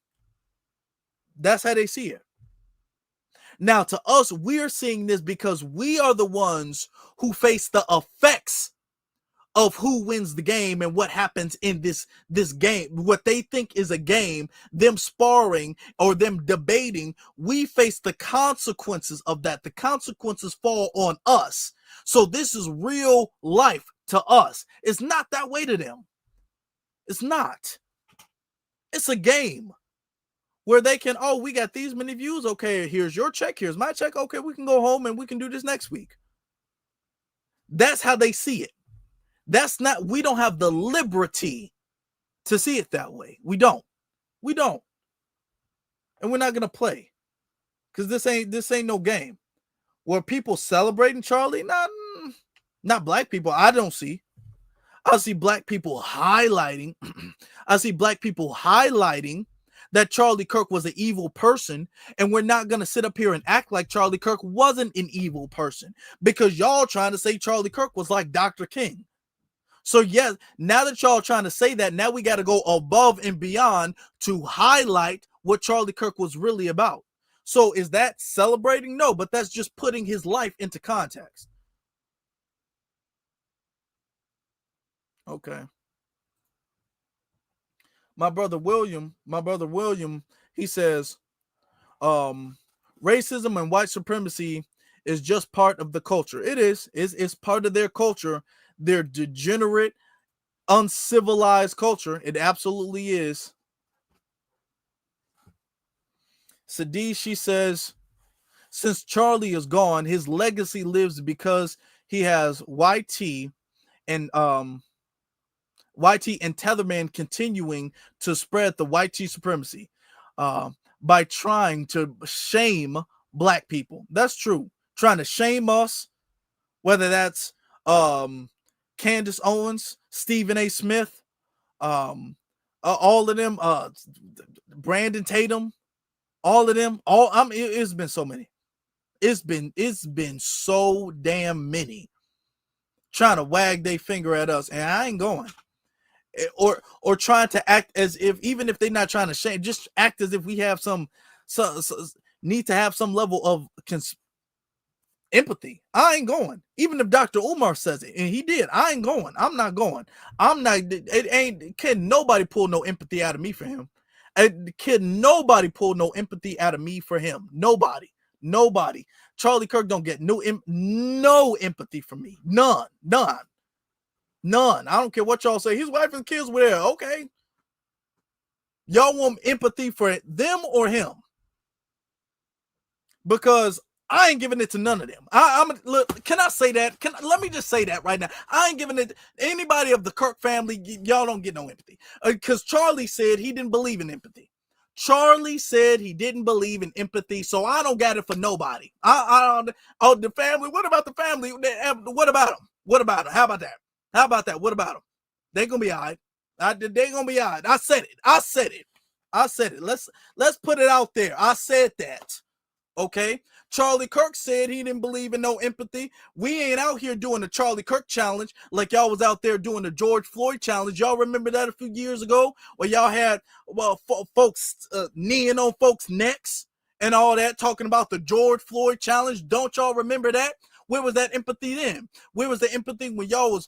That's how they see it. Now, to us, we're seeing this because we are the ones who face the effects of who wins the game and what happens in this game. What they think is a game, them sparring or them debating, we face the consequences of that. The consequences fall on us. So this is real life to us. It's not that way to them. It's not. It's a game where they can, we got these many views. Okay, here's your check. Here's my check. Okay, we can go home and we can do this next week. That's how they see it. We don't have the liberty to see it that way. We don't. And we're not going to play, because this ain't no game. Were people celebrating Charlie? Not black people. I don't see. I see black people highlighting. That Charlie Kirk was an evil person, and we're not going to sit up here and act like Charlie Kirk wasn't an evil person, because y'all trying to say Charlie Kirk was like Dr. King. So yes, now that y'all trying to say that, now we got to go above and beyond to highlight what Charlie Kirk was really about. So is that celebrating? No, but that's just putting his life into context. Okay. My brother William, he says, racism and white supremacy is just part of the culture. It is. It's part of their culture, their degenerate, uncivilized culture. It absolutely is. Sadiq, she says, since Charlie is gone, his legacy lives because he has YT and Tetherman continuing to spread the white supremacy by trying to shame black people. That's true. Trying to shame us, whether that's Candace Owens, Stephen A. Smith, all of them, Brandon Tatum, all of them. It's been so many. It's been so damn many trying to wag their finger at us, and I ain't going. Or trying to act as if, even if they're not trying to shame, just act as if we have some need to have some level of empathy. I ain't going. Even if Dr. Umar says it, and he did, I ain't going. I'm not going. Can nobody pull no empathy out of me for him. Can nobody pull no empathy out of me for him. Nobody. Charlie Kirk don't get no empathy from me. None. I don't care what y'all say. His wife and kids were there. Okay. Y'all want empathy for them or him? Because I ain't giving it to none of them. Look, can I say that? Let me just say that right now. I ain't giving it to anybody of the Kirk family. Y'all don't get no empathy. Because Charlie said he didn't believe in empathy. Charlie said he didn't believe in empathy, so I don't got it for nobody. Oh, the family. What about the family? What about them? What about them? How about that? How about that? What about them? They gonna be all right. They gonna be all right. I said it. Let's put it out there. I said that. Okay. Charlie Kirk said he didn't believe in no empathy. We ain't out here doing the Charlie Kirk challenge like y'all was out there doing the George Floyd challenge. Y'all remember that a few years ago where y'all had folks kneeing on folks' necks and all that, talking about the George Floyd challenge? Don't y'all remember that? Where was that empathy then? Where was the empathy when y'all was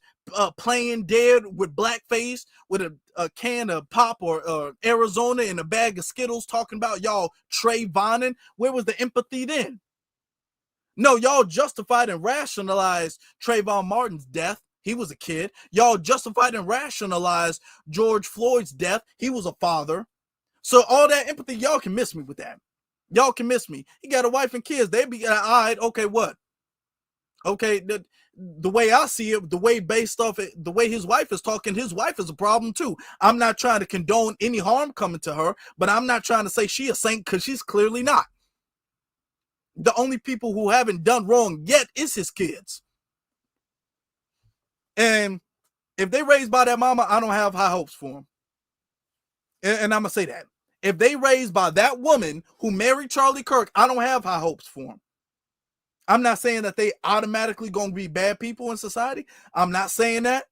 playing dead with blackface with a can of pop or Arizona and a bag of Skittles, talking about y'all Trayvoning? Where was the empathy then? No, y'all justified and rationalized Trayvon Martin's death. He was a kid. Y'all justified and rationalized George Floyd's death. He was a father. So all that empathy, y'all can miss me with that. Y'all can miss me. He got a wife and kids. They be all right. Okay, what? Okay, the way I see it, the way based off it, the way his wife is talking, his wife is a problem too. I'm not trying to condone any harm coming to her, but I'm not trying to say she a saint, because she's clearly not. The only people who haven't done wrong yet is his kids. And if they raised by that mama, I don't have high hopes for them. And I'm going to say that. If they raised by that woman who married Charlie Kirk, I don't have high hopes for them. I'm not saying that they automatically going to be bad people in society. I'm not saying that.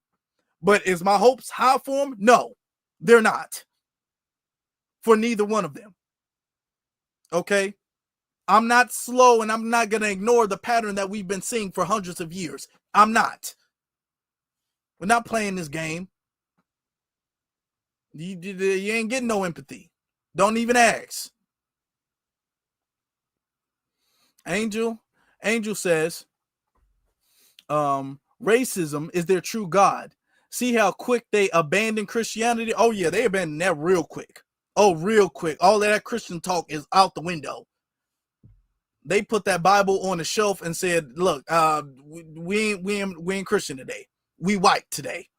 But is my hopes high for them? No, they're not. For neither one of them. Okay? I'm not slow, and I'm not going to ignore the pattern that we've been seeing for hundreds of years. I'm not. We're not playing this game. You ain't getting no empathy. Don't even ask. Angel says, racism is their true God. See how quick they abandon Christianity? Oh, yeah, they abandoned that real quick. Oh, real quick. All of that Christian talk is out the window. They put that Bible on the shelf and said, look, we ain't Christian today. We white today.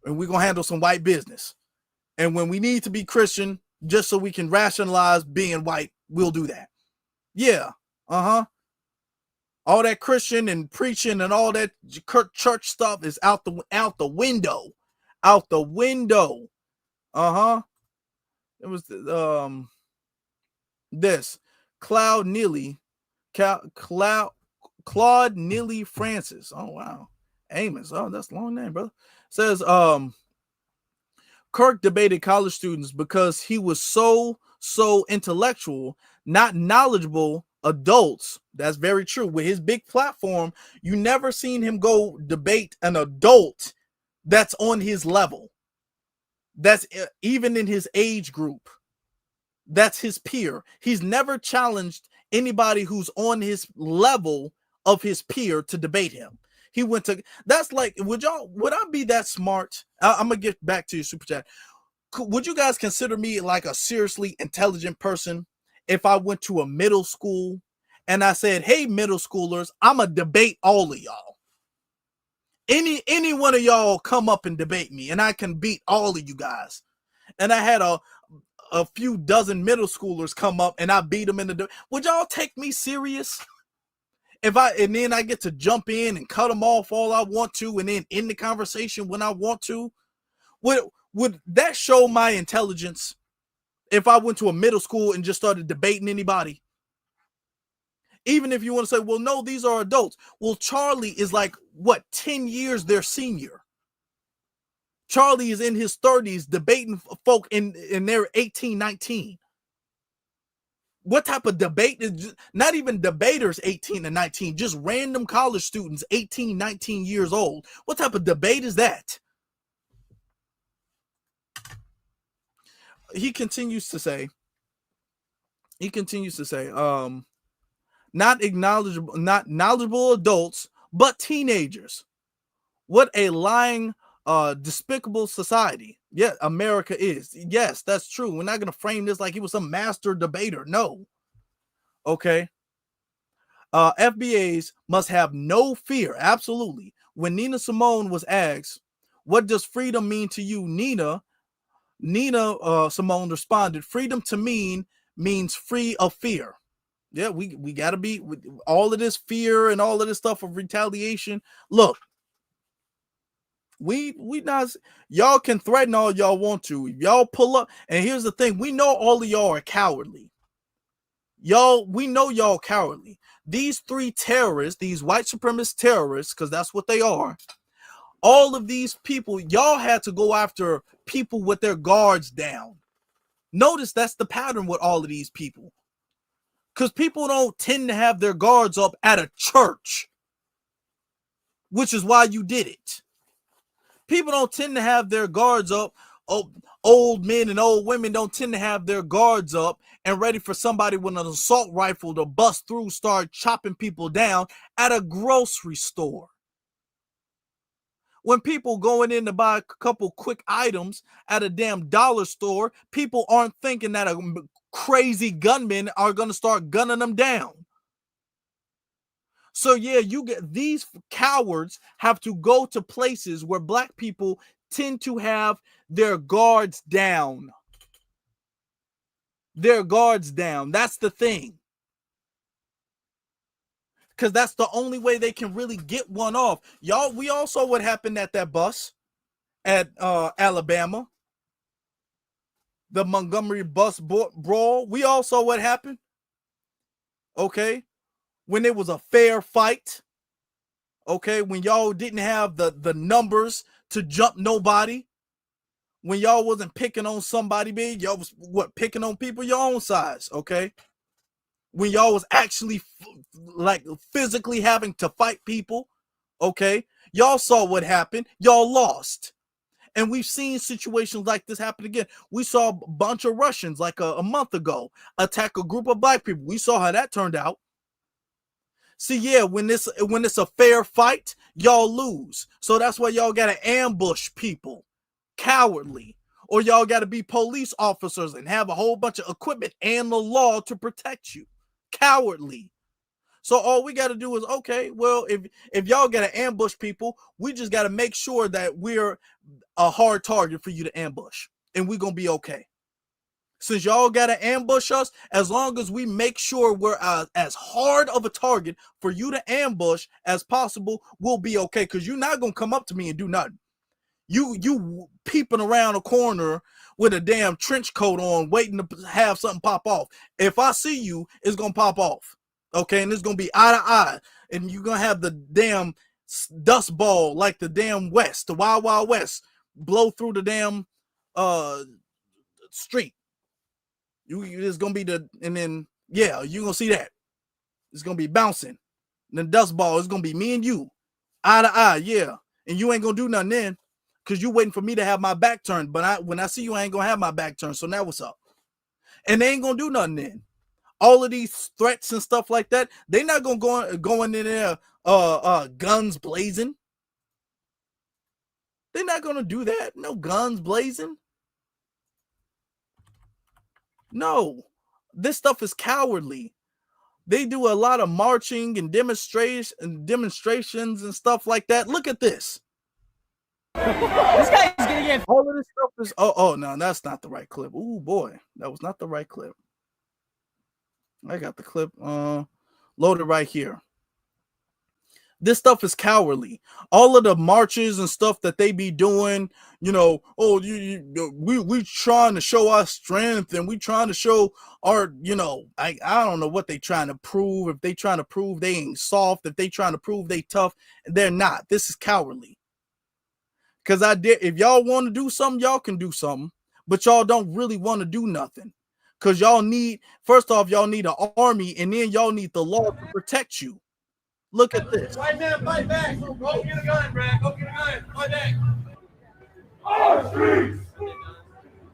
And we're going to handle some white business. And when we need to be Christian, just so we can rationalize being white, we'll do that. Yeah. Uh-huh. All that Christian and preaching and all that church stuff is out the window. Out the window. Uh-huh. It was this. Claude Neely Francis. Oh, wow. Amos. Oh, that's a long name, brother. Says, Kirk debated college students because he was so intellectual, not knowledgeable adults. That's very true. With his big platform, you never seen him go debate an adult that's on his level. That's even in his age group. That's his peer. He's never challenged anybody who's on his level of his peer to debate him. He went to, that's like, would I be that smart? I'm going to get back to your super chat. Would you guys consider me like a seriously intelligent person if I went to a middle school and I said, hey, middle schoolers, I'm going to debate all of y'all. Any one of y'all come up and debate me and I can beat all of you guys. And I had a few dozen middle schoolers come up and I beat them in the, would y'all take me serious? And then I get to jump in and cut them off all I want to and then end the conversation when I want to. Would that show my intelligence if I went to a middle school and just started debating anybody? Even if you want to say, well, no, these are adults. Well, Charlie is like, what, 10 years their senior. Charlie is in his 30s debating folk in their 18, 19. What type of debate is, not even debaters 18 and 19, just random college students 18, 19 years old. What type of debate is that? He continues to say, not knowledgeable adults, but teenagers. What a lying, despicable society. Yeah, America is. Yes, that's true. We're not going to frame this like he was some master debater. No. Okay. FBAs must have no fear. Absolutely. When Nina Simone was asked, what does freedom mean to you, Nina? Nina Simone responded, freedom to means free of fear. Yeah, we got to be with all of this fear and all of this stuff of retaliation. Look, we not, y'all can threaten all y'all want to. Y'all pull up, and here's the thing, we know all of y'all are cowardly. We know y'all cowardly. These three terrorists, these white supremacist terrorists, because that's what they are, all of these people, y'all had to go after people with their guards down. Notice that's the pattern with all of these people. Because people don't tend to have their guards up at a church, which is why you did it. People don't tend to have their guards up. Old men and old women don't tend to have their guards up and ready for somebody with an assault rifle to bust through, start chopping people down at a grocery store. When people going in to buy a couple quick items at a damn dollar store, people aren't thinking that a crazy gunmen are going to start gunning them down. So yeah, you get these cowards have to go to places where black people tend to have their guards down. Their guards down. That's the thing. Because that's the only way they can really get one off. Y'all, we all saw what happened at that bus at Alabama. The Montgomery bus brawl. We all saw what happened. Okay. When it was a fair fight. Okay. When y'all didn't have the numbers to jump nobody. When y'all wasn't picking on somebody big. Y'all was picking on people your own size. Okay. When y'all was actually like physically having to fight people. Okay. Y'all saw what happened. Y'all lost. And we've seen situations like this happen again. We saw a bunch of Russians like a month ago attack a group of black people. We saw how that turned out. See, yeah, when it's a fair fight, y'all lose. So that's why y'all got to ambush people, cowardly, or y'all got to be police officers and have a whole bunch of equipment and the law to protect you, cowardly. So all we got to do is, okay, well, if y'all got to ambush people, we just got to make sure that we're a hard target for you to ambush, and we're going to be okay. Since y'all got to ambush us, as long as we make sure we're as hard of a target for you to ambush as possible, we'll be okay, because you're not going to come up to me and do nothing. You peeping around a corner with a damn trench coat on, waiting to have something pop off. If I see you, it's going to pop off. Okay, and it's going to be eye to eye, and you're going to have the damn dust ball like the damn West, the Wild Wild West, blow through the damn street. It's going to be and then, yeah, you're going to see that. It's going to be bouncing. And the dust ball is going to be me and you, eye to eye, yeah. And you ain't going to do nothing then, because you waiting for me to have my back turned. But when I see you, I ain't going to have my back turned, so now what's up? And they ain't going to do nothing then. All of these threats and stuff like that, they're not gonna go in there guns blazing. They're not gonna do that. No guns blazing. No, this stuff is cowardly. They do a lot of marching and demonstrations and stuff like that. Look at this. This guy's gonna get all of this stuff is oh no, that's not the right clip. Oh boy, that was not the right clip. I got the clip loaded right here. This stuff is cowardly. All of the marches and stuff that they be doing, you know, we trying to show our strength, and we trying to show our, you know, I don't know what they trying to prove. If they trying to prove they ain't soft, if they trying to prove they tough, they're not. This is cowardly. Because if y'all want to do something, y'all can do something, but y'all don't really want to do nothing. Because y'all need, first off, y'all need an army, and then y'all need the law to protect you. Look at this. White man, fight back. Go get a gun, Brad. Go get a gun. Fight back. Our streets.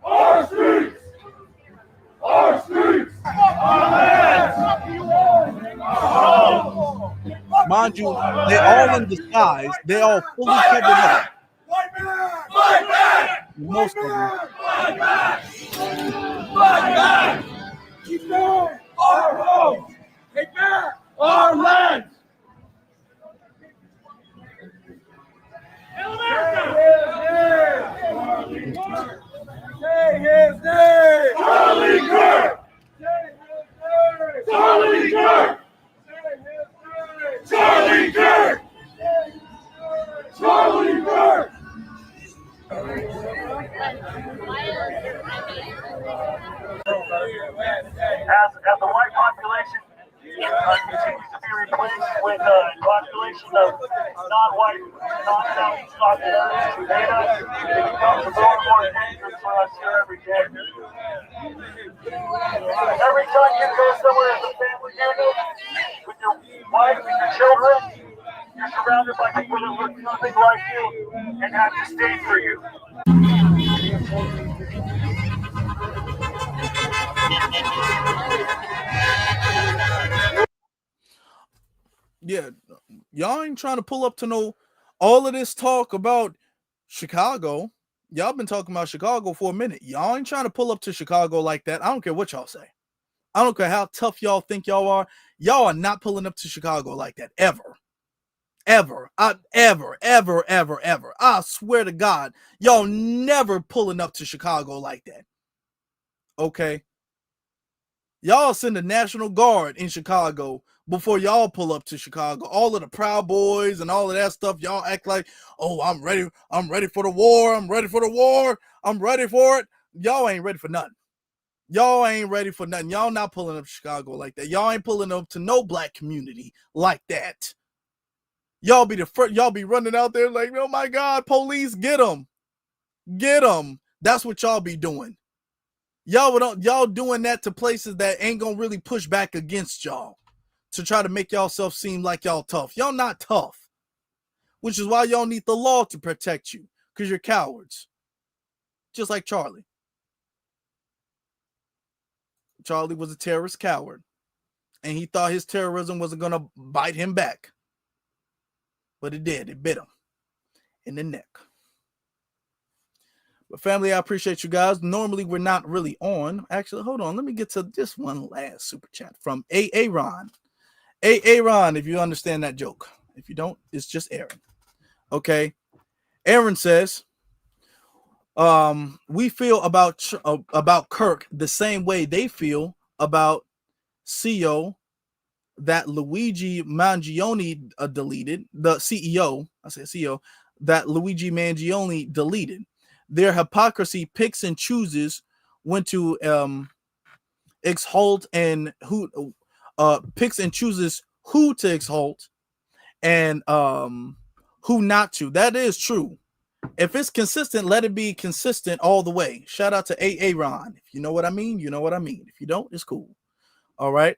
Our streets. Our streets. Our lands. Mind you, they're all in disguise. They're all fully covered up. White man, fight back. Most of them. Fight back. Fight back. Keep going. Our homes. Take back our land. non-white, non-South, not terrorists who hate us. It becomes more and more dangerous for us here every day. Every time you go somewhere as a family unit with your wife and your children, you're surrounded by people that look nothing like you and have disdain for you. Yeah, y'all ain't trying to pull up to no all of this talk about Chicago. Y'all been talking about Chicago for a minute. Y'all ain't trying to pull up to Chicago like that. I don't care what y'all say. I don't care how tough y'all think y'all are. Y'all are not pulling up to Chicago like that ever. Ever. Ever. I swear to God, y'all never pulling up to Chicago like that. Okay? Y'all send the National Guard in Chicago before y'all pull up to Chicago. All of the Proud Boys and all of that stuff, y'all act like, oh, I'm ready for the war. I'm ready for it. Y'all ain't ready for nothing. Y'all ain't ready for nothing. Y'all not pulling up to Chicago like that. Y'all ain't pulling up to no black community like that. Y'all be the first, y'all be running out there like, oh my God, police, get them. Get them. That's what y'all be doing. Y'all doing that to places that ain't gonna really push back against y'all to try to make y'allself seem like y'all tough. Y'all not tough, which is why y'all need the law to protect you, because you're cowards. Just like Charlie. Charlie was a terrorist coward, and he thought his terrorism wasn't gonna bite him back, but it did. It bit him in the neck. But family, I appreciate you guys. Normally, we're not really on. Actually, hold on. Let me get to this one last super chat from Aaron. Aaron, if you understand that joke. If you don't, it's just Aaron. Okay. Aaron says, we feel about Kirk the same way they feel about CEO that Luigi Mangione deleted. The CEO, I said CEO, that Luigi Mangione deleted. Their hypocrisy picks and chooses when to exalt and who picks and chooses who to exalt and who not to. That is true. If it's consistent, let it be consistent all the way. Shout out to Aaron. If you know what I mean, you know what I mean. If you don't, it's cool. All right.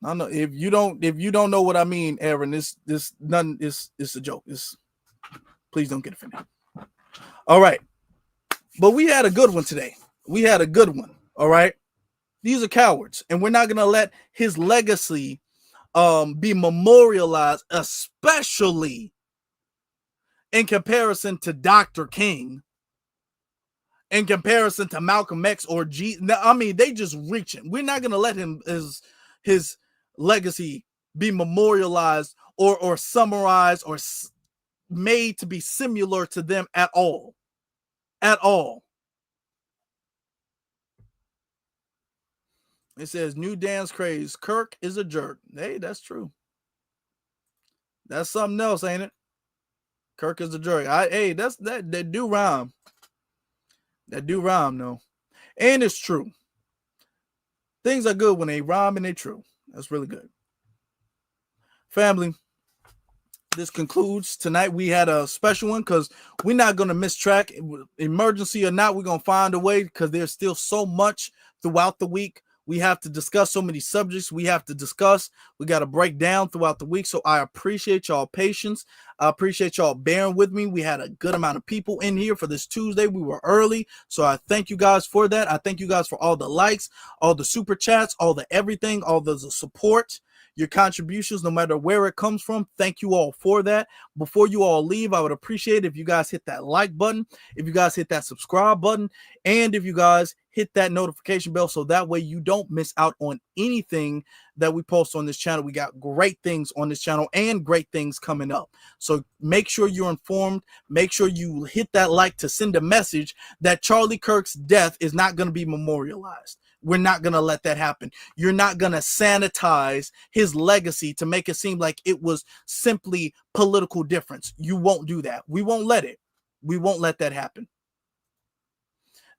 I know if you don't know what I mean, Aaron, this nothing is a joke. Please don't get offended. All right. But we had a good one today. We had a good one. All right. These are cowards, and we're not gonna let his legacy be memorialized, especially in comparison to Dr. King, in comparison to Malcolm X or G. I mean, they just reaching. We're not gonna let his legacy be memorialized or summarized or made to be similar to them at all. At all. It says new dance craze. Kirk is a jerk. Hey, that's true. That's something else, ain't it? Kirk is a jerk. Hey, that do rhyme. That do rhyme, though. And it's true. Things are good when they rhyme and they true. That's really good. Family, this concludes tonight. We had a special one because we're not going to miss track. Emergency or not, we're going to find a way because there's still so much throughout the week. We have to discuss so many subjects we have to discuss. We got to break down throughout the week. So I appreciate y'all patience. I appreciate y'all bearing with me. We had a good amount of people in here for this Tuesday. We were early. So I thank you guys for that. I thank you guys for all the likes, all the super chats, all the everything, all the support, your contributions, no matter where it comes from. Thank you all for that. Before you all leave, I would appreciate if you guys hit that like button, if you guys hit that subscribe button, and if you guys hit that notification bell so that way you don't miss out on anything that we post on this channel. We got great things on this channel and great things coming up. So make sure you're informed. Make sure you hit that like to send a message that Charlie Kirk's death is not going to be memorialized. We're not going to let that happen. You're not going to sanitize his legacy to make it seem like it was simply political difference. You won't do that. We won't let it. We won't let that happen.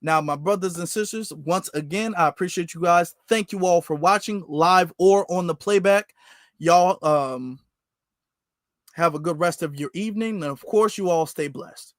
Now, my brothers and sisters, once again, I appreciate you guys. Thank you all for watching live or on the playback. Y'all, Have a good rest of your evening. And of course, you all stay blessed.